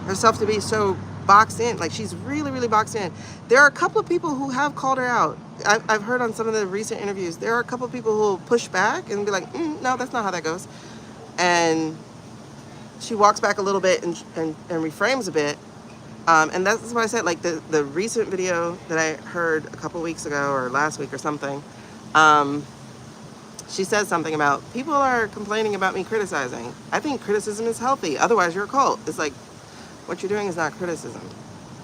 Speaker 1: herself to be so boxed in. Like, she's really, really boxed in. There are a couple of people who have called her out. I've heard on some of the recent interviews, there are a couple of people who will push back and be like, no, that's not how that goes. And she walks back a little bit and reframes a bit. And that's what I said, like the recent video that I heard a couple weeks ago or last week or something, she said something about people are complaining about me criticizing. I think criticism is healthy. Otherwise, you're a cult. It's like, what you're doing is not criticism.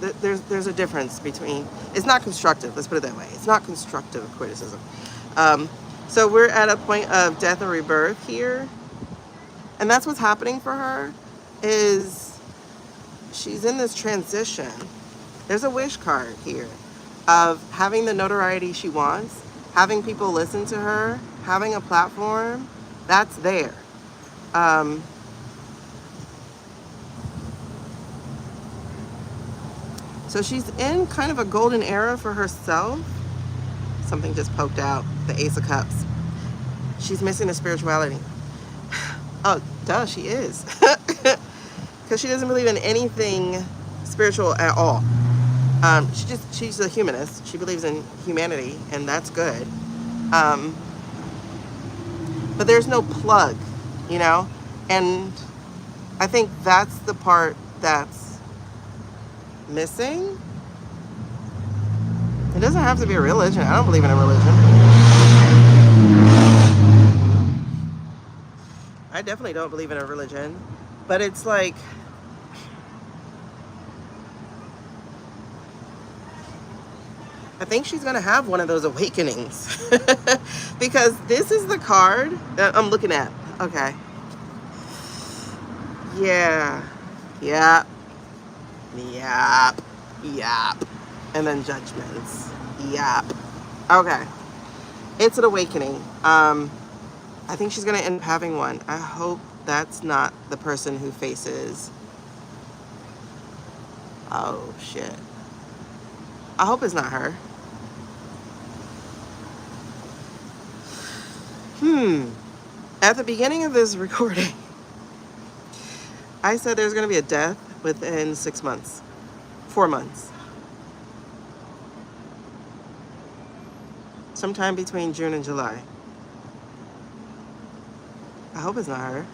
Speaker 1: there's a difference between, it's not constructive, let's put it that way. It's not constructive criticism. So we're at a point of death and rebirth here. And that's what's happening for her, is she's in this transition. There's a wish card here of having the notoriety she wants, having people listen to her, having a platform. That's there. So she's in kind of a golden era for herself. Something just poked out, the Ace of Cups. She's missing the spirituality. Oh, duh, she is. Because she doesn't believe in anything spiritual at all. She's a humanist. She believes in humanity, and that's good. But there's no plug, you know? And I think that's the part that's missing. It doesn't have to be a religion. I don't believe in a religion. I definitely don't believe in a religion. But it's like, I think she's going to have one of those awakenings. Because this is the card that I'm looking at. Okay. Yeah. Yep. Yep. Yep. And then judgments. Yep. Okay. It's an awakening. I think she's going to end up having one. I hope that's not the person who faces... Oh, shit. I hope it's not her. At the beginning of this recording, I said there's going to be a death within 6 months. 4 months. Sometime between June and July. I hope it's not her.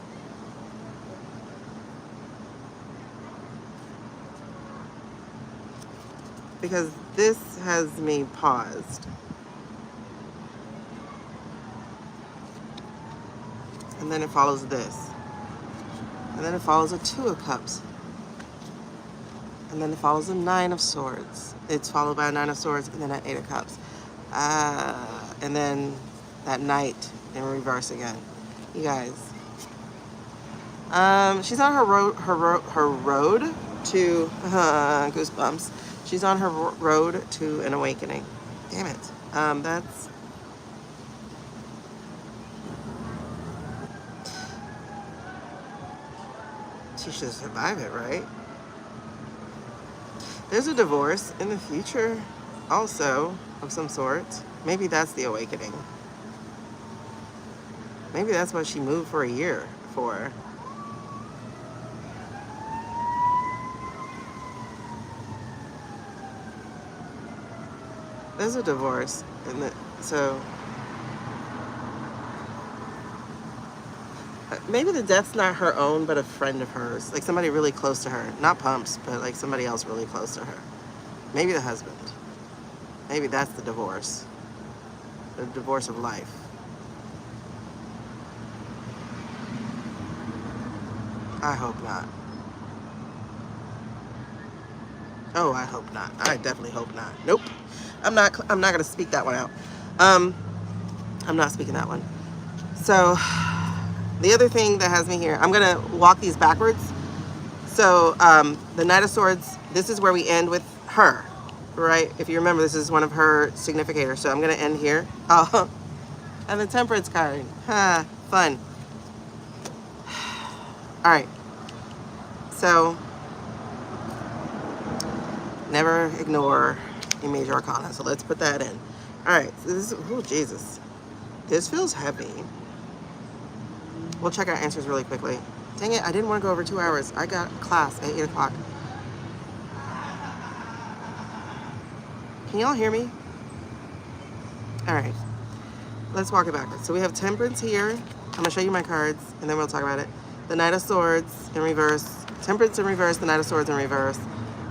Speaker 1: Because this has me paused. And then it follows this. And then it follows a 2 of Cups. And then it follows a 9 of Swords. It's followed by a 9 of Swords and then an 8 of Cups. And then that Knight in reverse again. You guys. She's on her road to goosebumps. She's on her road to an awakening. Damn it. That's... She should survive it, right? There's a divorce in the future also of some sort. Maybe that's the awakening. Maybe that's what she moved for a year for. There's a divorce in the... So... Maybe the death's not her own, but a friend of hers. Like somebody really close to her. Not Pumps, but like somebody else really close to her. Maybe the husband. Maybe that's the divorce. The divorce of life. I hope not. Oh, I hope not. I definitely hope not. Nope. I'm not going to speak that one out. I'm not speaking that one. So... The other thing that has me here, I'm going to walk these backwards. So the Knight of Swords, this is where we end with her, right? If you remember, this is one of her significators. So I'm going to end here. Oh, and the Temperance card. Fun. All right. So never ignore a major arcana. So let's put that in. All right. So this is, oh, Jesus. This feels heavy. We'll check our answers really quickly. Dang it, I didn't want to go over 2 hours. I got class at 8 o'clock. Can y'all hear me? All right, let's walk it backwards. So we have Temperance here. I'm gonna show you my cards and then we'll talk about it. The Knight of Swords in reverse, Temperance in reverse, the Knight of Swords in reverse,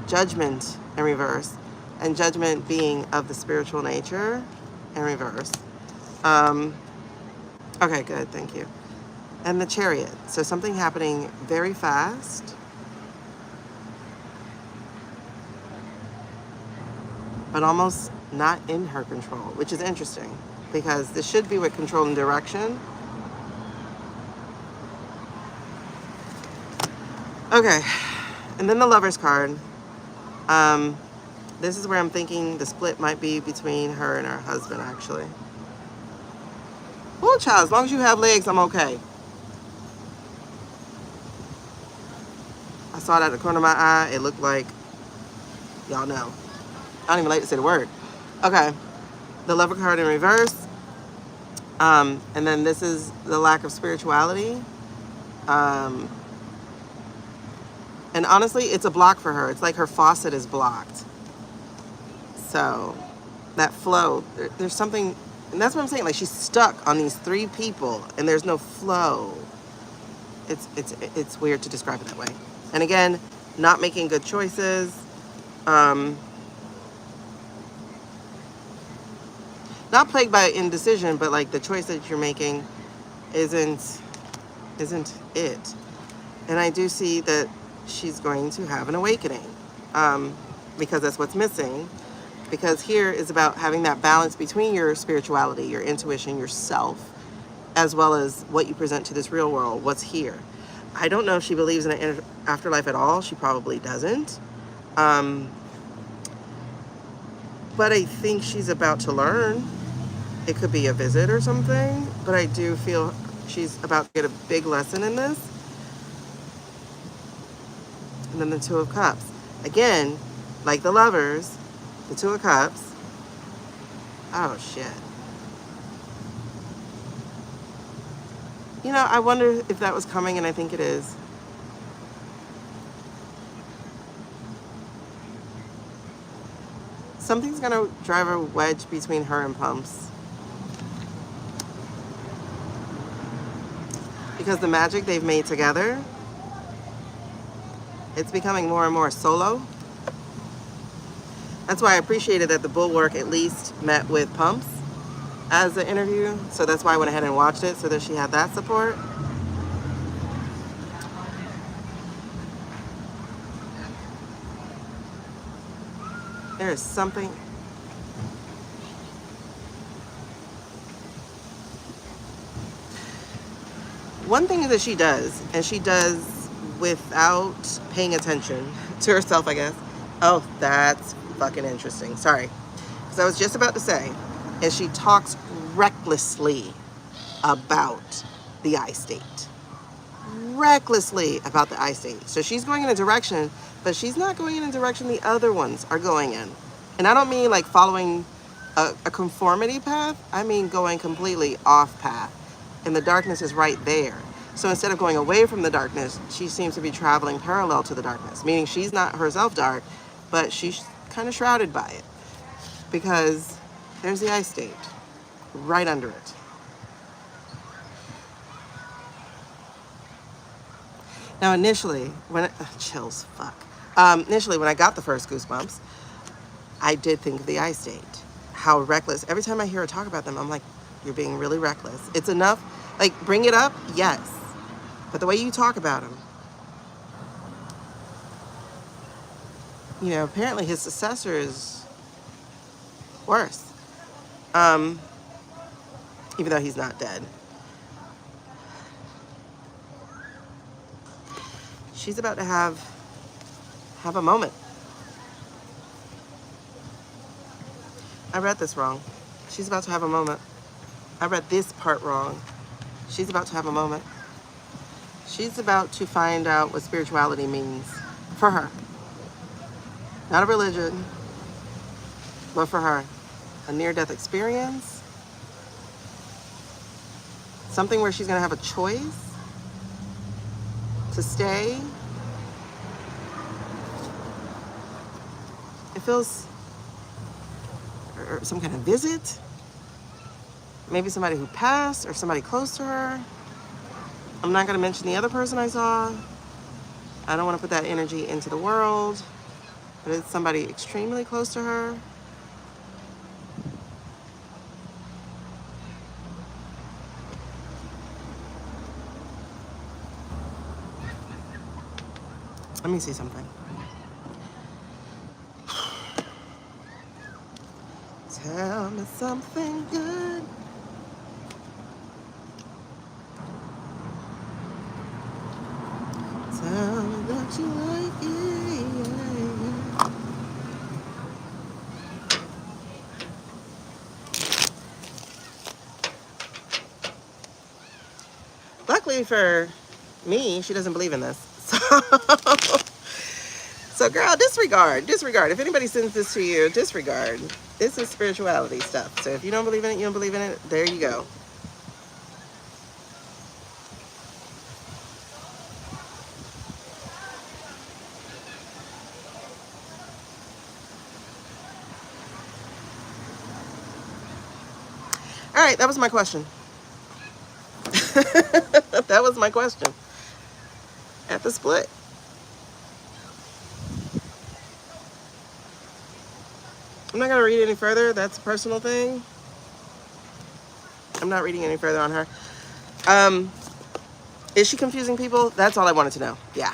Speaker 1: Judgment in reverse, and Judgment being of the spiritual nature in reverse. Okay, good, thank you. And the Chariot. So something happening very fast. but almost not in her control, which is interesting because this should be with control and direction. Okay, and then the Lover's card. This is where I'm thinking the split might be between her and her husband, actually. Well, child, as long as you have legs, I'm okay. I saw it out the corner of my eye. It looked like, y'all know. I don't even like to say the word. Okay, the Lover card in reverse. And then this is the lack of spirituality. And honestly, it's a block for her. It's like her faucet is blocked. So that flow, there's something, and that's what I'm saying. Like, she's stuck on these 3 people, and there's no flow. It's weird to describe it that way. And again, not making good choices. Not plagued by indecision, but like the choice that you're making isn't it. And I do see that she's going to have an awakening, because that's what's missing. Because here is about having that balance between your spirituality, your intuition, yourself, as well as what you present to this real world, what's here. I don't know if she believes in an afterlife at all. She probably doesn't. But I think she's about to learn. It could be a visit or something, but I do feel she's about to get a big lesson in this. And then the Two of Cups. Again, like the Lovers, the Two of Cups. Oh, shit. You know, I wonder if that was coming, and I think it is. Something's going to drive a wedge between her and Pumps. Because the magic they've made together, it's becoming more and more solo. That's why I appreciated that the Bulwark at least met with Pumps as an interview. So that's why I went ahead and watched it, so that she had that support. There is something. One thing that she does, and she does without paying attention to herself, I guess. Oh, that's fucking interesting. Sorry. Because I was just about to say, and she talks recklessly about the I state. Recklessly about the I state. So she's going in a direction, but she's not going in a direction the other ones are going in. And I don't mean like following a conformity path. I mean going completely off path. And the darkness is right there. So instead of going away from the darkness, she seems to be traveling parallel to the darkness, meaning she's not herself dark, but she's kind of shrouded by it. Because there's the I state right under it. Now initially, when chills, fuck. Initially, when I got the first goosebumps, I did think of the I state. How reckless. Every time I hear her talk about them, I'm like, you're being really reckless. It's enough. Like, bring it up, yes. But the way you talk about him, you know, apparently his successor is worse. Even though he's not dead. She's about to have a moment. I read this wrong. She's about to have a moment. I read this part wrong. She's about to have a moment. She's about to find out what spirituality means for her. Not a religion, but for her. A near-death experience. Something where she's going to have a choice to stay. It feels, or some kind of visit. Maybe somebody who passed or somebody close to her. I'm not going to mention the other person I saw. I don't want to put that energy into the world. But it's somebody extremely close to her. Let me see something. Tell me something good. Tell me that you like it. Yeah. Luckily for me, she doesn't believe in this. So girl, disregard. If anybody sends this to you, disregard. This is spirituality stuff. So if you don't believe in it, you don't believe in it. There you go. All right, that was my question. That was my question at the split. I'm not going to read any further. That's a personal thing. I'm not reading any further on her. Is she confusing people? That's all I wanted to know. Yeah.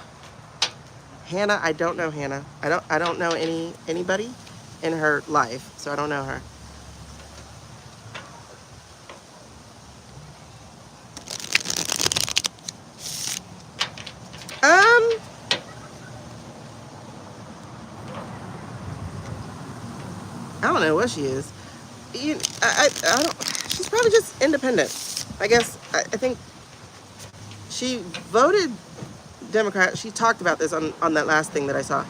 Speaker 1: Hannah, I don't know Hannah. I don't know anybody in her life, so I don't know her. I don't know what she is. I don't. She's probably just independent. I guess. I think she voted Democrat. She talked about this on that last thing that I saw.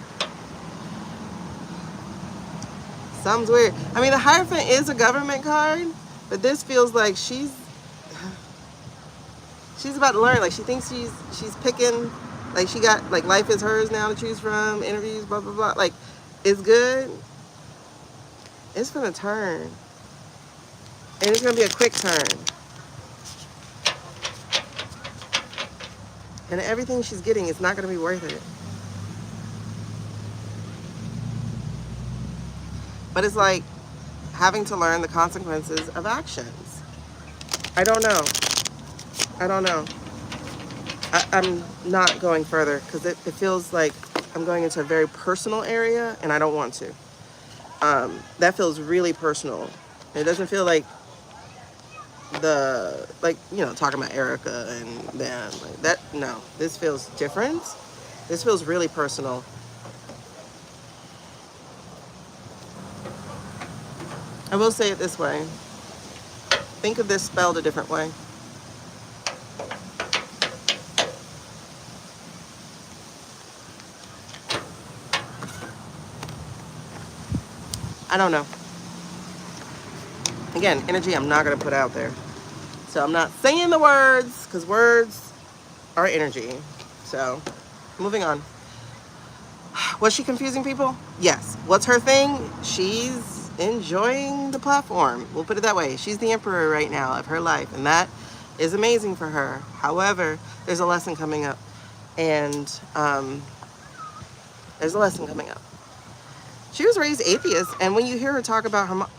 Speaker 1: Sounds weird. I mean, the Hierophant is a government card, but this feels like she's about to learn. Like she thinks she's picking. Like she got like life is hers now to choose from. Interviews, blah blah blah. Like it's good. It's gonna turn, and it's gonna be a quick turn. And everything she's getting is not gonna be worth it. But it's like having to learn the consequences of actions. I don't know. I'm not going further because it feels like I'm going into a very personal area and I don't want to. That feels really personal. It doesn't feel like talking about Erica and them like that. No, this feels different. This feels really personal. I will say it this way. Think of this spelled a different way. I don't know. Again, energy I'm not going to put out there. So I'm not saying the words because words are energy. So moving on. Was she confusing people? Yes. What's her thing? She's enjoying the platform. We'll put it that way. She's the emperor right now of her life, and that is amazing for her. However, there's a lesson coming up. And there's a lesson coming up. She was raised atheist, and when you hear her talk about her mom,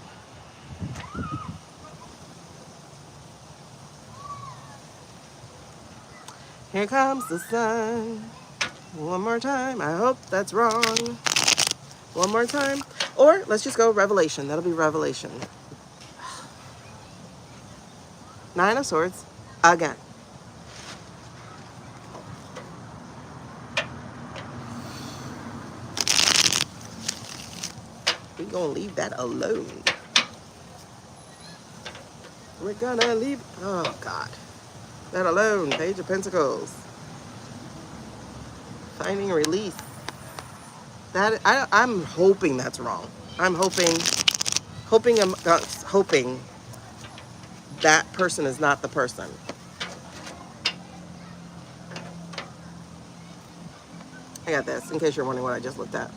Speaker 1: here comes the sun. One more time. I hope that's wrong. One more time. Or let's just go Revelation. That'll be Revelation. Nine of Swords. Again. We're going to leave that alone. We're going to leave... Oh, God. That alone. Page of Pentacles. Finding release. I'm hoping that's wrong. I'm hoping that person is not the person. I got this, in case you're wondering what I just looked at.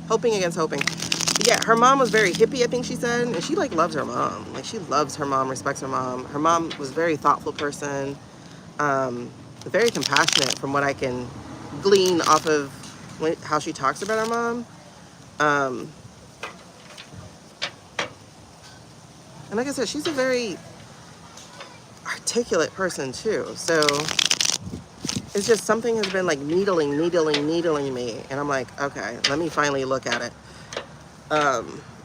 Speaker 1: Hoping against hoping. Yeah, her mom was very hippie, I think she said, and she like loves her mom. Like she loves her mom, respects her mom. Her mom was a very thoughtful person, very compassionate from what I can glean off of how she talks about her mom. And like I said, she's a very articulate person too. So it's just something has been like needling me. And I'm like, okay, let me finally look at it.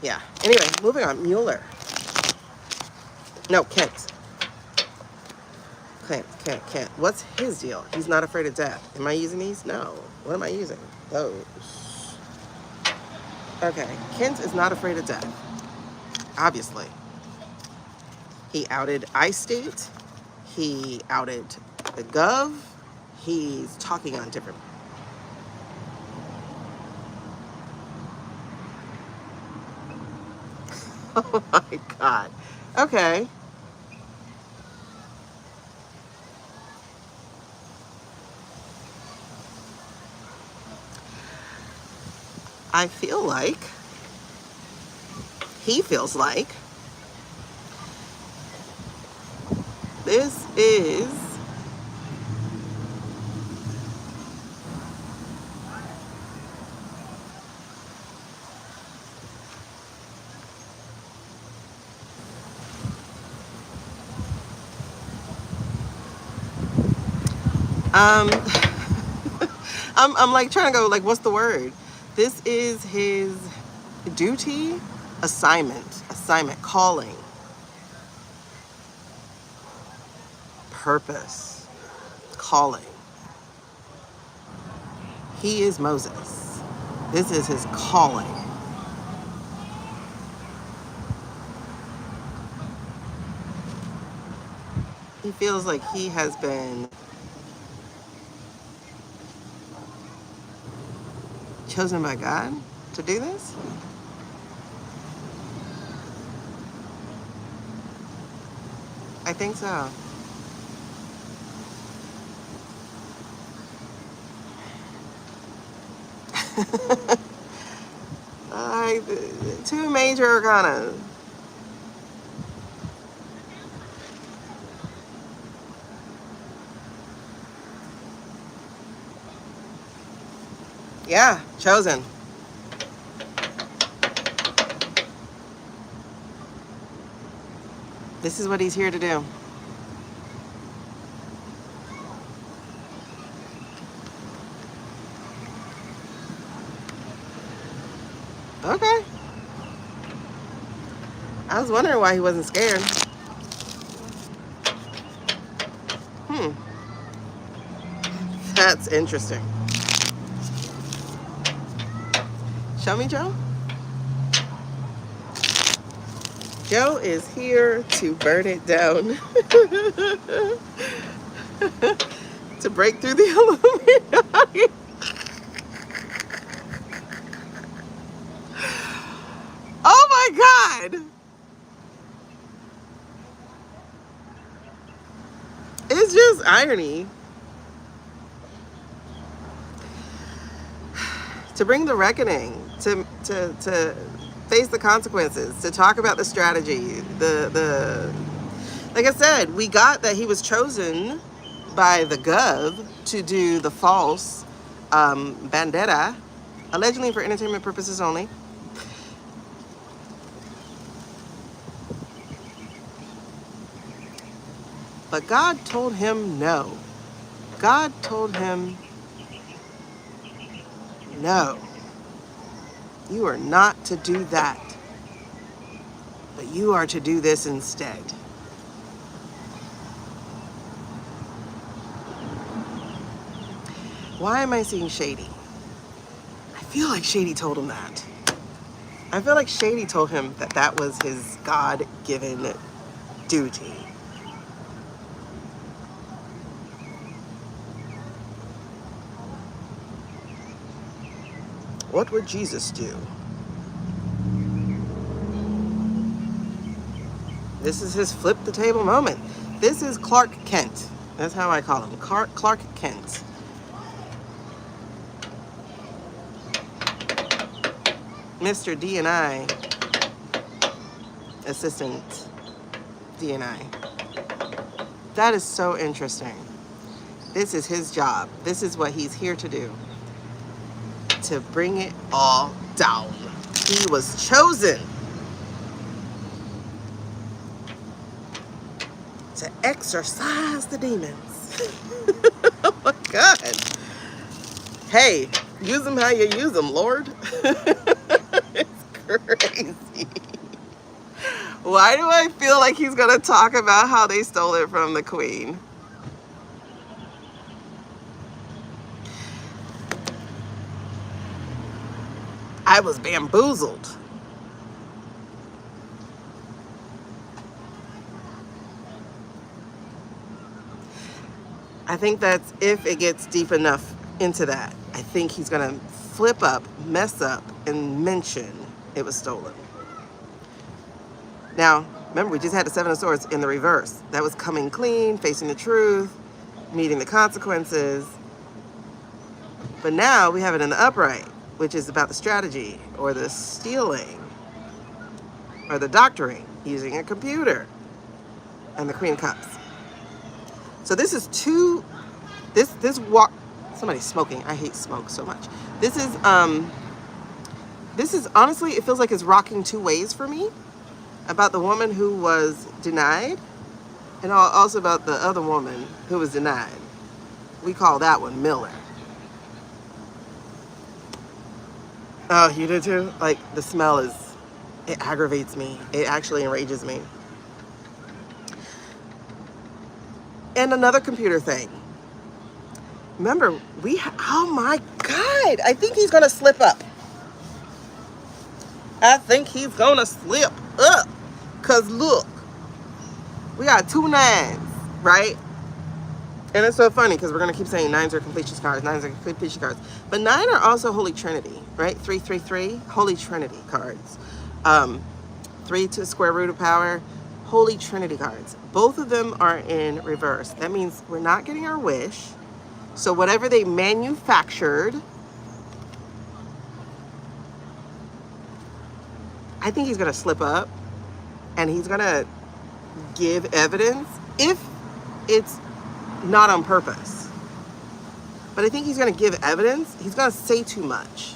Speaker 1: Yeah. Anyway, moving on. Mueller. No, Kent. Kent. What's his deal? He's not afraid of death. Am I using these? No. What am I using? Those. Okay. Kent is not afraid of death. Obviously. He outed iState. He outed the Gov. He's talking on different. Oh my God. Okay. I feel like he feels like this is um I'm like trying to go like what's the word? This is his duty, assignment, calling, purpose, calling. He is Moses. This is his calling. He feels like he has been chosen by God to do this. I think so. Two major arcana. Yeah, chosen. This is what he's here to do. Okay. I was wondering why he wasn't scared. That's interesting. Show me, Joe. Joe is here to burn it down. To break through the Illuminati. Oh my God. It's just irony. To bring the reckoning, to face the consequences, to talk about the strategy, the like I said, we got that he was chosen by the Gov to do the false bandera, allegedly for entertainment purposes only. But God told him no. God told him no. You are not to do that. But you are to do this instead. Why am I seeing Shady? I feel like Shady told him that. I feel like Shady told him that that was his God-given duty. What would Jesus do? This is his flip the table moment. This is Clark Kent. That's how I call him. Clark Kent. Mr. D&I. Assistant D&I. That is so interesting. This is his job. This is what he's here to do. To bring it all down. He was chosen to exorcise the demons. Oh my God. Hey, use them how you use them, Lord. It's crazy. Why do I feel like he's gonna talk about how they stole it from the Queen? I was bamboozled. I think that's if it gets deep enough into that. I think he's gonna flip up, mess up, and mention it was stolen. Now, remember, we just had the Seven of Swords in the reverse. That was coming clean, facing the truth, meeting the consequences. But now we have it in the upright, which is about the strategy or the stealing or the doctoring using a computer and the Queen of Cups. So this is this walk. Somebody's smoking. I hate smoke so much. This is honestly, it feels like it's rocking two ways for me, about the woman who was denied and also about the other woman who was denied. We call that one Mueller. Oh, you do too? Like, the smell it aggravates me. It actually enrages me. And another computer thing. Remember, oh my God, I think he's gonna slip up. I think he's gonna slip up. Cause look, we got 2 9s, right? And it's so funny because we're gonna keep saying 9s are completion cards, 9s are completion cards. But 9 are also Holy Trinity, right? 3 3 3, Holy Trinity cards. 3 to square root of power, Holy Trinity cards. Both of them are in reverse. That means we're not getting our wish. So whatever they manufactured, I think he's gonna slip up and he's gonna give evidence if it's not on purpose. But I think he's gonna give evidence. He's gonna say too much.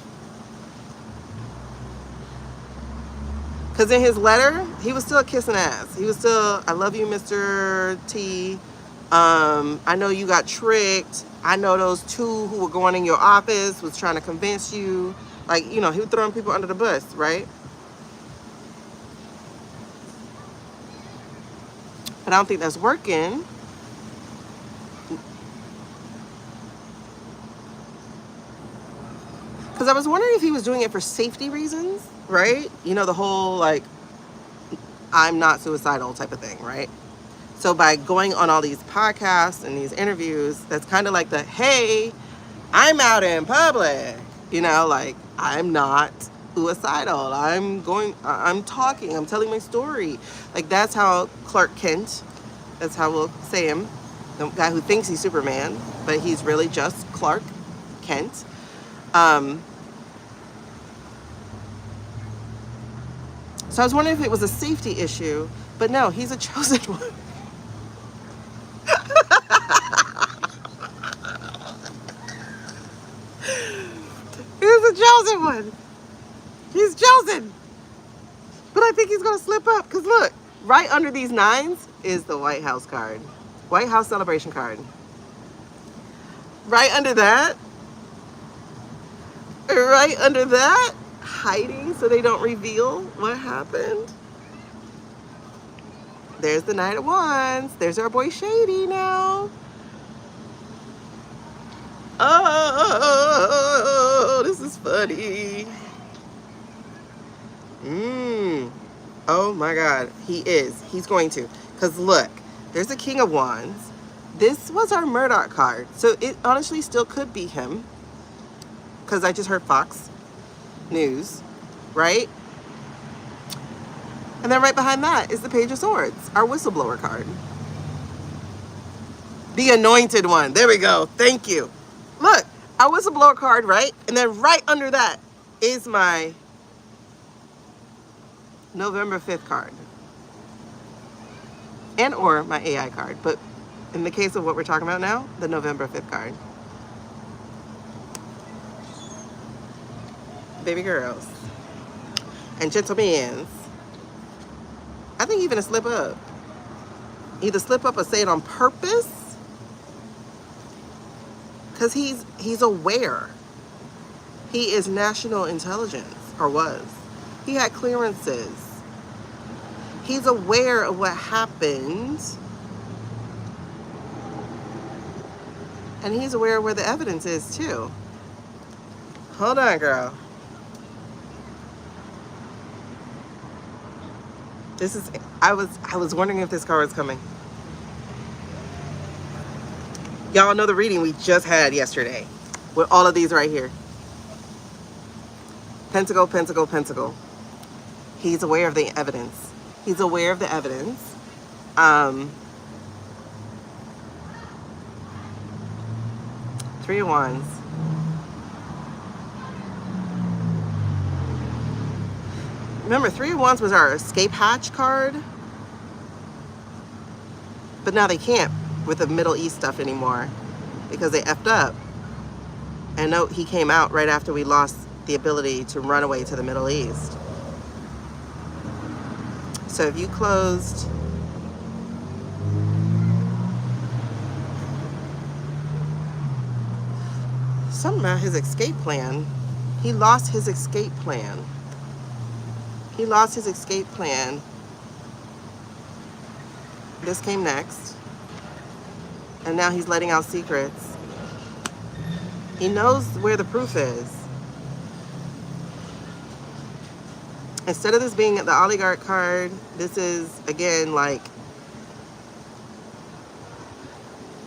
Speaker 1: Because in his letter, he was still kissing ass. He was still, I love you, Mr. T. I know you got tricked. I know those 2 who were going in your office was trying to convince you. Like, he was throwing people under the bus, right? But I don't think that's working. Because I was wondering if he was doing it for safety reasons, right? The whole, like, I'm not suicidal type of thing, right? So by going on all these podcasts and these interviews, that's kind of like hey, I'm out in public, like, I'm not suicidal. I'm talking, I'm telling my story. Like, that's how Clark Kent, that's how we'll say him, the guy who thinks he's Superman, but he's really just Clark Kent. So I was wondering if it was a safety issue, but no, he's a chosen one. He's a chosen one. He's chosen. But I think he's going to slip up because look, right under these 9s is the White House card. White House celebration card. Right under that, hiding so they don't reveal what happened. There's the Knight of Wands. There's our boy Shady now. Oh, this is funny. Oh my God, he is. He's going to. Because look, there's the King of Wands. This was our Murdoch card. So it honestly still could be him. Because I just heard Fox News, right? And then right behind that is the Page of Swords, our whistleblower card. The anointed one. There we go. Thank you. Look, our whistleblower card, right? And then right under that is my November 5th card. And or my AI card. But in the case of what we're talking about now, the November 5th card. Baby girls. And gentlemen. I think even a slip up. Either slip up or say it on purpose. Because he's aware. He is national intelligence, or was. He had clearances. He's aware of what happened, and he's aware of where the evidence is too. Hold on, girl. This is. I was wondering if this car was coming. Y'all know the reading we just had yesterday, with all of these right here. Pentacle, pentacle, pentacle. He's aware of the evidence. He's aware of the evidence. Three of Wands. Remember, Three of Wands was our escape hatch card. But now they can't with the Middle East stuff anymore because they effed up. And note, he came out right after we lost the ability to run away to the Middle East. So if you closed something about his escape plan, he lost his escape plan. He lost his escape plan. This came next. And now he's letting out secrets. He knows where the proof is. Instead of this being the oligarch card, this is, again, like,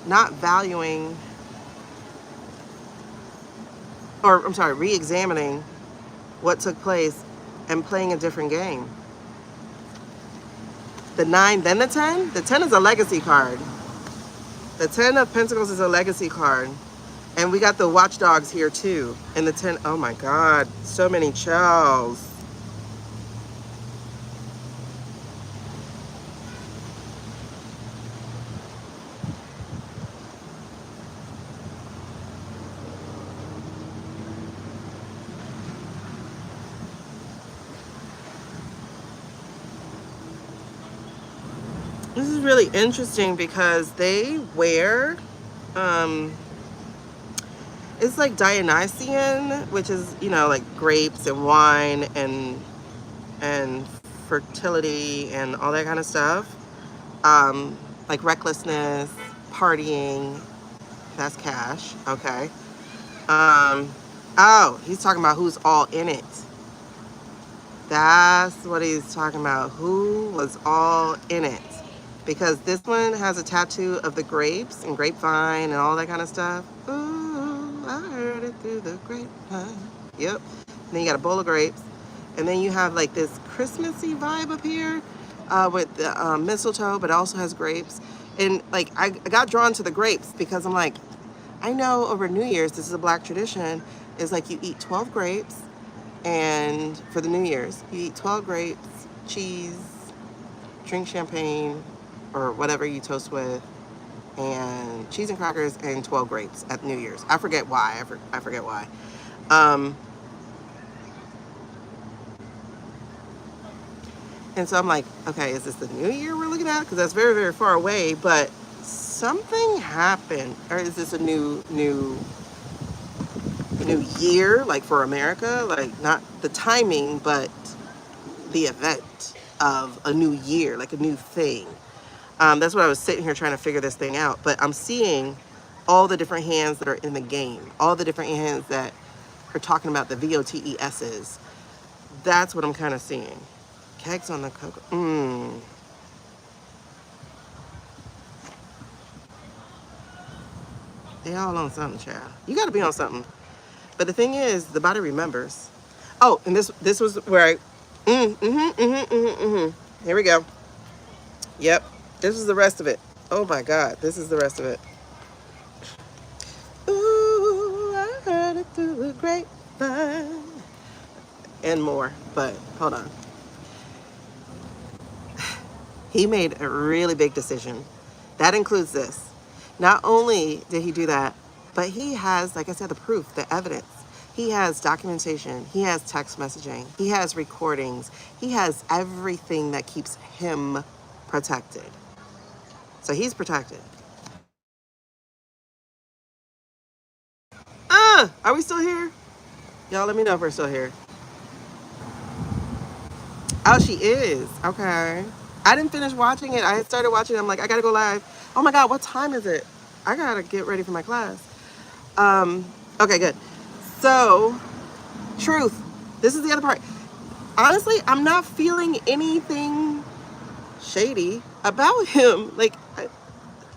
Speaker 1: not valuing, or I'm sorry, re-examining what took place and playing a different game. The 9, then the 10? The 10 is a legacy card. The 10 of Pentacles is a legacy card. And we got the watchdogs here too. And the 10, oh my God, so many chows. This is really interesting because they wear, it's like Dionysian, which is, you know, like grapes and wine and fertility and all that kind of stuff. Like recklessness, partying, that's cash, okay. Oh, he's talking about who's all in it. That's what he's talking about. Who was all in it? Because this one has a tattoo of the grapes and grapevine and all that kind of stuff. Ooh, I heard it through the grapevine. Yep. And then you got a bowl of grapes. And then you have like this Christmassy vibe up here with the mistletoe, but it also has grapes. And like I got drawn to the grapes because I'm like, I know over New Year's, this is a Black tradition, is like you eat 12 grapes, and for the New Year's, you eat 12 grapes, cheese, drink champagne, or whatever you toast with, and cheese and crackers and 12 grapes at New Year's. I forget why. I forget why. And so I'm like, okay, is this the new year we're looking at? Because that's very, very far away, but something happened. Or is this a new year, like for America? Like not the timing, but the event of a new year, like a new thing. That's what I was sitting here trying to figure this thing out. But I'm seeing all the different hands that are in the game, all the different hands that are talking about the VOTESs. That's what I'm kind of seeing. Kegs on the cocoa. They all on something, child. You got to be on something. But the thing is, the body remembers. Oh, and this was where Here we go. Yep. This is the rest of it. Oh my God. This is the rest of it. Ooh, I heard it through the grapevine. And more. But hold on. He made a really big decision. That includes this. Not only did he do that, but he has, like I said, the proof, the evidence. He has documentation. He has text messaging. He has recordings. He has everything that keeps him protected. So he's protected. Are we still here? Y'all let me know if we're still here. Oh, she is. Okay. I didn't finish watching it. I had started watching it. I'm like, I gotta go live. Oh my God, what time is it? I gotta get ready for my class. Um, okay, good. So, truth. This is the other part. Honestly, I'm not feeling anything shady about him. Like,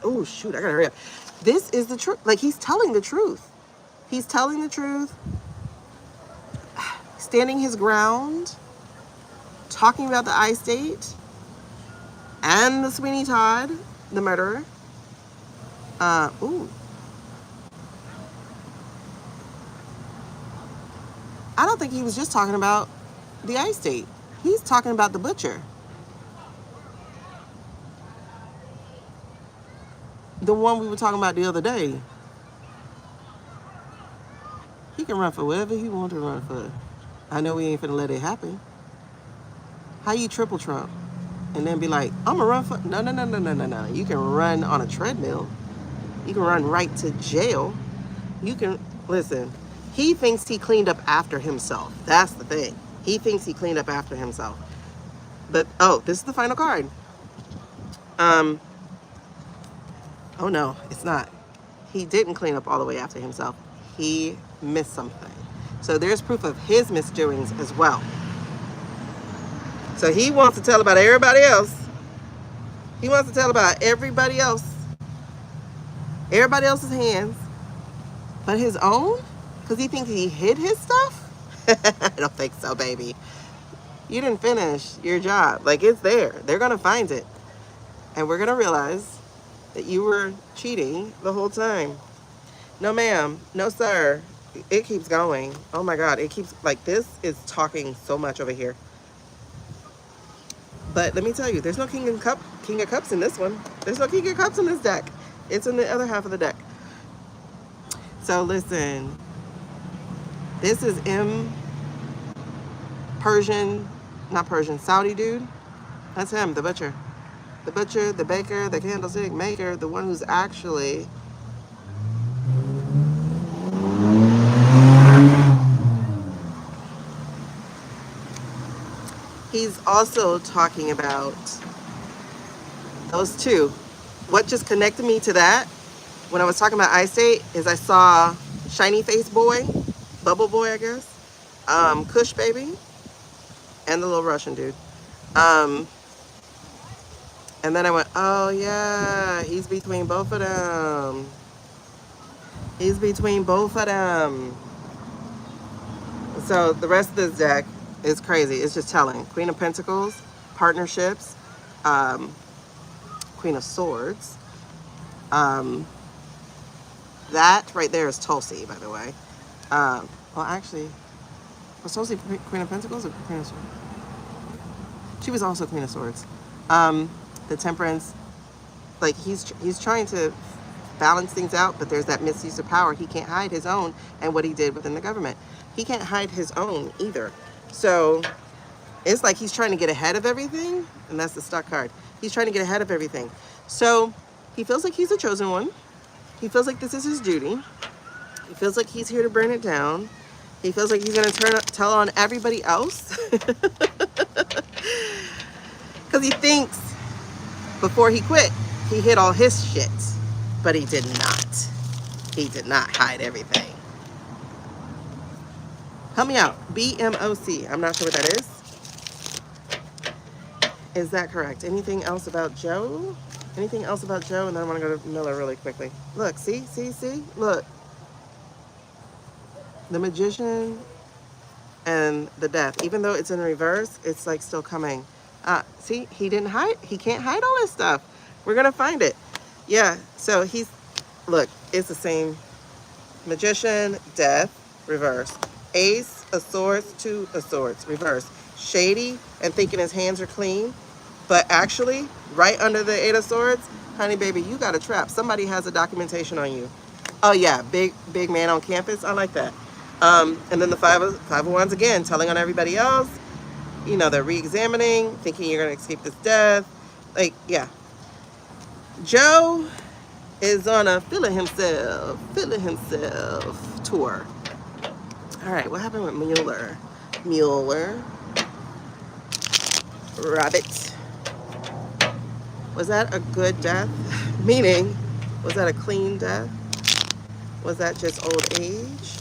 Speaker 1: oh shoot, I gotta hurry up. This is the truth. Like, he's telling the truth. He's telling the truth, standing his ground, talking about the I-State and the Sweeney Todd, the murderer. Ooh. I don't think he was just talking about the I-State. He's talking about the butcher. The one we were talking about the other day. He can run for whatever he wants to run for. I know we ain't finna let it happen. How you triple Trump and then be like, I'm gonna run for... No, no, no, no, no, no, no. You can run on a treadmill. You can run right to jail. You can... Listen, he thinks he cleaned up after himself. That's the thing. He thinks he cleaned up after himself. But, oh, this is the final card. Oh no, it's not. He didn't clean up all the way after himself. He missed something. So there's proof of his misdoings as well. So he wants to tell about everybody else. He wants to tell about everybody else. Everybody else's hands. But his own? Because he thinks he hid his stuff? I don't think so, baby. You didn't finish your job. Like, it's there. They're going to find it. And we're going to realize that you were cheating the whole time. No, ma'am. No, sir. It keeps going. Oh, my God. It keeps... Like, this is talking so much over here. But let me tell you, there's no King of Cups in this one. There's no King of Cups in this deck. It's in the other half of the deck. So listen, this is Saudi dude. That's him, the butcher. The butcher, the baker, the candlestick maker, the one who's actually... He's also talking about those two. What just connected me to that when I was talking about I-State is I saw Shiny Face Boy, Bubble Boy, I guess, Kush Baby, and the little Russian dude. And then I went, oh yeah, he's between both of them. He's between both of them. So the rest of this deck is crazy. It's just telling. Queen of Pentacles, partnerships, Queen of Swords. That right there is Tulsi, by the way. Well, actually, was Tulsi Queen of Pentacles or Queen of Swords? She was also Queen of Swords. The Temperance, like he's trying to balance things out, but there's that misuse of power. He can't hide his own and what he did within the government. He can't hide his own either. So it's like he's trying to get ahead of everything, and that's the Stuck card. He's trying to get ahead of everything. So he feels like he's a chosen one. He feels like this is his duty. He feels like he's here to burn it down. He feels like he's going to tell on everybody else. Because he thinks before he quit, he hid all his shit. But he did not. He did not hide everything. Help me out. BMOC. I'm not sure what that is. Is that correct? Anything else about Joe? Anything else about Joe? And then I want to go to Mueller really quickly. Look, see? Look. The Magician and the Death. Even though it's in reverse, it's like still coming. See? He didn't hide. He can't hide all this stuff. We're going to find it. Yeah. So he's... Look, it's the same. Magician, Death, reverse. Ace of Swords, Two of Swords, reverse. Shady and thinking his hands are clean. But actually, right under the Eight of Swords, honey, baby, you got a trap. Somebody has a documentation on you. Oh, yeah, big man on campus. I like that. And then the Five of Wands again, telling on everybody else. You know, they're re-examining, thinking you're going to escape this death. Like, yeah. Joe is on a feeling himself tour. All right, what happened with Mueller? Rabbit. Was that a good death? Meaning, was that a clean death? Was that just old age?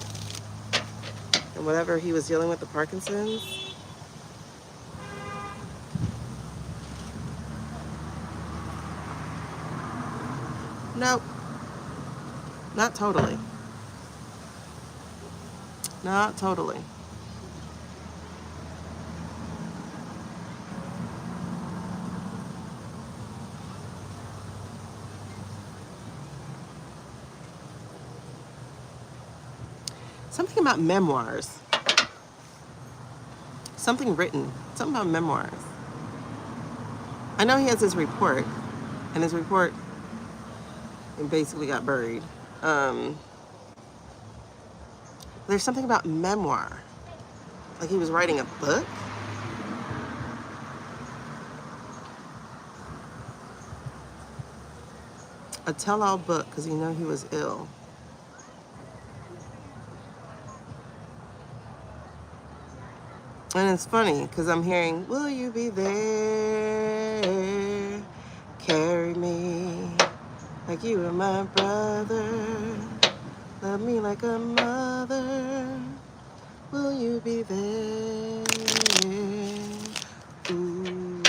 Speaker 1: And whatever he was dealing with, the Parkinson's? Nope. Not totally. Not totally. Something about memoirs. Something written. Something about memoirs. I know he has his report, and his report basically got buried. There's something about memoir. Like he was writing a book. A tell-all book, because you know he was ill. And it's funny, because I'm hearing, will you be there? Carry me like you were my brother. Love me like a mother. Will you be there? Ooh.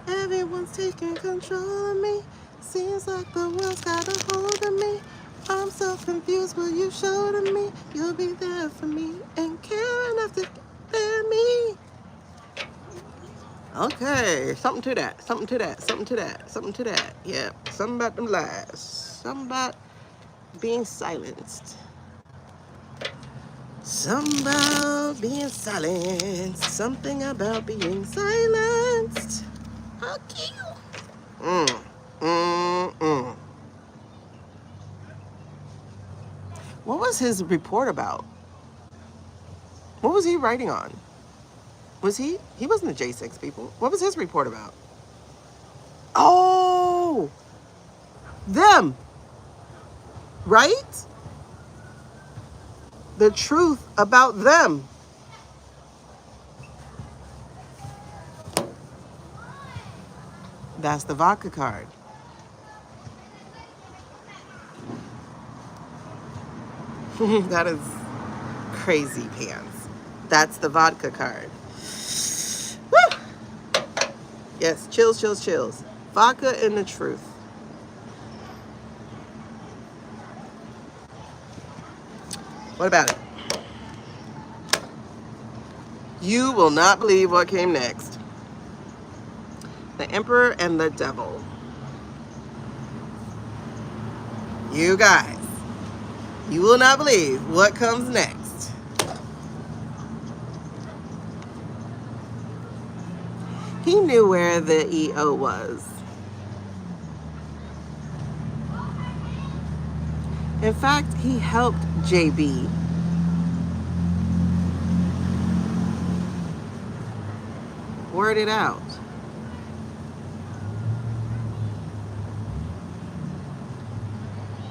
Speaker 1: Everyone's taking control of me. Seems like the world's got a hold of me. I'm so confused. Will you show to me? You'll be there for me and care enough to bear me. Okay, something to that. Something to that. Something to that. Something to that. Yeah, something about them lies. Something about being silenced. Something about being silenced. Something about being silenced. How cute. What was his report about? What was he writing on? Was he wasn't the J6 people. What was his report about? Oh, them, right? The truth about them. That's the vodka card. That is crazy pants. That's the vodka card. Woo! Yes, chills, chills, chills. Vodka and the truth. What about it? You will not believe what came next. The Emperor and the Devil. You guys, you will not believe what comes next. He knew where the EO was. In fact, he helped JB. Word it out.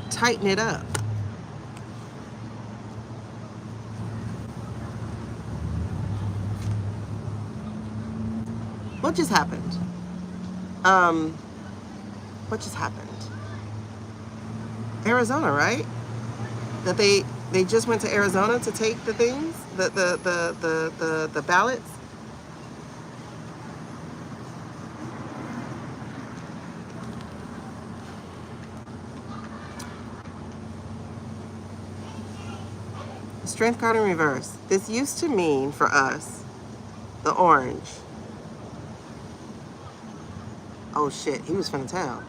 Speaker 1: Tighten it up. What just happened? What just happened? Arizona, right? That they just went to Arizona to take the things, the ballots. Strength card in reverse. This used to mean for us the orange. Oh shit, he was finna tell.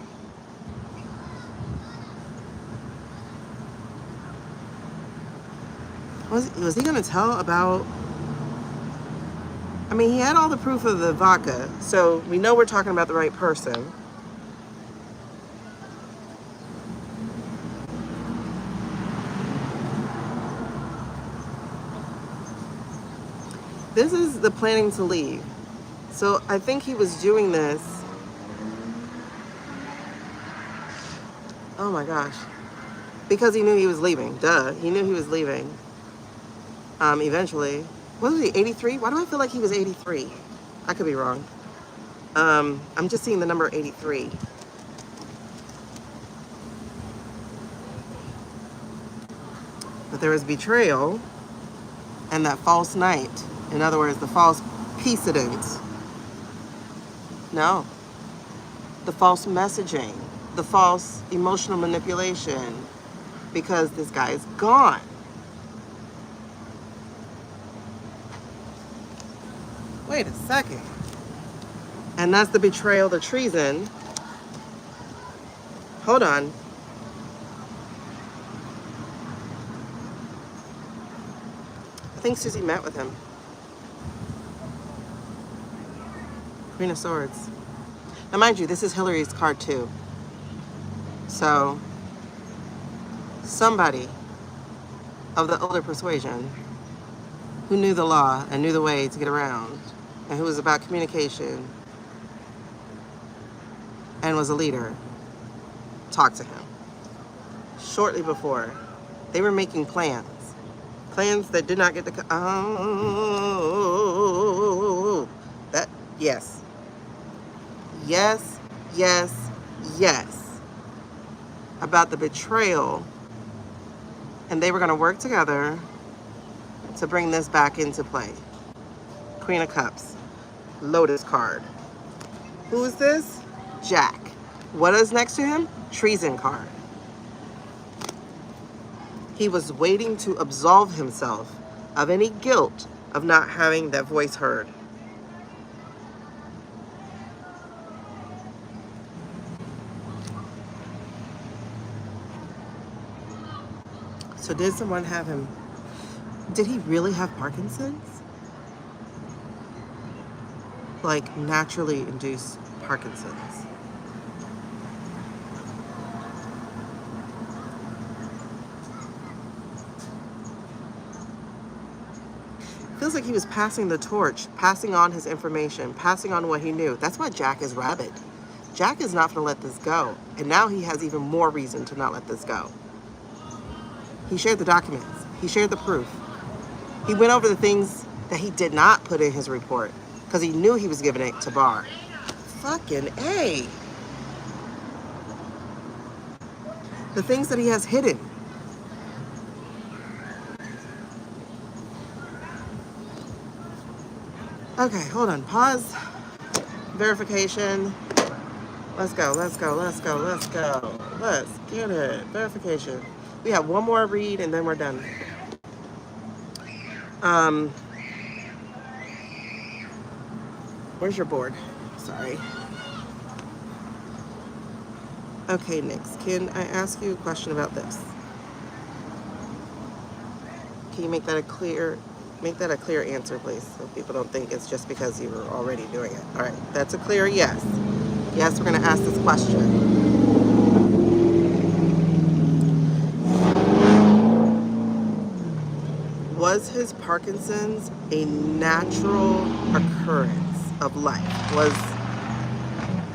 Speaker 1: Was he gonna tell about? I mean, he had all the proof of the vodka, so we know we're talking about the right person. This is the planning to leave. So I think he was doing this. Oh my gosh. Because he knew he was leaving. Duh. He knew he was leaving. Eventually. What was he, 83? Why do I feel like he was 83? I could be wrong. I'm just seeing the number 83. But there was betrayal and that false night. In other words, the false precedent. No. The false messaging. The false emotional manipulation. Because this guy is gone. Wait a second. And that's the betrayal, the treason. Hold on. I think Susie met with him. Queen of Swords. Now, mind you, this is Hillary's card too. So, somebody of the older persuasion who knew the law and knew the way to get around and who was about communication and was a leader, talked to him. Shortly before, they were making plans. Plans that did not get the... that, yes. Yes, yes, yes. About the betrayal. And they were going to work together to bring this back into play. Queen of Cups. Lotus card. Who is this? Jack. What is next to him? Treason card. He was waiting to absolve himself of any guilt of not having that voice heard. So did someone have him? Did he really have Parkinson's? Like naturally induced Parkinson's? Feels like he was passing the torch, passing on his information, passing on what he knew. That's why Jack is rabid. Jack is not going to let this go. And now he has even more reason to not let this go. He shared the documents. He shared the proof. He went over the things that he did not put in his report because he knew he was giving it to Barr. Fucking A. The things that he has hidden. Okay, hold on. Pause. Verification. Let's go, let's go, let's go, let's go. Let's get it. Verification. We have one more read and then we're done. Where's your board? Sorry. Okay, Nix, can I ask you a question about this? Can you make that a clear answer, please, so people don't think it's just because you were already doing it. All right, that's a clear yes. Yes, we're going to ask this question. Was his Parkinson's a natural occurrence of life?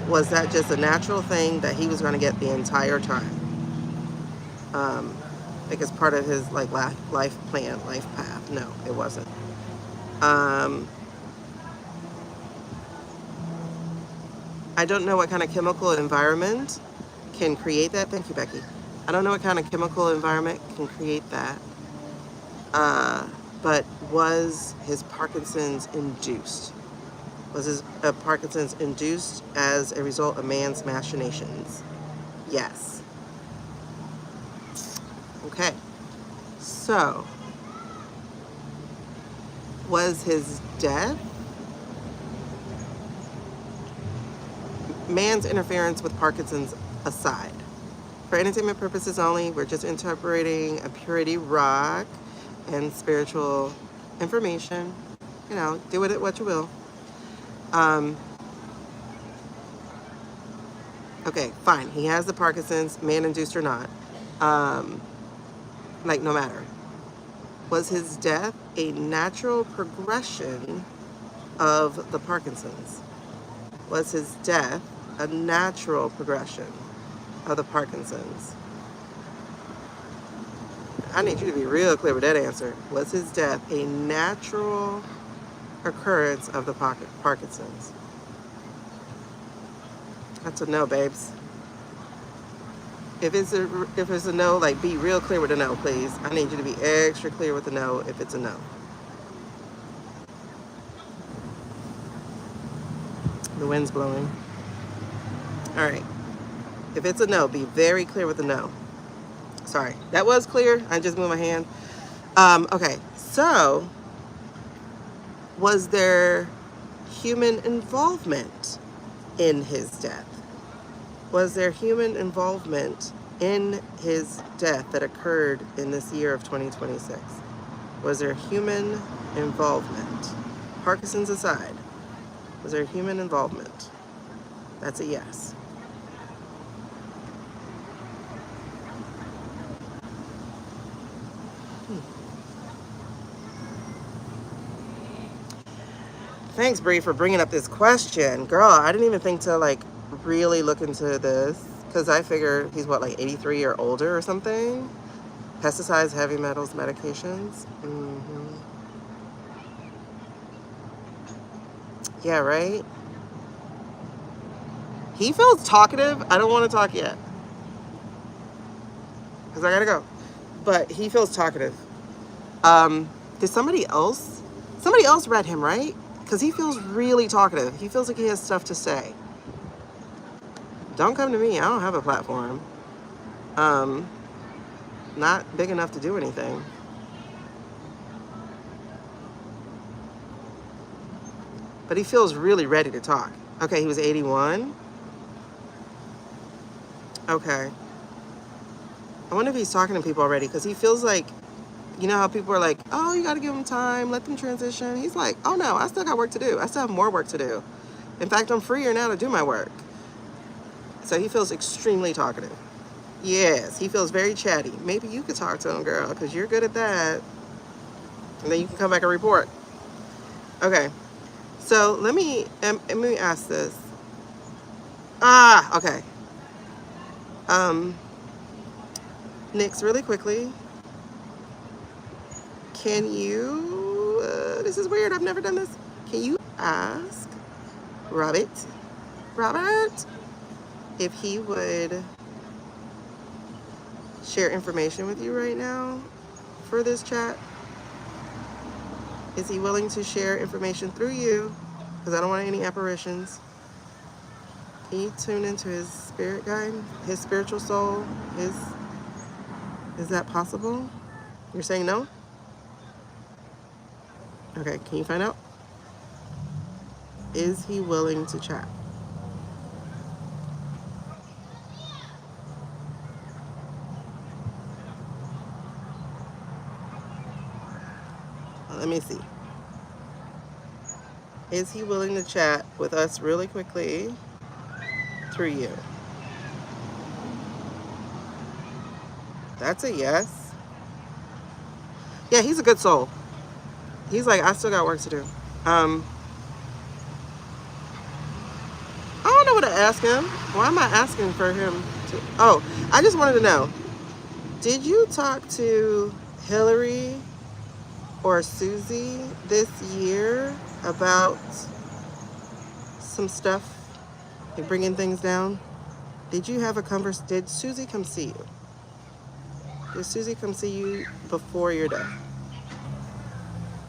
Speaker 1: Was that just a natural thing that he was going to get the entire time? Like as part of his like life plan, life path? No, it wasn't. I don't know what kind of chemical environment can create that. Thank you, Becky. I don't know what kind of chemical environment can create that. But was his Parkinson's induced? Was his Parkinson's induced as a result of man's machinations? Yes. Okay. So, was his death man's interference with Parkinson's aside? For entertainment purposes only, we're just interpreting a purity rock and spiritual information. You know, do with it what you will. Okay, fine. He has the Parkinson's, man-induced or not. Like, no matter. Was his death a natural progression of the Parkinson's? Was his death a natural progression of the Parkinson's? I need you to be real clear with that answer. Was his death a natural occurrence of the Parkinson's? That's a no, babes. If it's a no, like be real clear with a no, please. I need you to be extra clear with the no if it's a no. The wind's blowing. All right. If it's a no, be very clear with the no. Sorry, that was clear. I just moved my hand. Okay, so was there human involvement in his death? Was there human involvement in his death that occurred in this year of 2026? Was there human involvement? Parkinson's aside, was there human involvement? That's a yes. Thanks, Bree, for bringing up this question. Girl, I didn't even think to like really look into this because I figure he's what, like 83 or older or something? Pesticides, heavy metals, medications. Yeah, right? He feels talkative. I don't want to talk yet because I gotta go. But he feels talkative. Did somebody else read him, right? Because he feels really talkative. He feels like he has stuff to say. Don't come to me. I don't have a platform. Not big enough to do anything. But he feels really ready to talk. Okay, he was 81. Okay. I wonder if he's talking to people already because he feels like, you know how people are like, oh, you got to give them time, let them transition. He's like, oh no, I still got work to do. I still have more work to do. In fact, I'm freer now to do my work. So he feels extremely talkative. Yes, he feels very chatty. Maybe you could talk to him, girl, because you're good at that. And then you can come back and report. Okay. So let me ask this. Okay. Nix, really quickly, can you, this is weird, I've never done this. Can you ask Robert, if he would share information with you right now for this chat? Is he willing to share information through you? Because I don't want any apparitions. Can you tune into his spirit guide, his spiritual soul? Is that possible? You're saying no? Okay, can you find out? Is he willing to chat? Let me see. Is he willing to chat with us really quickly through you? That's a yes. Yeah, he's a good soul. He's like, I still got work to do. I don't know what to ask him. Why am I asking for him to? Oh, I just wanted to know. Did you talk to Hillary or Susie this year about some stuff, like bringing things down? Did you have a conversation? Did Susie come see you? Did Susie come see you before your death?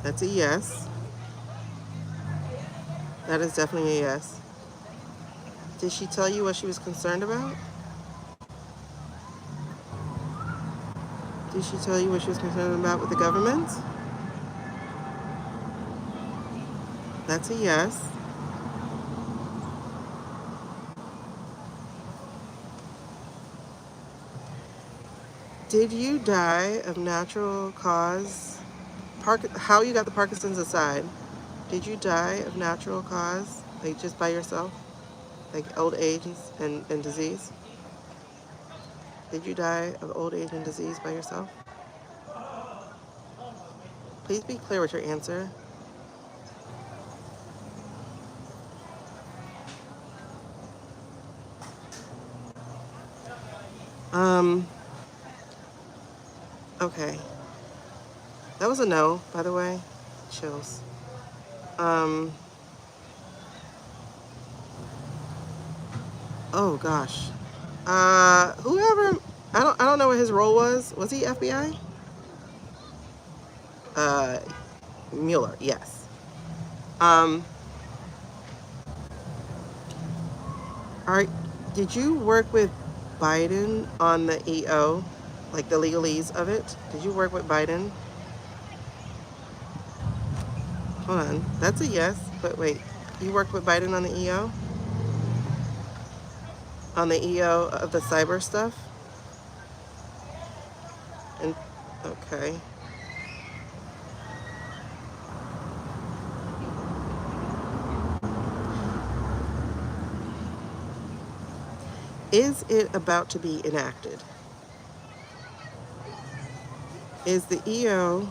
Speaker 1: That's a yes. That is definitely a yes. Did she tell you what she was concerned about? Did she tell you what she was concerned about with the government? That's a yes. Did you die of natural cause? How you got the Parkinson's aside? Did you die of natural cause, like just by yourself? Like old age and disease? Did you die of old age and disease by yourself? Please be clear with your answer. Okay. That was a no, by the way. Chills. Oh gosh. Whoever, I don't know what his role was. Was he FBI? Uh, Mueller, yes. Um, all right. Did you work with Biden on the EO, like the legalese of it? Did you work with Biden? Hold on. That's a yes, but wait. You worked with Biden on the EO? On the EO of the cyber stuff? And okay. Is it about to be enacted? Is the EO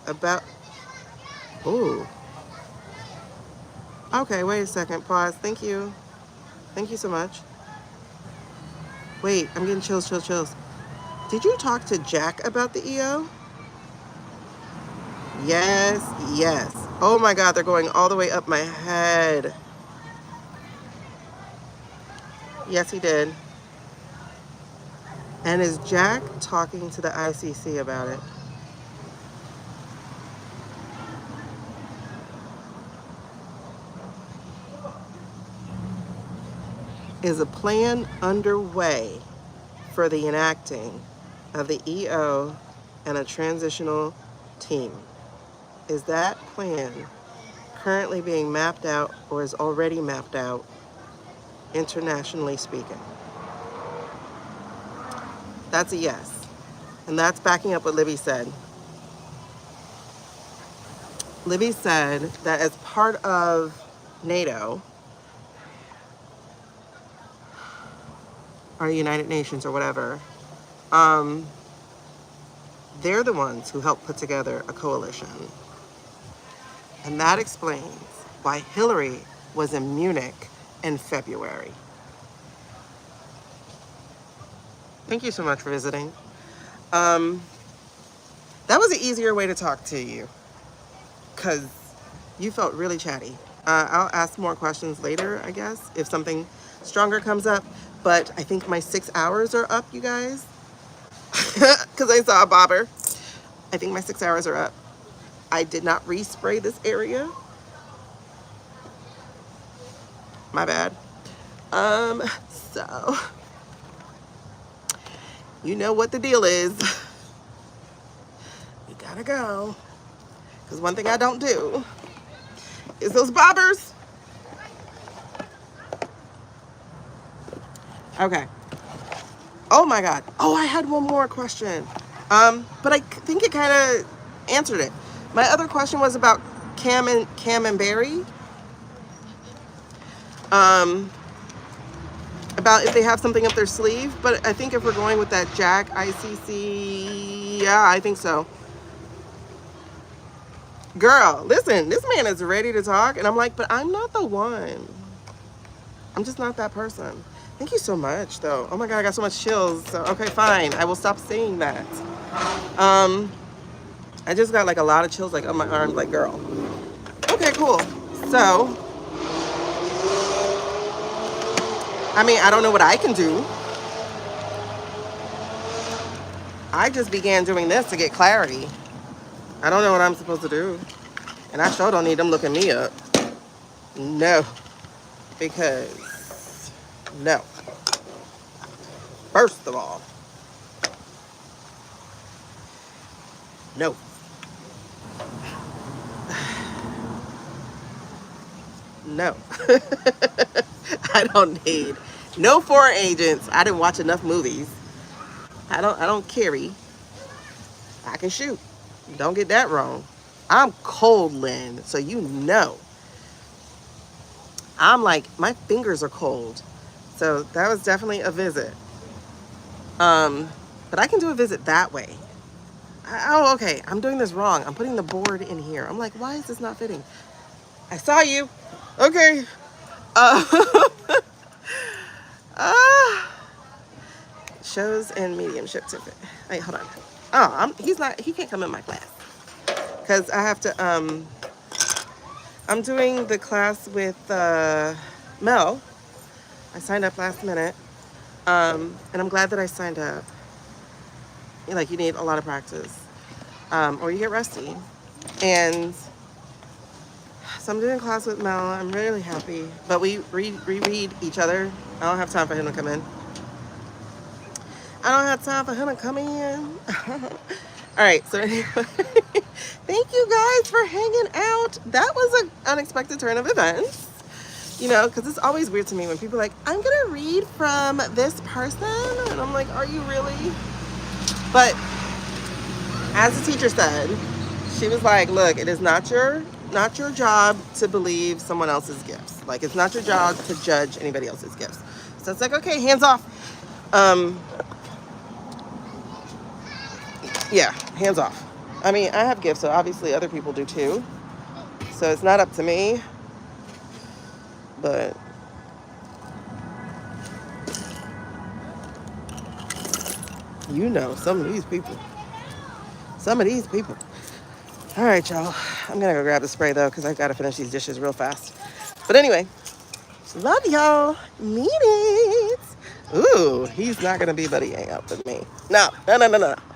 Speaker 1: about... Ooh. Okay, wait a second. Pause. Thank you. Thank you so much. Wait, I'm getting chills, chills, chills. Did you talk to Jack about the EO? Yes, yes. Oh my God, they're going all the way up my head. Yes, he did. And is Jack talking to the ICC about it? Is a plan underway for the enacting of the EO and a transitional team? Is that plan currently being mapped out or is already mapped out internationally speaking? That's a yes. And that's backing up what Libby said. Libby said that as part of NATO or United Nations or whatever, they're the ones who helped put together a coalition. And that explains why Hillary was in Munich in February. Thank you so much for visiting. That was an easier way to talk to you because you felt really chatty. I'll ask more questions later, I guess, if something stronger comes up. But I think my 6 hours are up, you guys, because I saw a bobber. I think my 6 hours are up. I did not respray this area. My bad. So you know what the deal is. You gotta go. Because one thing I don't do is those bobbers. Okay. Oh my God. Oh, I had one more question. But I think it kind of answered it. My other question was about Cam and Barry. About if they have something up their sleeve. But I think if we're going with that Jack ICC, yeah, I think so. Girl, listen, this man is ready to talk. And I'm like, but I'm not the one. I'm just not that person. Thank you so much, though. Oh my God, I got so much chills. So, okay, fine. I will stop saying that. I just got like a lot of chills like on my arms, like, girl. Okay, cool. So, I mean, I don't know what I can do. I just began doing this to get clarity. I don't know what I'm supposed to do. And I sure don't need them looking me up. No. Because, no. First of all, no. No. I don't need no foreign agents. I didn't watch enough movies. I don't carry. I can shoot. Don't get that wrong. I'm cold, Lynn, so you know. I'm like, my fingers are cold. So that was definitely a visit. But I can do a visit that way. Oh, okay. I'm doing this wrong. I'm putting the board in here. I'm like, why is this not fitting? I saw you. Okay. Shows and mediumship ticket. Wait, hold on. Oh, he can't come in my class. Because I have to, I'm doing the class with Mel. I signed up last minute. And I'm glad that I signed up. Like, you need a lot of practice. Or you get rusty. And so I'm doing class with Mel. I'm really happy. But we reread each other. I don't have time for him to come in. I don't have time for him to come in. All right, so anyway, thank you guys for hanging out. That was an unexpected turn of events. You know, because it's always weird to me when people are like, I'm going to read from this person. And I'm like, are you really? But as the teacher said, she was like, look, it is not your job to believe someone else's gifts. Like, it's not your job to judge anybody else's gifts. So it's like, okay, hands off. Yeah, hands off. I mean, I have gifts, so obviously other people do too. So it's not up to me. But you know, some of these people. All right, y'all. I'm going to go grab the spray, though, because I've got to finish these dishes real fast. But anyway, love y'all. Mean it. Ooh, he's not going to be buddying up with me. No.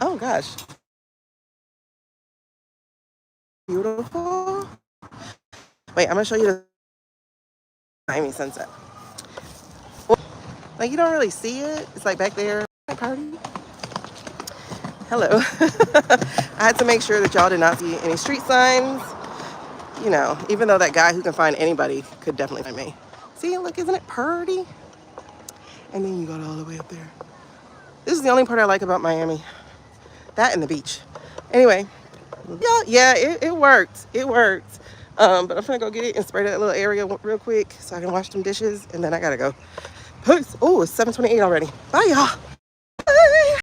Speaker 1: Oh, gosh. Beautiful. Wait, I'm going to show you the Miami sunset. Like, you don't really see it. It's like back there. Party. Hello. I had to make sure that y'all did not see any street signs. You know, even though that guy who can find anybody could definitely find me. See, look, isn't it pretty? And then you go all the way up there. This is the only part I like about Miami. That and the beach. Anyway, yeah, it worked. It worked. But I'm gonna go get it and spray that little area real quick so I can wash them dishes, and then I gotta go. Peace. Oh, it's 7:28 already. Bye, y'all.